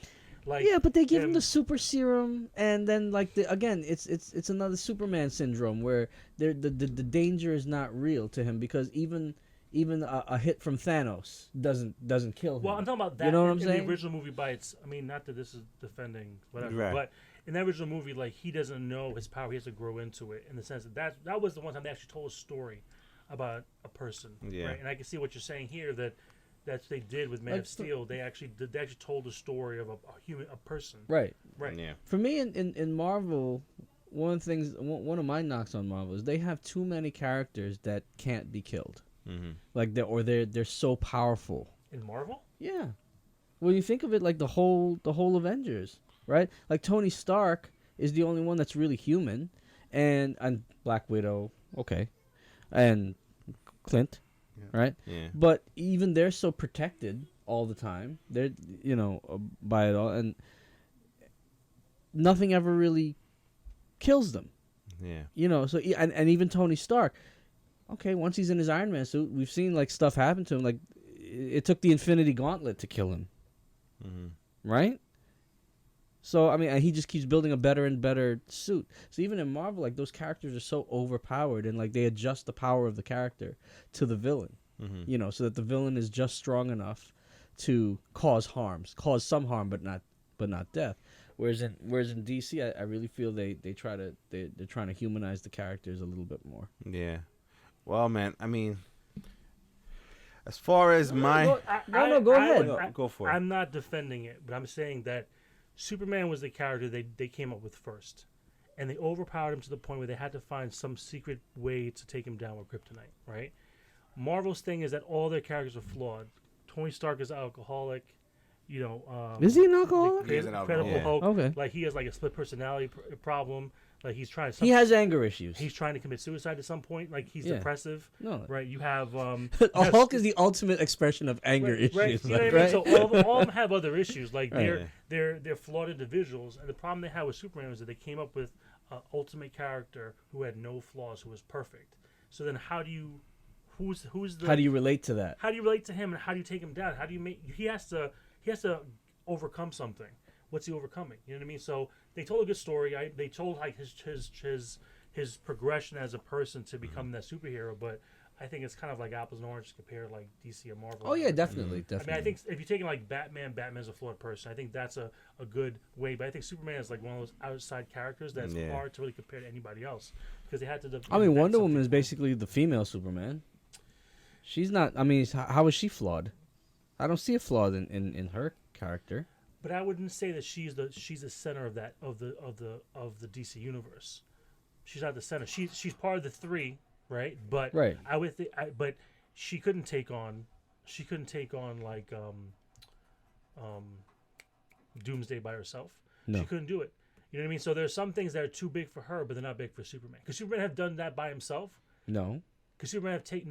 F: like
A: Yeah, but they give him
F: him-
A: the super serum, and then like again, it's another Superman syndrome where the danger is not real to him because even a hit from Thanos doesn't kill him.
F: Well, I'm talking about that.
A: You know what I'm
F: in
A: saying?
F: the original movie, I mean, not that this is defending whatever,
C: Right.
F: but in that original movie, like he doesn't know his power; he has to grow into it. In the sense that was the one time they actually told a story about a person,
C: Yeah.
F: right? And I can see what you're saying here that they did with Man
A: Like
F: of Steel. They actually told the story of a person,
A: Right.
F: right?
C: Yeah.
A: For me, in Marvel, one of my knocks on Marvel is they have too many characters that can't be killed.
C: Mm-hmm.
A: Like they're so powerful.
F: In Marvel,
A: Yeah. When you think of it, like the whole Avengers, right? Like Tony Stark is the only one that's really human, and Black Widow, okay, and Clint, right?
C: Yeah.
A: But even they're so protected all the time. They're by it all, and nothing ever really kills them.
C: Yeah.
A: So and even Tony Stark, okay, once he's in his Iron Man suit, we've seen like stuff happen to him. Like it took the Infinity Gauntlet to kill him,
C: Mm-hmm.
A: right? So I mean, and he just keeps building a better and better suit. So even in Marvel, like those characters are so overpowered, and like they adjust the power of the character to the villain,
C: Mm-hmm.
A: So that the villain is just strong enough to cause some harm, but not death. Whereas in DC, I really feel they're trying to humanize the characters a little bit more.
C: Yeah. Well, man, I mean, as far as
A: Go ahead.
C: Go for it.
F: I'm not defending it, but I'm saying that Superman was the character they came up with first, and they overpowered him to the point where they had to find some secret way to take him down with kryptonite. Right? Marvel's thing is that all their characters are flawed. Tony Stark is alcoholic.
A: Is he an alcoholic?
D: He is an
F: Incredible
C: alcoholic.
F: Hulk.
A: Okay.
F: Like he has like a split personality problem. Like he's trying to.
A: He has anger issues.
F: He's trying to commit suicide at some point. Like he's
A: Yeah.
F: depressive.
A: No.
F: Right. You have.
A: A Hulk is the ultimate expression of anger issues.
F: Right. You know
A: like,
F: what I mean?
A: right?
F: So all of them have other issues. Like
A: Right.
F: they're flawed individuals, and the problem they had with Superman was that they came up with an ultimate character who had no flaws, who was perfect. So then, how do you? Who's the?
A: How do you relate to that?
F: How do you relate to him, and how do you take him down? How do you make? He has to overcome something. What's he overcoming? You know what I mean? So they told a good story. They told like his progression as a person to become that superhero, but I think it's kind of like apples and oranges compared like DC or Marvel.
A: Oh yeah, definitely.
F: I mean, I think if you're taking like Batman's a flawed person. I think that's a good way. But I think Superman is like one of those outside characters that's
C: Yeah.
F: hard to really compare to anybody else because they had to.
A: I mean,
F: invent
A: Wonder Woman
F: something
A: is
F: new.
A: basically the female Superman. She's not. I mean, how is she flawed? I don't see a flaw in her character.
F: But I wouldn't say that she's the center of that of the DC universe. She's not the center. She's part of the three, right? But
A: Right.
F: but she couldn't take on like Doomsday by herself.
A: No.
F: She couldn't do it. You know what I mean? So there's some things that are too big for her, but they're not big for Superman. Because Superman have done that by himself.
A: No.
F: Because Superman could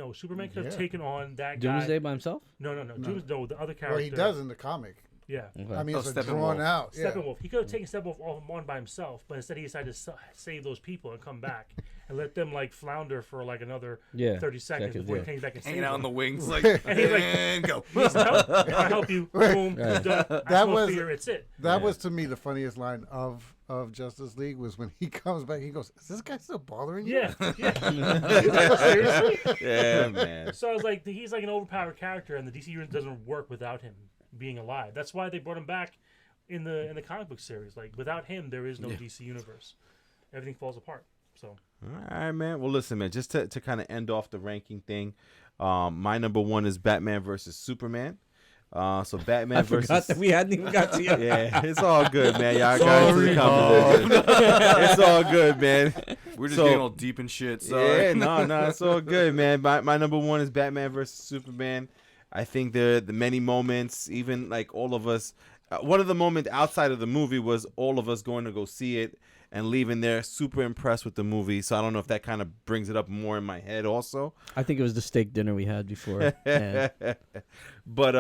F: have
E: Yeah.
F: taken on that
A: Doomsday
F: guy.
A: by himself?
F: No. The other character.
E: Well, he does in the comic.
F: Yeah.
A: Okay.
E: I mean, it's a
D: Steppenwolf.
E: drawn out. Yeah.
F: Steppenwolf. He could have taken Steppenwolf on by himself, but instead he decided to save those people and come back and let them like flounder for like another 30 seconds before he came back and saved
D: Hanging out on
F: them.
D: the wings, like,
F: And he's like,
D: and go.
F: Needs help? I help you. Boom.
A: Right.
F: Done.
E: That
F: That was
E: was-
F: fear. It's it.
E: That was to me the funniest line of Justice League was when he comes back. He goes, "Is this guy still bothering you?"
F: Yeah. Seriously.
C: Yeah, man.
F: So I was like, he's like an overpowered character, and the DC universe doesn't work without him being alive. That's why they brought him back in the comic book series. Like without him, there is no DC universe. Everything falls apart. So
C: All right, man. Well, listen, man. Just to kind of end off the ranking thing, my number one is Batman versus Superman. So Batman
A: I forgot
C: versus.
A: that we hadn't even got to you.
C: Yeah, it's all good, man. Y'all guys to the conversation. It's all good, man.
D: We're just
C: So-
D: getting all deep in shit. Sorry.
C: Yeah, no, it's all good, man. My number one is Batman versus Superman. I think the many moments, even like all of us. One of the moments outside of the movie was all of us going to go see it and leaving there super impressed with the movie. So I don't know if that kind of brings it up more in my head also.
A: I think it was the steak dinner we had before. Yeah.
C: But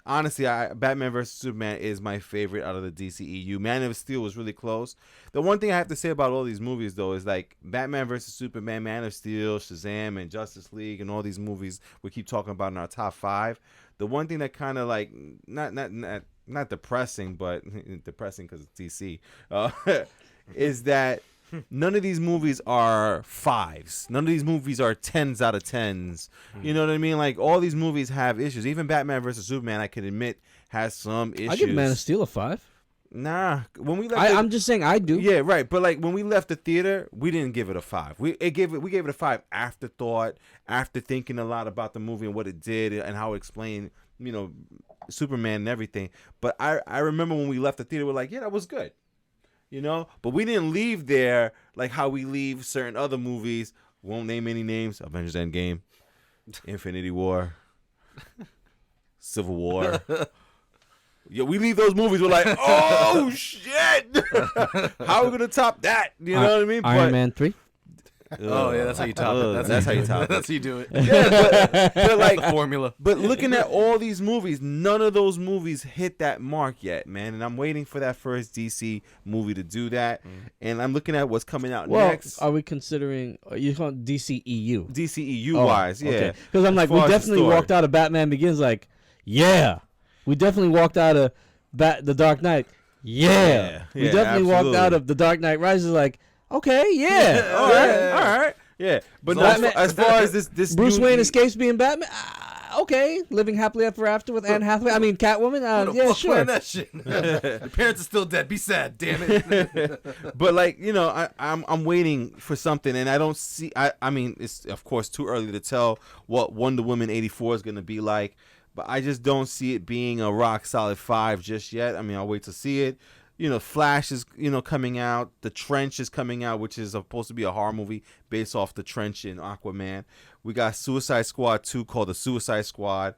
C: honestly, Batman vs Superman is my favorite out of the DCEU. Man of Steel was really close. The one thing I have to say about all these movies, though, is like Batman vs Superman, Man of Steel, Shazam, and Justice League, and all these movies we keep talking about in our top 5. The one thing that kind of like not depressing, but depressing because it's DC, is that none of these movies are 5s. None of these movies are 10s out of 10s. You know what I mean? Like, all these movies have issues. Even Batman vs. Superman, I can admit, has some issues.
A: I give Man of Steel a 5.
C: Nah. When we left
A: I'm just saying I do.
C: Yeah, right. But, like, when we left the theater, we didn't give it a 5. We gave it a 5 afterthought, after thinking a lot about the movie and what it did and how it explained, you know, Superman and everything. But I remember when we left the theater, we're like, yeah, that was good. You know, but we didn't leave there like how we leave certain other movies. Won't name any names. Avengers Endgame, Infinity War, Civil War. Yeah, we leave those movies. We're like, oh shit! How are we gonna top that? You know what I mean?
A: Iron Man 3.
D: Oh yeah, that's how you top it.
C: That's how you top it.
D: That's how you do it.
C: Yeah, but like
D: the formula.
C: But looking at all these movies, none of those movies hit that mark yet, man. And I'm waiting for that first DC movie to do that. And I'm looking at what's coming out
A: Well,
C: next.
A: are we considering? You call it DCEU?
C: DCEU wise, yeah.
A: Because I'm like,
C: As far
A: we
C: as the
A: definitely
C: story.
A: walked out of Batman Begins like, yeah. We definitely walked out of The Dark Knight. Yeah. We
C: Yeah,
A: definitely walked out
C: absolutely.
A: of The Dark Knight Rises like, okay, yeah.
C: All right. Yeah. But
D: So
C: no,
A: Batman-
C: as far as this
A: Bruce
C: new-
A: Wayne escapes being Batman. Okay, living happily ever after with Anne Hathaway. I mean, Catwoman.
D: Who the
A: Yeah,
D: fuck
A: sure.
D: planned that shit? Your parents are still dead. Be sad. Damn it.
C: But like, you know, I'm waiting for something, and I don't see. I mean, it's of course too early to tell what Wonder Woman 84 is gonna be like, but I just don't see it being a rock solid 5 just yet. I mean, I'll wait to see it. You know, Flash is, you know, coming out. The Trench is coming out, which is supposed to be a horror movie based off The Trench in Aquaman. We got Suicide Squad 2 called The Suicide Squad.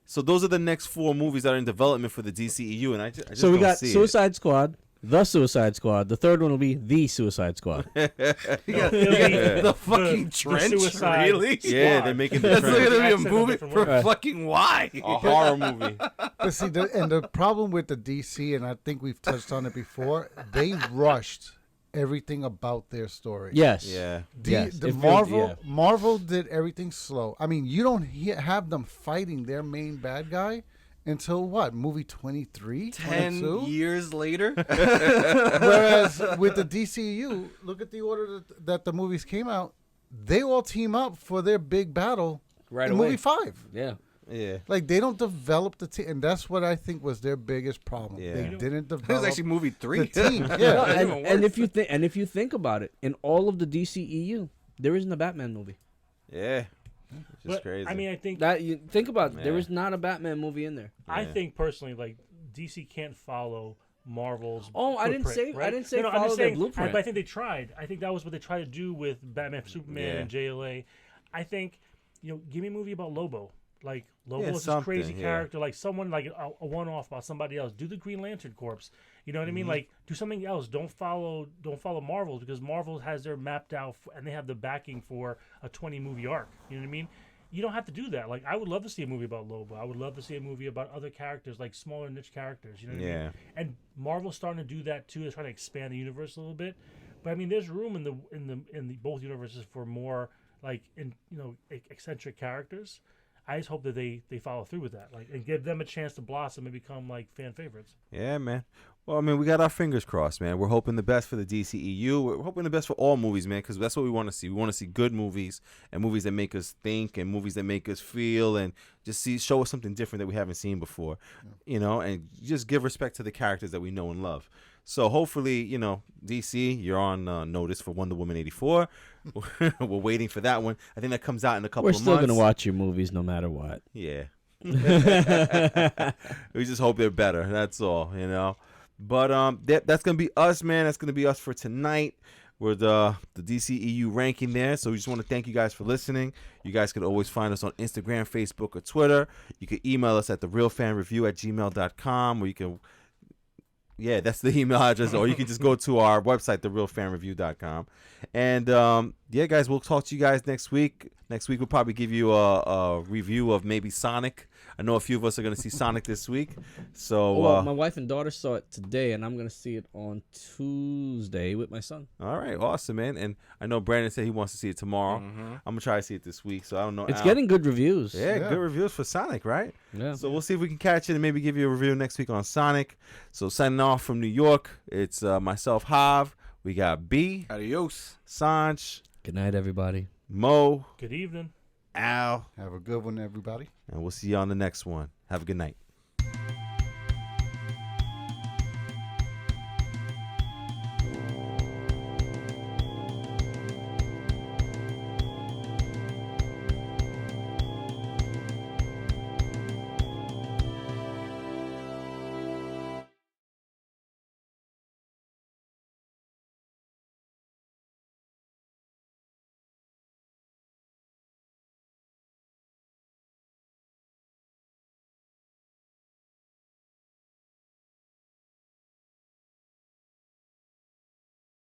C: So those are the next 4 movies that are in development for the DCEU, and I just
A: So we
C: don't
A: got
C: see
A: Suicide Squad, The Suicide Squad. The third one will be The Suicide Squad.
D: The fucking trench.
F: Suicide
D: Really?
C: it. Yeah, they're making The
D: That's
C: Trench
D: gonna be a
F: Accent
D: movie
F: different
D: for
F: word.
D: fucking why?
C: a horror movie.
E: But see, the problem with the DC, and I think we've touched on it before, they rushed everything about their story.
A: Yes.
C: Yeah.
A: Yes,
E: The
A: it feels-
E: Marvel,
A: yeah.
E: Marvel did everything slow. I mean, you don't have them fighting their main bad guy until what? Movie 23,
D: 10
E: 22?
D: years later?
E: Whereas with the DCU, look at the order that the movies came out. They all team up for their big battle
A: Right
E: in
A: away.
E: movie 5.
A: Yeah.
C: Yeah.
E: Like, they don't develop the team, and that's what I think was their biggest problem.
C: Yeah.
E: They didn't develop
D: It was actually movie 3.
E: the team.
A: No,
E: Yeah.
A: and if you think about it, in all of the DCEU, there isn't a Batman movie.
C: Yeah. Which is
F: But,
C: crazy.
F: I mean, I think
A: That you think about it, there
C: Yeah.
A: is not a Batman movie in there.
F: I
C: Yeah.
F: think personally, like DC can't follow Marvel's.
A: Oh, I didn't
F: footprint,
A: say- I
F: right?
A: didn't say
F: I'm
A: follow
F: just
A: their
F: saying,
A: blueprint.
F: But I think they tried. I think that was what they tried to do with Batman, Superman,
C: Yeah.
F: and JLA. I think, give me a movie about Lobo. Like Lobo
C: Yeah,
F: is this crazy
C: something, yeah.
F: character, like someone like a one-off about somebody else. Do the Green Lantern Corps. You know what I
C: Mm-hmm.
F: mean? Like do something else. Don't follow Marvel because Marvel has their mapped out and they have the backing for a 20-movie arc. You know what I mean? You don't have to do that. Like I would love to see a movie about Lobo. I would love to see a movie about other characters, like smaller niche characters. You know what I
C: Yeah.
F: mean? And Marvel's starting to do that too. They're trying to expand the universe a little bit. But I mean, there's room in the both universes for more like eccentric characters. I just hope that they follow through with that, like, and give them a chance to blossom and become like fan favorites.
C: Yeah, man. Well, I mean, we got our fingers crossed, man. We're hoping the best for the DCEU. We're hoping the best for all movies, man, because that's what we want to see. We want to see good movies and movies that make us think and movies that make us feel and just show us something different that we haven't seen before, and just give respect to the characters that we know and love. So hopefully, DC, you're on notice for Wonder Woman 84. We're waiting for that one. I think that comes out in a couple
A: We're
C: of
A: still
C: months.
A: gonna watch your movies no matter what.
C: Yeah. We just hope they're better. That's all, you know. But that's gonna be us, man. That's gonna be us for tonight. We're the DCEU ranking there. So we just want to thank you guys for listening. You guys can always find us on Instagram, Facebook, or Twitter. You can email us at therealfanreview@gmail.com, or you can, yeah, that's the email address. Or you can just go to our website, therealfanreview.com. And yeah, guys, we'll talk to you guys next week. Next week we'll probably give you a review of maybe Sonic. I know a few of us are going to see Sonic this week. So
A: Well, my wife and daughter saw it today, and I'm going to see it on Tuesday with my son.
C: all right, awesome, man. And I know Brandon said he wants to see it tomorrow. I'm going to try to see it this week. So I don't know.
A: It's
C: Al.
A: getting good reviews.
C: Yeah,
E: Yeah.
C: good reviews for Sonic, right?
A: Yeah.
C: So we'll see if we can catch it and maybe give you a review next week on Sonic. So signing off from New York, it's myself, Hav. We got B,
D: Adios.
C: Sanj,
A: Good night, everybody.
C: Mo,
F: Good evening.
C: Al,
E: Have a good one, everybody.
C: and we'll see you on the next one. Have a good night.